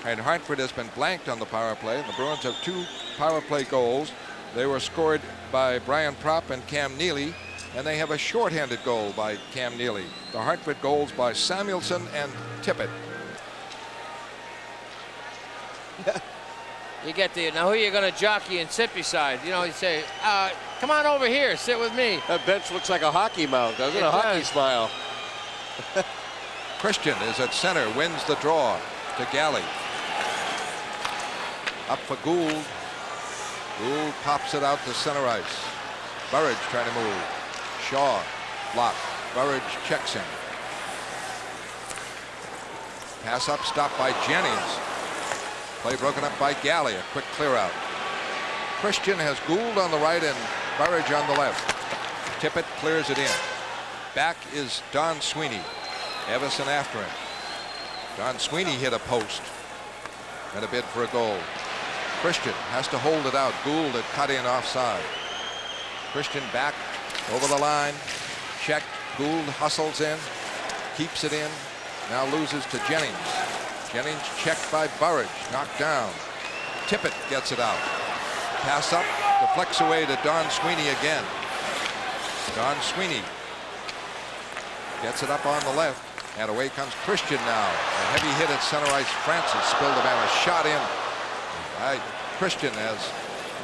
and Hartford has been blanked on the power play. The Bruins have 2 power play goals. They were scored by Brian Propp and Cam Neely, and they have a shorthanded goal by Cam Neely. The Hartford goals by Samuelson and Tippett. You get the, now who are you going to jockey and sit beside? You know, you say, come on over here, sit with me. That bench looks like a hockey mount, doesn't it? A hockey smile. Christian is at center, wins the draw to Galley. Up for Gould. Gould pops it out to center ice. Burridge trying to move. Shaw blocked. Burridge checks him. Pass up, stopped by Jennings. Play broken up by Galley. A quick clear out. Christian has Gould on the right and Burridge on the left. Tippett clears it in. Back is Don Sweeney. Evison after him. Don Sweeney hit a post and a bid for a goal. Christian has to hold it out. Gould had cut in offside. Christian back over the line. Checked. Gould hustles in. Keeps it in. Now loses to Jennings. Jennings checked by Burridge. Knocked down. Tippett gets it out. Pass up. Deflects away to Don Sweeney again. Don Sweeney gets it up on the left. And away comes Christian now. A heavy hit at center ice. Francis spilled the man. A shot in. Christian as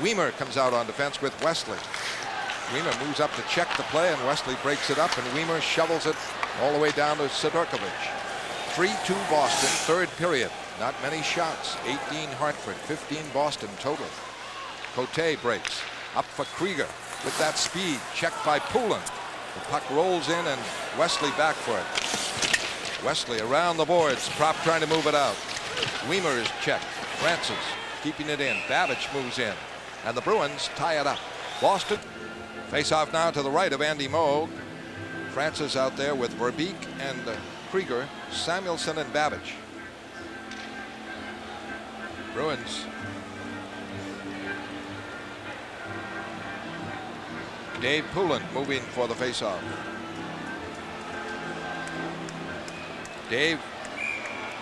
Weimer comes out on defense with Wesley. Weimer moves up to check the play, and Wesley breaks it up, and Weimer shovels it all the way down to Sidorkovich. 3-2 Boston, 3rd period. Not many shots. 18 Hartford, 15 Boston total. Cote breaks. Up for Krieger with that speed. Checked by Poulin. The puck rolls in and Wesley back for it. Wesley around the boards. Prop trying to move it out. Weimer is checked. Francis keeping it in. Babbage moves in. And the Bruins tie it up. Boston face off now to the right of Andy Moog. Francis out there with Verbeek and Krieger, Samuelson and Babbage. Bruins. Dave Poulin moving for the faceoff. Dave,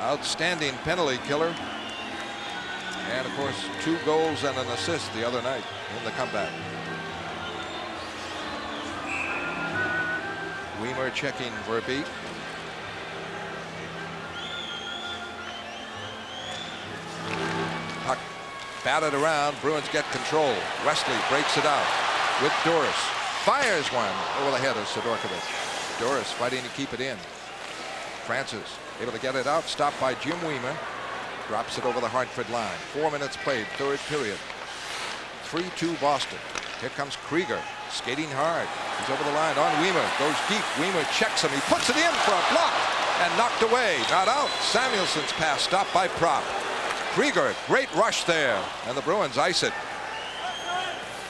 outstanding penalty killer. And of course, 2 goals and an assist the other night in the comeback. Weimer checking Verbeek. Puck batted around. Bruins get control. Wesley breaks it out with Doris. Fires one over the head of Sidorkovich. Doris fighting to keep it in. Francis able to get it out. Stopped by Jim Weimer. Drops it over the Hartford line. 4 minutes played, third period. 3-2 Boston. Here comes Krieger, skating hard. He's over the line on Weimer. Goes deep. Weimer checks him. He puts it in for a block and knocked away. Not out. Samuelson's pass stopped by Prop. Krieger, great rush there. And the Bruins ice it.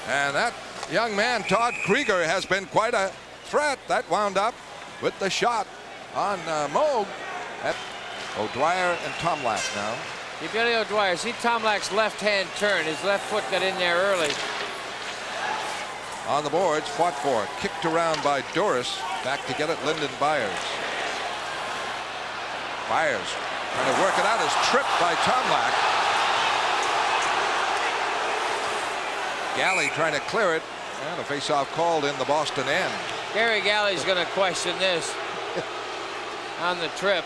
And that young man, Todd Krieger, has been quite a threat. That wound up with the shot on Moog. O'Dwyer and Tomlak now. Billy O'Dwyer, see Tomlak's left-hand turn. His left foot got in there early. On the boards, fought for, kicked around by Doris. Back to get it, Lyndon Byers. Byers trying to work it out, is tripped by Tomlak. Galley trying to clear it, and a face-off called in the Boston end. Gary Galley's going to question this on the trip.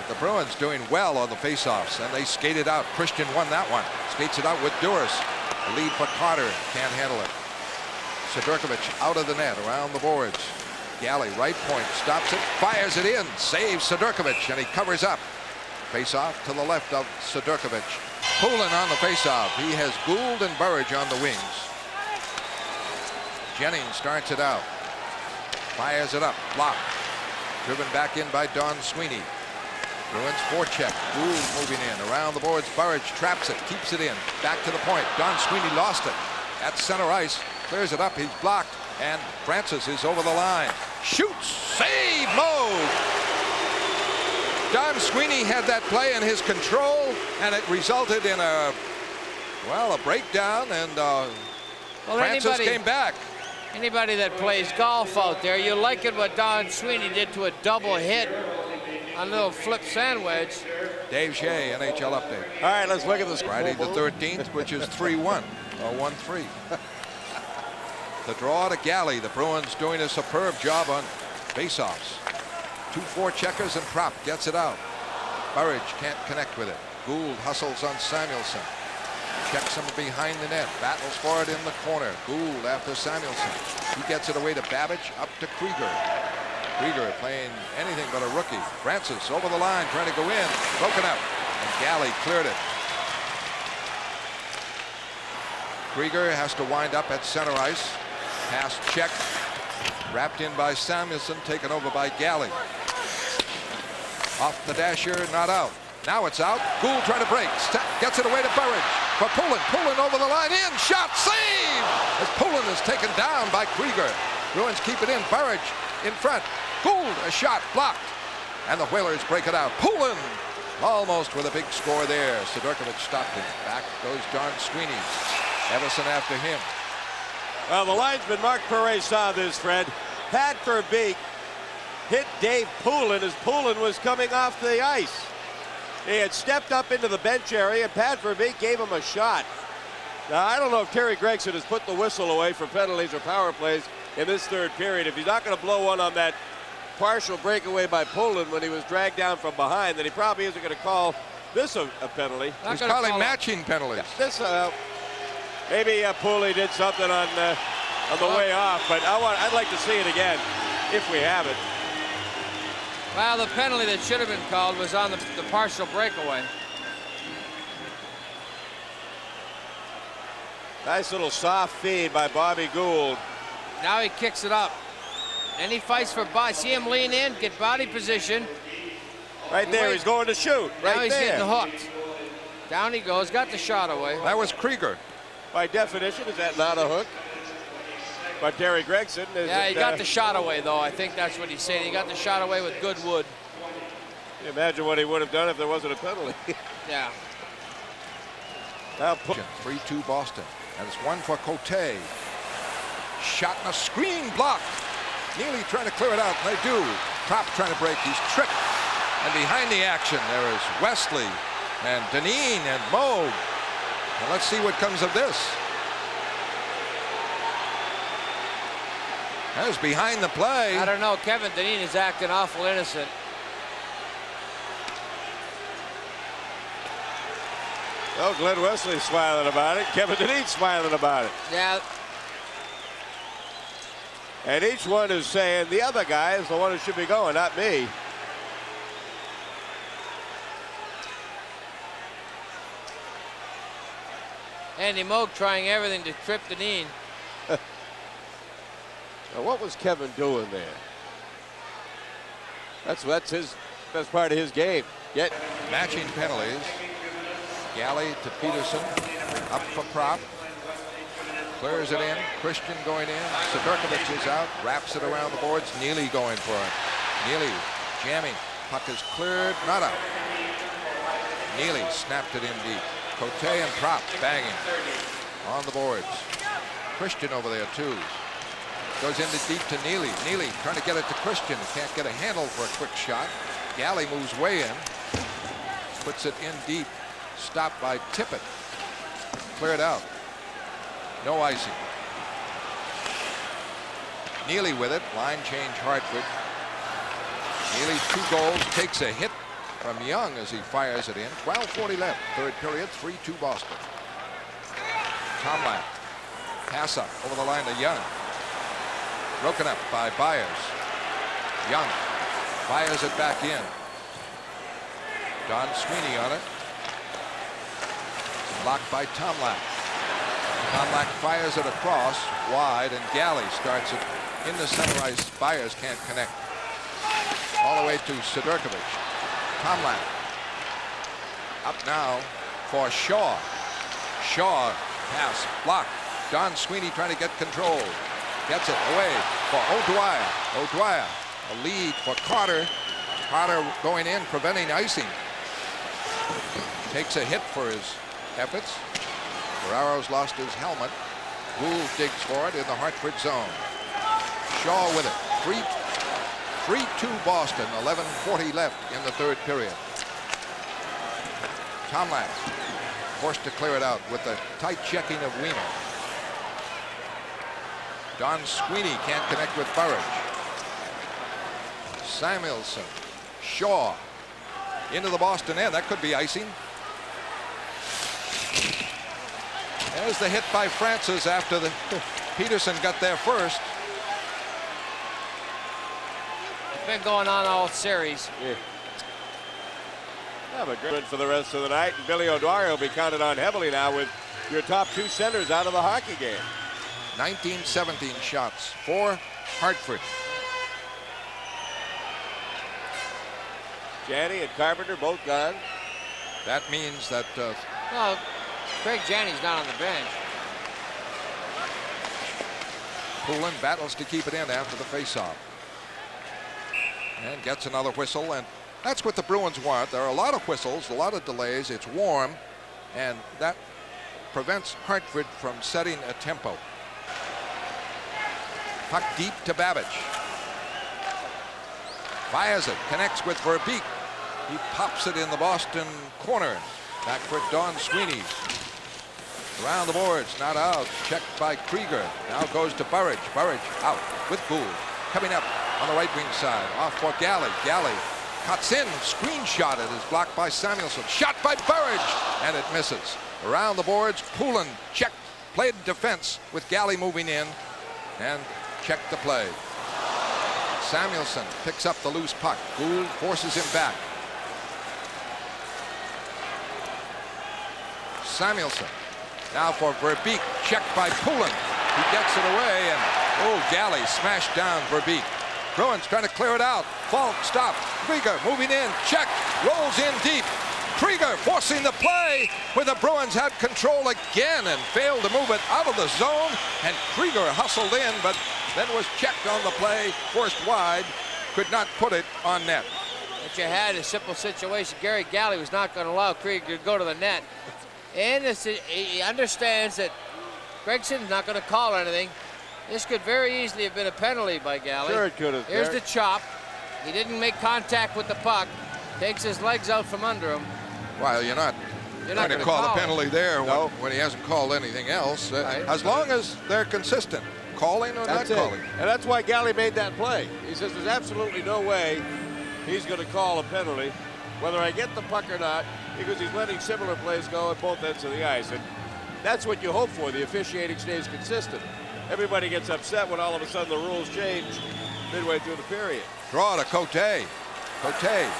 The Bruins doing well on the faceoffs, and they skated out. Christian won that one. Skates it out with Doris. The lead for Carter. Can't handle it. Sidorkovich out of the net, around the boards. Galley, right point, stops it, fires it in, saves Sidorkovich, and he covers up. Faceoff to the left of Sidorkovich. Poulin on the faceoff. He has Gould and Burridge on the wings. Jennings starts it out. Fires it up. Blocked. Driven back in by Don Sweeney. Bruins forecheck. Gould moving in. Around the boards. Burridge traps it. Keeps it in. Back to the point. Don Sweeney lost it. At center ice. Clears it up. He's blocked. And Francis is over the line. Shoots. Save mode. Don Sweeney had that play in his control, and it resulted in a breakdown, and Francis came back. Anybody that plays golf out there, you like it what Don Sweeney did to a double hit, a little flip sandwich. Dave Shea, NHL update. All right, let's look at this. Friday the 13th, which is 3-1, or 1-3. The draw to Galley. The Bruins doing a superb job on faceoffs. 2 forecheckers and Prop gets it out. Burridge can't connect with it. Gould hustles on Samuelson. Checks him behind the net. Battles for it in the corner. Gould after Samuelson. He gets it away to Babbage. Up to Krieger. Krieger playing anything but a rookie. Francis over the line trying to go in. Broken up. And Galley cleared it. Krieger has to wind up at center ice. Pass checked. Wrapped in by Samuelson. Taken over by Galley. Off the dasher, not out. Now it's out. Gould trying to break. Gets it away to Burridge. For Poulin. Poulin over the line. In. Shot. Save! As Poulin is taken down by Krieger. Bruins keep it in. Burridge in front. Gould. A shot. Blocked. And the Whalers break it out. Poulin almost with a big score there. Sidorkovich stopped it. Back goes Don Sweeney. Everson after him. Well, the linesman Mark Perret saw this, Fred. Pat Verbeek hit Dave Poulin as Poulin was coming off the ice. He had stepped up into the bench area, and Pat Verbeek gave him a shot. Now, I don't know if Terry Gregson has put the whistle away for penalties or power plays in this third period. If he's not going to blow one on that partial breakaway by Poulin when he was dragged down from behind, then he probably isn't going to call this a penalty. He's calling matching penalties. This, maybe Poulin did something on the way off, but I'd like to see it again if we have it. Well, the penalty that should have been called was on the partial breakaway. Nice little soft feed by Bobby Gould. Now he kicks it up. And he fights for body. See him lean in, get body position. Right there, he's going to shoot. Now Right he's there. getting hooked. Down he goes, got the shot away. That was Krieger. By definition, is that not a hook? But Terry Gregson is. Yeah, he got the shot away, though. I think that's what he's saying. He got the shot away with good wood. Imagine what he would have done if there wasn't a penalty. Yeah. Now 3-2 Boston. And it's one for Cote. Shot and a screen blocked. Neely trying to clear it out. They do. Prop trying to break. He's tripped. And behind the action, there is Wesley and Deneen and Moog. And let's see what comes of this. That was behind the play. I don't know. Kevin Deneen is acting awful innocent. Well, Glenn Wesley's smiling about it. Kevin Deneen's smiling about it. Yeah. And each one is saying the other guy is the one who should be going, not me. Andy Moog trying everything to trip Deneen. Now, what was Kevin doing there? That's part of his game. Get Matching penalties. Galley to Peterson. Up for Prop. Clears it in. Christian going in. Sidorkovich is out. Wraps it around the boards. Neely going for it. Neely jamming. Puck is cleared. Not out. Neely snapped it in deep. Cote and Prop banging on the boards. Christian over there too. Goes into deep to Neely. Neely trying to get it to Christian. Can't get a handle for a quick shot. Galley moves way in. Puts it in deep. Stopped by Tippett. Cleared out. No icing. Neely with it. Line change Hartford. Neely 2 goals. Takes a hit from Young as he fires it in. 12:40 left. Third period. 3-2 Boston. Tomlin. Pass up over the line to Young. Broken up by Byers. Young fires it back in. Don Sweeney on it. Blocked by Tomlin. Tomlin fires it across wide, and Galley starts it in the center ice. Byers can't connect. All the way to Sidorkovich. Tomlin. Up now for Shaw. Shaw pass blocked. Don Sweeney trying to get control. Gets it away for O'Dwyer. O'Dwyer, a lead for Carter. Carter going in, preventing icing. Takes a hit for his efforts. Ferraro's lost his helmet. Gould digs for it in the Hartford zone. Shaw with it. 3-2 Boston. 11:40 left in the third period. Tomlin forced to clear it out with the tight checking of Wiener. Don Sweeney can't connect with Burridge. Samuelson. Shaw. Into the Boston end. That could be icing. There's the hit by Francis after the Peterson got there first. It's been going on all series. Yeah. Yeah, but good for the rest of the night. And Billy O'Dwyer will be counted on heavily now with your top 2 centers out of the hockey game. 19-17 shots for Hartford. Janney and Carpenter both gone. That means that Well, Craig Janney's not on the bench. Poulin battles to keep it in after the faceoff. And gets another whistle, and that's what the Bruins want. There are a lot of whistles, a lot of delays. It's warm, and that prevents Hartford from setting a tempo. Puck deep to Babbage. Fires it, connects with Verbeek. He pops it in the Boston corner. Back for Don Sweeney. Around the boards, not out. Checked by Krieger. Now goes to Burridge. Burridge out with Gould. Coming up on the right wing side. Off for Galley. Galley cuts in. Screen shot. It is blocked by Samuelson. Shot by Burridge. And it misses. Around the boards, Poulin checked. Played defense with Galley moving in. And checked the play. Samuelson picks up the loose puck. Gould forces him back. Samuelson now for Verbeek, checked by Poulin. He gets it away, and Oh, Galley smashed down Verbeek. Bruins trying to clear it out. Falk stopped. Krieger moving in. Check. Rolls in deep. Krieger forcing the play where the Bruins had control again and failed to move it out of the zone. And Krieger hustled in, but then was checked on the play. Forced wide. Could not put it on net. But you had a simple situation. Gary Galley was not going to allow Krieger to go to the net. And he understands that Gregson's not going to call anything. This could very easily have been a penalty by Galley. Sure it could have. Here's the chop. He didn't make contact with the puck. Takes his legs out from under him. Well, you're not going to call the penalty there when he hasn't called anything else. Right. As long as they're consistent, calling or not calling. And that's why Galley made that play. He says there's absolutely no way he's going to call a penalty, whether I get the puck or not, because he's letting similar plays go at both ends of the ice. And that's what you hope for. The officiating stays consistent. Everybody gets upset when all of a sudden the rules change midway through the period. Draw to Cote. Cote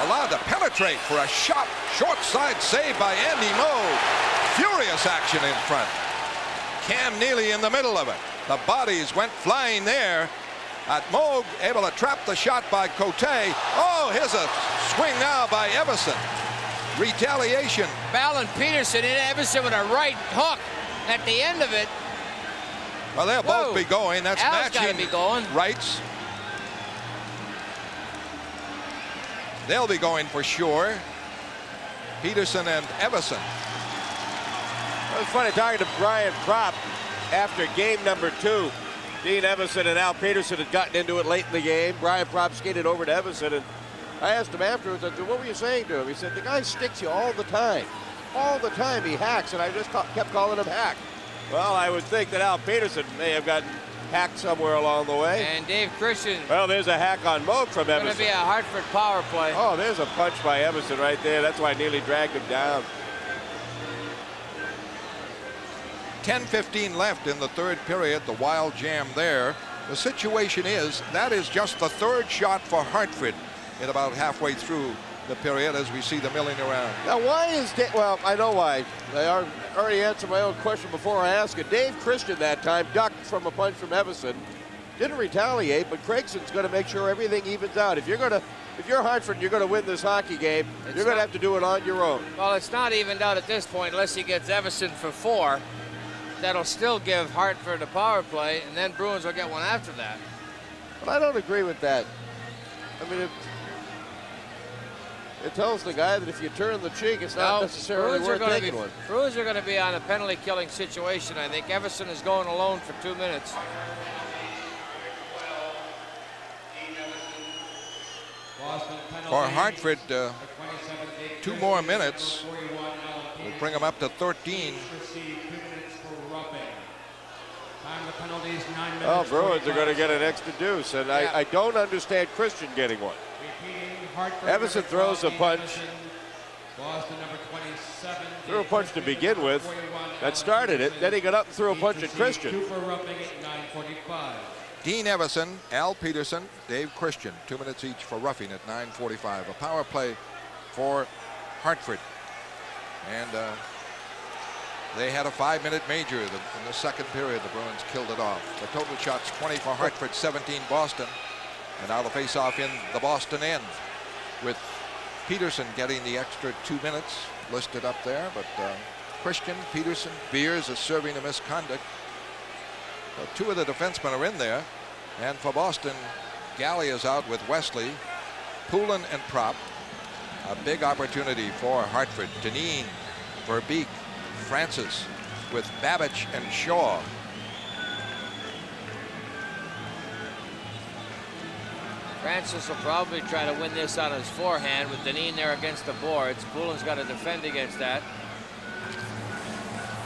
allowed to penetrate for a short side save by Andy Moe. Furious action in front. Cam Neely in the middle of it. The bodies went flying there. Moe able to trap the shot by Cote. Oh, here's a swing now by Everson. Retaliation. Fallon Peterson and Everson with a right hook at the end of it. Well, they'll both be going. That's Al's matching gotta be going. rights. They'll be going for sure. Peterson and Everson. It was funny talking to Brian Propp after game number 2. Dean Everson and Al Peterson had gotten into it late in the game. Brian Propp skated over to Everson, and I asked him afterwards, I said, what were you saying to him? He said, the guy sticks you all the time. All the time he hacks, and I just kept calling him hack. Well, I would think that Al Peterson may have gotten hacked somewhere along the way. And Dave Christian. Well, there's a hack on Moog from Everson. Going to be a Hartford power play. Oh, there's a punch by Everson right there. That's why I nearly dragged him down. 10:15 left in the third period. The Wild jam there. The situation is that is just the third shot for Hartford in about halfway through the period as we see the milling around. Now, why is well, I know why. I already answered my own question before I asked it. Dave Christian that time ducked from a punch from Everson. Didn't retaliate, but Craigson's going to make sure everything evens out. If you're Hartford and you're going to win this hockey game, you're going to have to do it on your own. Well, it's not evened out at this point unless he gets Everson for 4. That'll still give Hartford a power play, and then Bruins will get one after that. But I don't agree with that. I mean, it tells the guy that if you turn the cheek, it's not necessarily worth taking one. Bruins are going to be on a penalty-killing situation. I think Everson is going alone for 2 minutes. For Hartford, 2 more minutes will bring them up to 13. Well, Bruins are going to get an extra deuce, and I don't understand Christian getting one. Everson throws a punch. Threw a punch to begin with. That started it. Then he got up and threw a punch at Christian. Dean Everson, Al Peterson, Dave Christian, 2 minutes each for roughing at 9:45. A power play for Hartford. And they had a 5-minute major in the second period. The Bruins killed it off. The total shots 20 for Hartford, 17 Boston. And now the face-off in the Boston end with Peterson getting the extra 2 minutes listed up there. But Christian, Peterson, Beers is serving a misconduct. So 2 of the defensemen are in there. And for Boston, Galley is out with Wesley, Poulin and Propp. A big opportunity for Hartford. Dineen, Verbeek, Francis with Babbage and Shaw. Francis will probably try to win this on his forehand with Dineen there against the boards. Poulin's got to defend against that.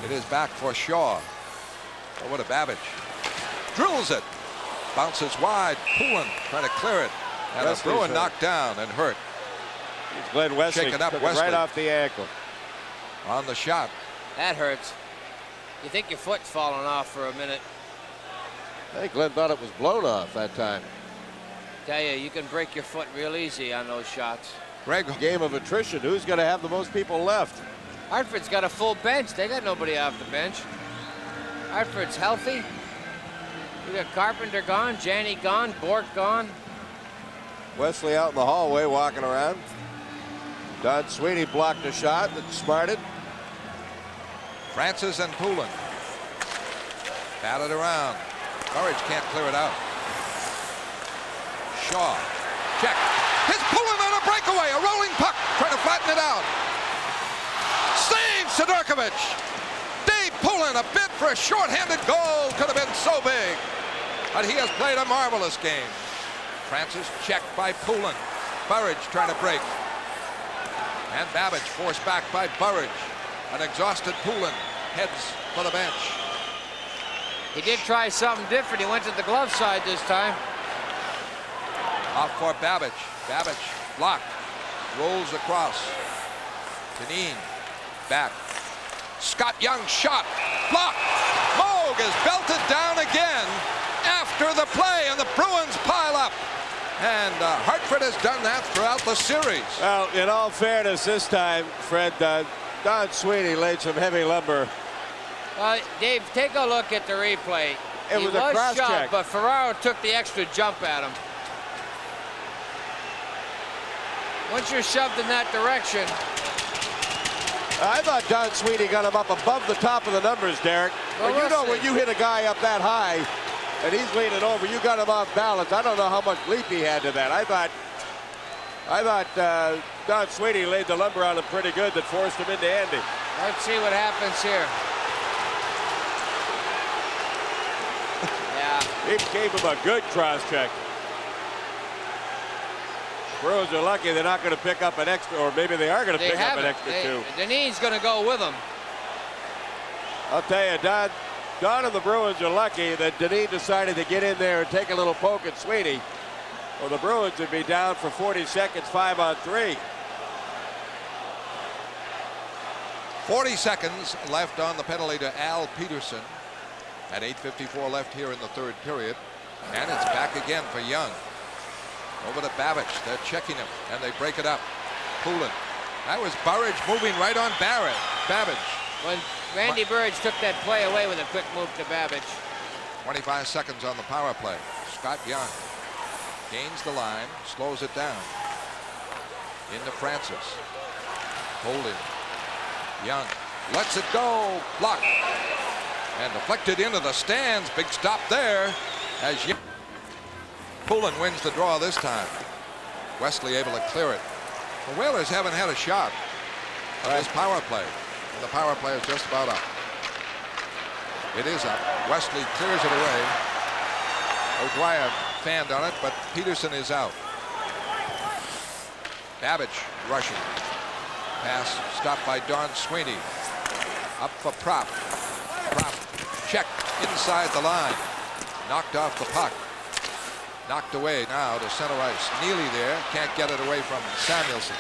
It is back for Shaw. Oh, what a Babbage. Drills it. Bounces wide. Poulin trying to clear it. And a Bruin knocked down and hurt. It's Glenn Wesley. Shaken up, took Wesley. it right off the ankle. On the shot. That hurts. You think your foot's falling off for a minute. I think Glenn thought it was blown off that time. Tell you, you can break your foot real easy on those shots. Greg. Game of attrition. Who's going to have the most people left? Hartford's got a full bench. They got nobody off the bench. Hartford's healthy. We got Carpenter gone, Janney gone, Bork gone. Wesley out in the hallway walking around. Don Sweeney blocked a shot that smarted. Francis and Poulin. Batted around. Burridge can't clear it out. Shaw. Check. Here's Poulin on a breakaway. A rolling puck. Trying to flatten it out. Save Sidorkovich. Dave Poulin, a bid for a short-handed goal. Could have been so big. But he has played a marvelous game. Francis checked by Poulin. Burridge trying to break. And Babbage forced back by Burridge. An exhausted Poulin heads for the bench. He did try something different. He went to the glove side this time. Off for Babbage. Babbage blocked. Rolls across. Dineen back. Scott Young shot. Blocked. Moog is belted down again after the play, and the Bruins pile up. And Hartford has done that throughout the series. Well, in all fairness, this time, Fred, Don Sweeney laid some heavy lumber. Dave, take a look at the replay. It was a cross shoved, check. but Ferraro took the extra jump at him. Once you're shoved in that direction. I thought Don Sweeney got him up above the top of the numbers, Derek. Well, But you know when you hit a guy up that high and he's leaning over, you got him off balance. I don't know how much leap he had to that. I thought Don Sweeney laid the lumber on him pretty good that forced him into Andy. Let's see what happens here. Yeah. He gave him a good cross check. Bruins are lucky they're not going to pick up an extra, or maybe they are going to pick up an extra two. Dineen's going to go with him. I'll tell you, Don and the Bruins are lucky that Dineen decided to get in there and take a little poke at Sweeney. Well, the Bruins would be down for 40 seconds, 5-on-3. 40 seconds left on the penalty to Al Peterson. At 8:54 left here in the third period. And it's back again for Young. Over to Babbage. They're checking him, and they break it up. Poulin. That was Burridge moving right on Babbage. When Randy Burridge took that play away with a quick move to Babbage. 25 seconds on the power play. Scott Young gains the line, slows it down. Into Francis. Holding. Young lets it go. Blocked. And deflected into the stands. Big stop there as Young. Poulin wins the draw this time. Wesley able to clear it. The Whalers haven't had a shot on this power play. And the power play is just about up. It is up. Wesley clears it away. O'Dwyer fanned on it, but Peterson is out. Babbage rushing. Pass stopped by Don Sweeney. Up for Prop. Prop checked inside the line. Knocked off the puck. Knocked away now to center ice. Neely there. Can't get it away from Samuelson.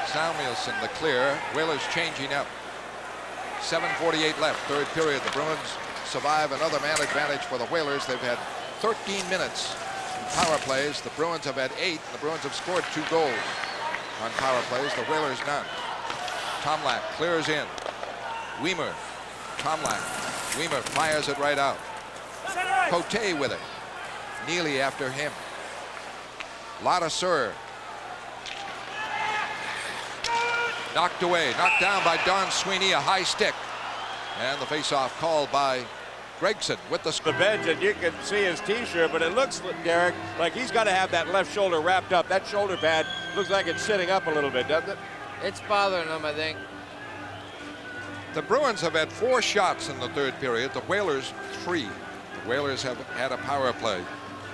Samuelson the clear. Whalers changing up. 7:48 left. Third period. The Bruins survive another man advantage for the Whalers. They've had 13 minutes in power plays. The Bruins have had 8. The Bruins have scored 2 goals on power plays. The Whalers none. Tomlak clears in. Weimer. Tomlak. Weimer fires it right out. Cote with it. Neely after him. Ladouceur. Knocked away. Knocked down by Don Sweeney. A high stick. And the faceoff called by Gregson with the bench, and you can see his t-shirt, but it looks, Derek, like he's got to have that left shoulder wrapped up. That shoulder pad looks like it's sitting up a little bit, doesn't it? It's bothering him, I think. The Bruins have had 4 shots in the third period. The Whalers 3. The Whalers have had a power play.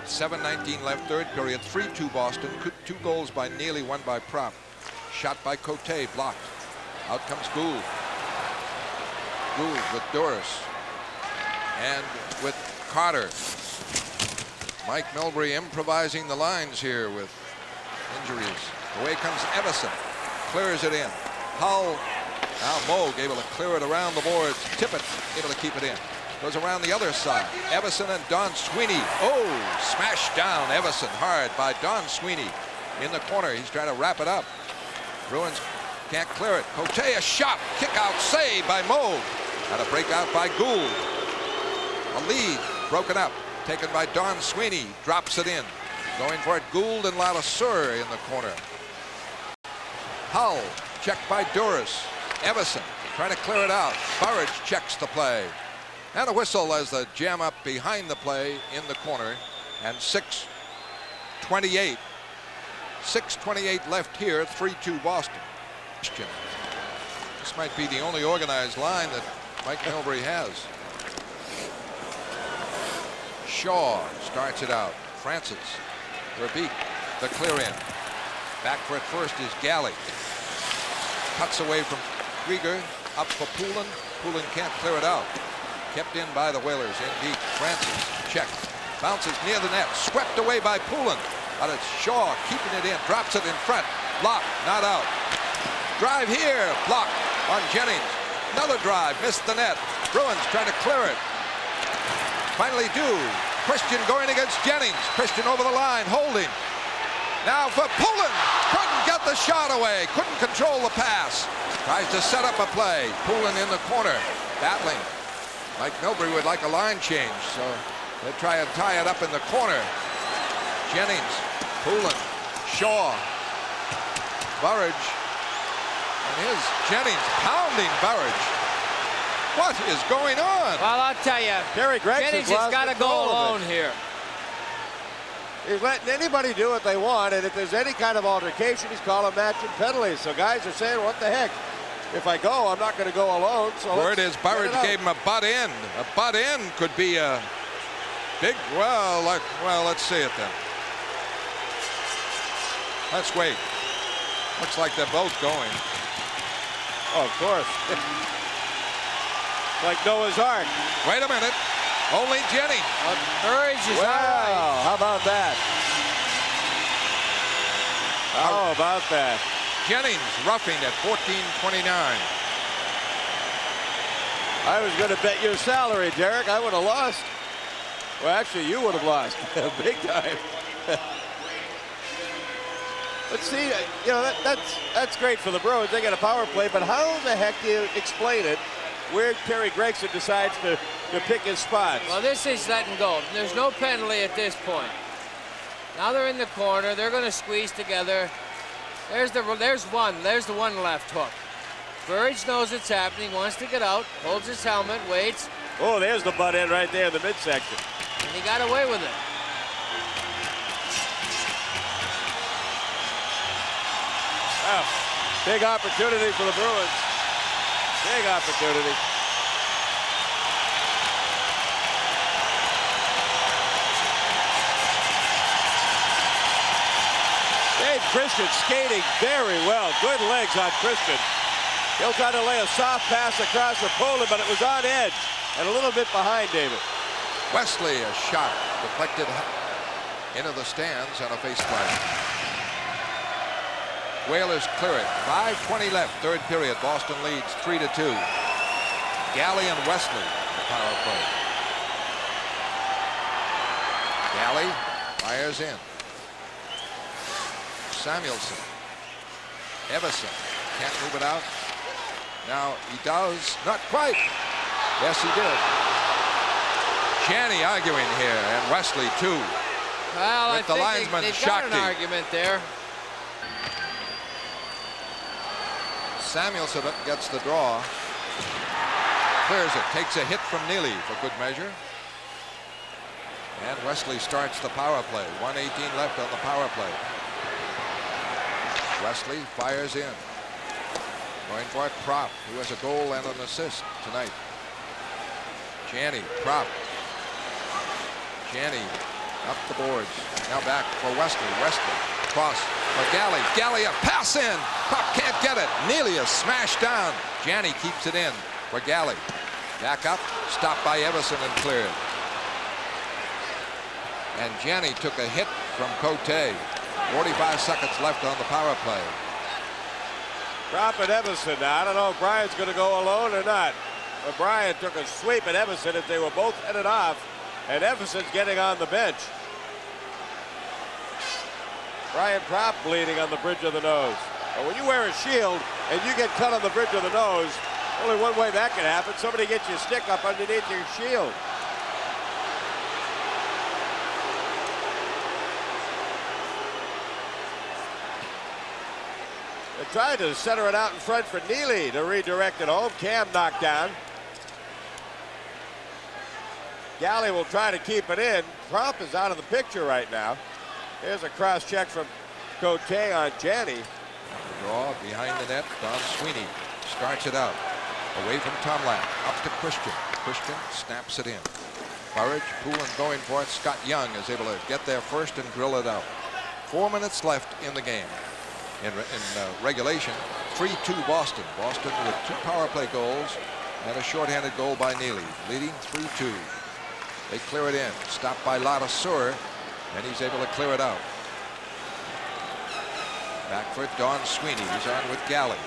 7:19 left, third period. 3-2 Boston. 2 goals by Neely, 1 by Prop. Shot by Cote, blocked. Out comes Gould. Gould with Doris. And with Carter. Mike Milbury improvising the lines here with injuries. Away comes Everson. Clears it in. Hull. Now Moog able to clear it around the boards. Tippett able to keep it in. Goes around the other side. Everson and Don Sweeney. Oh, smashed down Everson hard by Don Sweeney. In the corner, he's trying to wrap it up. Bruins can't clear it. Cote a shot. Kick out save by Moog. And a breakout by Gould. A lead Broken up. Taken by Don Sweeney. Drops it in. Going for it, Gould and Ladouceur in the corner. Hull, checked by Duras. Evison trying to clear it out. Burridge checks the play. And a whistle as the jam up behind the play in the corner. And 6:28. 6:28 left here, 3-2 Boston. This might be the only organized line that Mike Milbury has. Shaw starts it out. Francis. Verbeek, the clear in. Back for it first is Galley. Cuts away from Krieger. Up for Poulin. Poulin can't clear it out. Kept in by the Whalers in deep. Francis check. Bounces near the net. Swept away by Poulin. But it's Shaw keeping it in. Drops it in front. Block. Not out. Drive here. Block on Jennings. Another drive. Missed the net. Bruins trying to clear it. Finally do. Christian going against Jennings. Christian over the line, holding. Now for Poulin. Couldn't get the shot away. Couldn't control the pass. Tries to set up a play. Poulin in the corner. Battling. Mike Milbury would like a line change, so they try and tie it up in the corner. Jennings. Poulin. Shaw. Burridge. And here's Jennings pounding Burridge. What is going on? Well, I'll tell you, Terry Gregson's Jennings has got to go alone here. He's letting anybody do what they want, and if there's any kind of altercation, he's calling matching penalties. So guys are saying, what the heck? If I go, I'm not going to go alone. So word is Burridge gave him a butt end. A butt end could be a big, well, let's see it then. Let's wait. Looks like they're both going. Oh, of course. Like Noah's Ark. Wait a minute. Only Jennings. Burridge is all right. How about that? How about that? Jennings roughing at 14:29. I was going to bet your salary, Derek. I would have lost. Well, actually, you would have lost. Big time. But see, you know, that's great for the Bruins. They got a power play, but how the heck do you explain it where Terry Gregson decides to pick his spots? Well, this is letting go. There's no penalty at this point. Now they're in the corner. They're going to squeeze together. There's the one left hook. Burridge knows it's happening, wants to get out, holds his helmet, waits. Oh, there's the butt end right there in the midsection. And he got away with it. Wow. Big opportunity for the Bruins. Big opportunity. Dave Christian skating very well. Good legs on Christian. He'll try to lay a soft pass across the Poland, but it was on edge and a little bit behind David. Wesley, a shot deflected into the stands on a face play. Whalers clear it. 5:20 left, third period. Boston leads 3-2. Galley and Wesley, the power play. Galley fires in. Samuelson. Everson can't move it out. Now he does. Not quite. Yes, he did. Janney arguing here, and Wesley too. Well, I With the think linesman they've got an Shakti. argument there. Samuelson gets the draw. Clears it. Takes a hit from Neely for good measure. And Wesley starts the power play. 1:18 left on the power play. Wesley fires in. Going for it, Prop, who has a goal and an assist tonight. Janney, Prop. Janney up the boards. Now back for Wesley. Wesley cross for Galley. Galley a pass in. Prop can't get it. Neely is smashed down. Janney keeps it in for Galley. Back up. Stopped by Everson and cleared. And Janney took a hit from Cote. 45 seconds left on the power play. Prop and Everson. Now, I don't know if Bryant's going to go alone or not. But Bryant took a sweep at Everson as they were both headed off. And Everson's getting on the bench. Brian Prop bleeding on the bridge of the nose. But when you wear a shield and you get cut on the bridge of the nose, only one way that can happen. Somebody gets your stick up underneath your shield. They tried to center it out in front for Neely to redirect it home. Cam knocked down. Galley will try to keep it in. Prop is out of the picture right now. Here's a cross check from Cote on Janney. Draw behind the net. Don Sweeney starts it out. Away from Tomlin. Up to Christian. Christian snaps it in. Burridge, Poulin going for it. Scott Young is able to get there first and drill it out. 4 minutes left in the game. In regulation, 3-2 Boston. Boston with 2 power play goals and a shorthanded goal by Neely, leading 3-2. They clear it in. Stopped by Ladouceur, and he's able to clear it out. Back for Don Sweeney. He's on with Galley.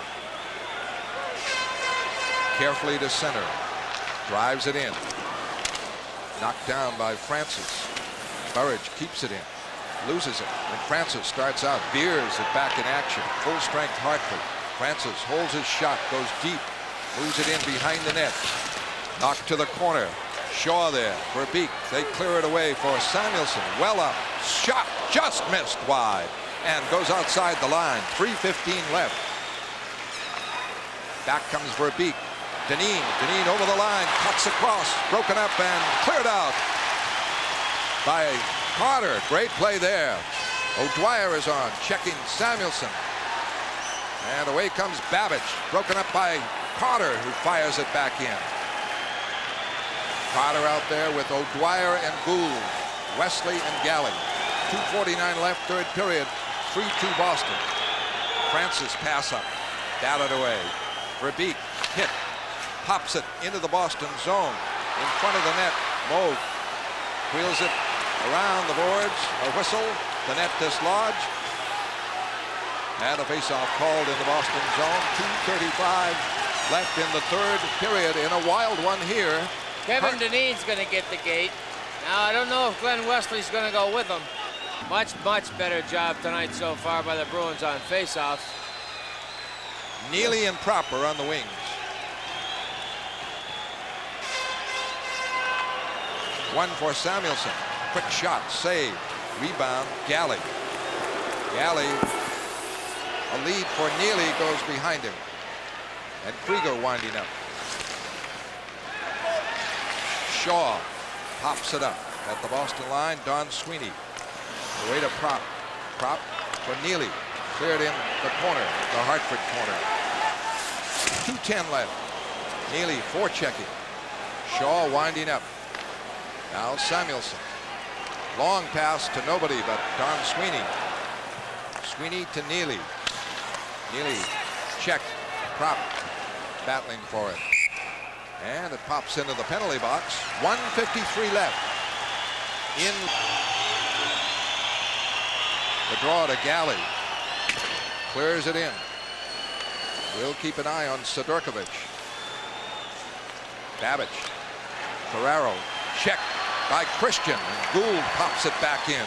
Carefully to center. Drives it in. Knocked down by Francis. Burridge keeps it in. Loses it. And Francis starts out. Beers it back in action. Full strength Hartford. Francis holds his shot. Goes deep. Moves it in behind the net. Knocked to the corner. Shaw there for Beek. They clear it away for Samuelson. Well up. Shot just missed wide. And goes outside the line. 3:15 left. Back comes Verbeek. Deneen over the line. Cuts across. Broken up and cleared out by Carter. Great play there. O'Dwyer is on. Checking Samuelson. And away comes Babbage. Broken up by Carter, who fires it back in. Carter out there with O'Dwyer and Gould. Wesley and Galley. 2:49 left, third period. 3-2 Boston. Francis pass up. Batted away. Verbeek hit. Pops it into the Boston zone. In front of the net. Moog wheels it around the boards. A whistle. The net dislodged. And a faceoff called in the Boston zone. 2:35 left in the third period in a wild one here. Kevin Deneen's going to get the gate. Now, I don't know if Glenn Wesley's going to go with him. Much better job tonight so far by the Bruins on faceoffs. Neely and Proper on the wings. One for Samuelson. Quick shot, save, rebound, Galley. Galley, a lead for Neely, goes behind him. And Krieger winding up. Shaw pops it up at the Boston line. Don Sweeney. Away to Prop. Prop for Neely. Cleared in the corner, the Hartford corner. 2:10 left. Neely forechecking. Shaw winding up. Now Samuelson. Long pass to nobody but Don Sweeney. Sweeney to Neely. Neely checked. Prop battling for it. And it pops into the penalty box. 1:53 left. In the draw to Galley. Clears it in. We'll keep an eye on Sidorkovich. Babbage. Ferraro. Checked by Christian. And Gould pops it back in.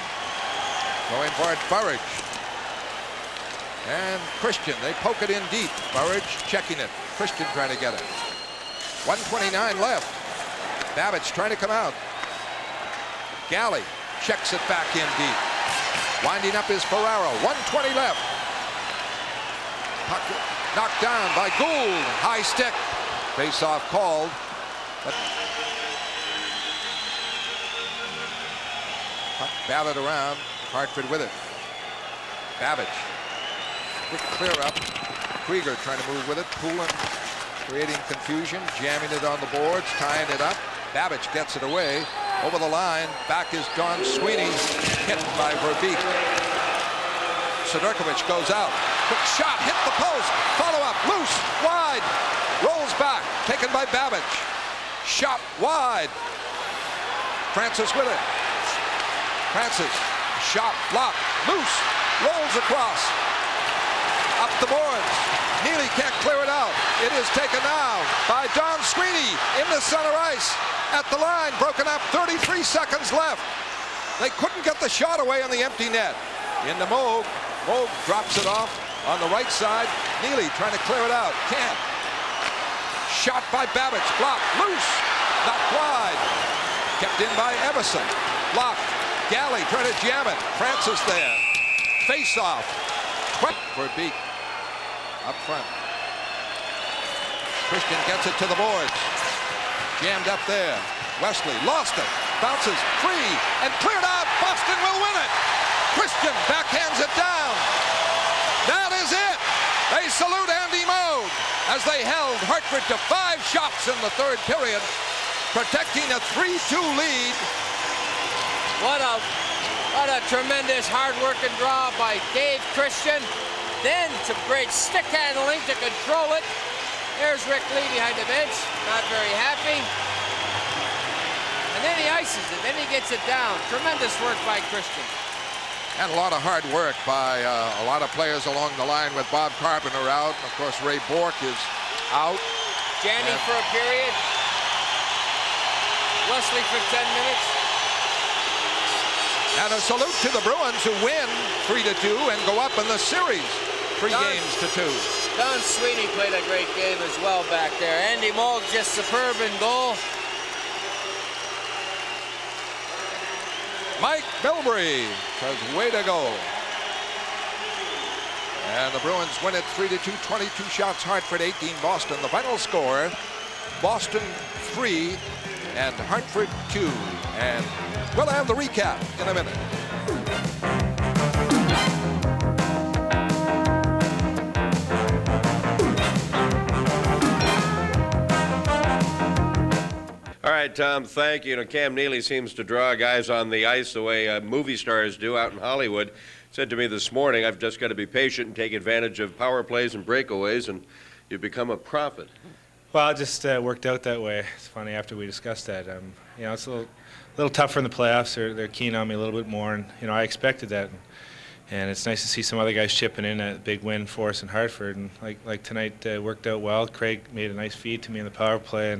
Going for it, Burridge. And Christian. They poke it in deep. Burridge checking it. Christian trying to get it. 1:29 left. Babbage trying to come out. Galley checks it back in deep. Winding up is Ferraro. 1:20 left. Puck knocked down by Gould. High stick. Face-off called. But puck batted around. Hartford with it. Babbage. Quick clear up. Krieger trying to move with it. Poulin creating confusion. Jamming it on the boards. Tying it up. Babbage gets it away. Over the line. Back is Don Sweeney. Hit by Verbeek. Sidorkovich goes out. Quick shot. Hit the post. Follow up. Loose. Wide. Rolls back. Taken by Babbage. Shot wide. Francis with it. Francis. Shot. Blocked. Loose. Rolls across. Up the boards. Neely can't clear it out. It is taken now by Don Sweeney in the center ice. At the line, broken up, 33 seconds left. They couldn't get the shot away on the empty net. Into Moog. Moog drops it off on the right side. Neely trying to clear it out. Can't. Shot by Babbage. Blocked. Loose. Knocked wide. Kept in by Everson. Blocked. Galley trying to jam it. Francis there. Face off. Quick for Beek. up front. Christian gets it to the boards. Jammed up there. Wesley lost it. Bounces free and cleared out. Boston will win it. Christian backhands it down. That is it. They salute Andy Moog as they held Hartford to 5 shots in the third period, protecting a 3-2 lead. What a tremendous hard-working draw by Dave Christian. Then some great stick handling to control it. There's Rick Lee behind the bench, not very happy. And then he ices it, then he gets it down. Tremendous work by Christian. And a lot of hard work by a lot of players along the line with Bob Carpenter out. Of course, Ray Bork is out. Janny for a period. Wesley for 10 minutes. And a salute to the Bruins who win 3-2 and go up in the series 3 games to 2. Don Sweeney played a great game as well back there. Andy Moog just superb in goal. Mike Bilbrey says, way to go. And the Bruins win it 3-2, 22 shots, Hartford 18, Boston. The final score, Boston 3 and Hartford 2. And we'll have the recap in a minute. All right, Tom, thank you. Cam Neely seems to draw guys on the ice the way movie stars do out in Hollywood. Said to me this morning, I've just got to be patient and take advantage of power plays and breakaways, and you've become a prophet. Well, it just worked out that way. It's funny, after we discussed that. You know, it's a little tougher in the playoffs. They're keen on me a little bit more, and, you know, I expected that. And it's nice to see some other guys chipping in a big win for us in Hartford. And like tonight worked out well. Craig made a nice feed to me in the power play,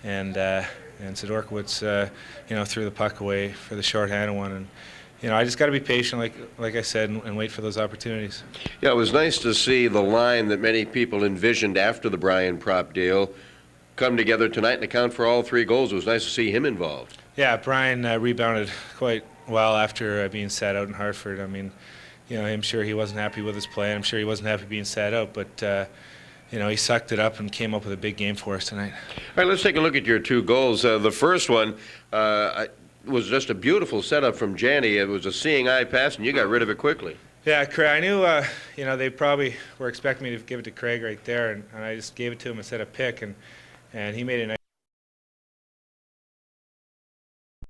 and Sidorkiewicz, you know, threw the puck away for the shorthanded one. And, you know, I just got to be patient, like I said, and wait for those opportunities. Yeah, it was nice to see the line that many people envisioned after the Brian Propp deal come together tonight and account for all 3 goals. It was nice to see him involved. Yeah, Brian rebounded quite well after being sat out in Hartford. I mean, you know, I'm sure he wasn't happy with his play. I'm sure he wasn't happy being sat out, but you know, he sucked it up and came up with a big game for us tonight. All right, let's take a look at your 2 goals. The first one was just a beautiful setup from Janny. It was a seeing eye pass, and you got rid of it quickly. Yeah, Craig, I knew, you know, they probably were expecting me to give it to Craig right there, and I just gave it to him instead of pick, and he made a nice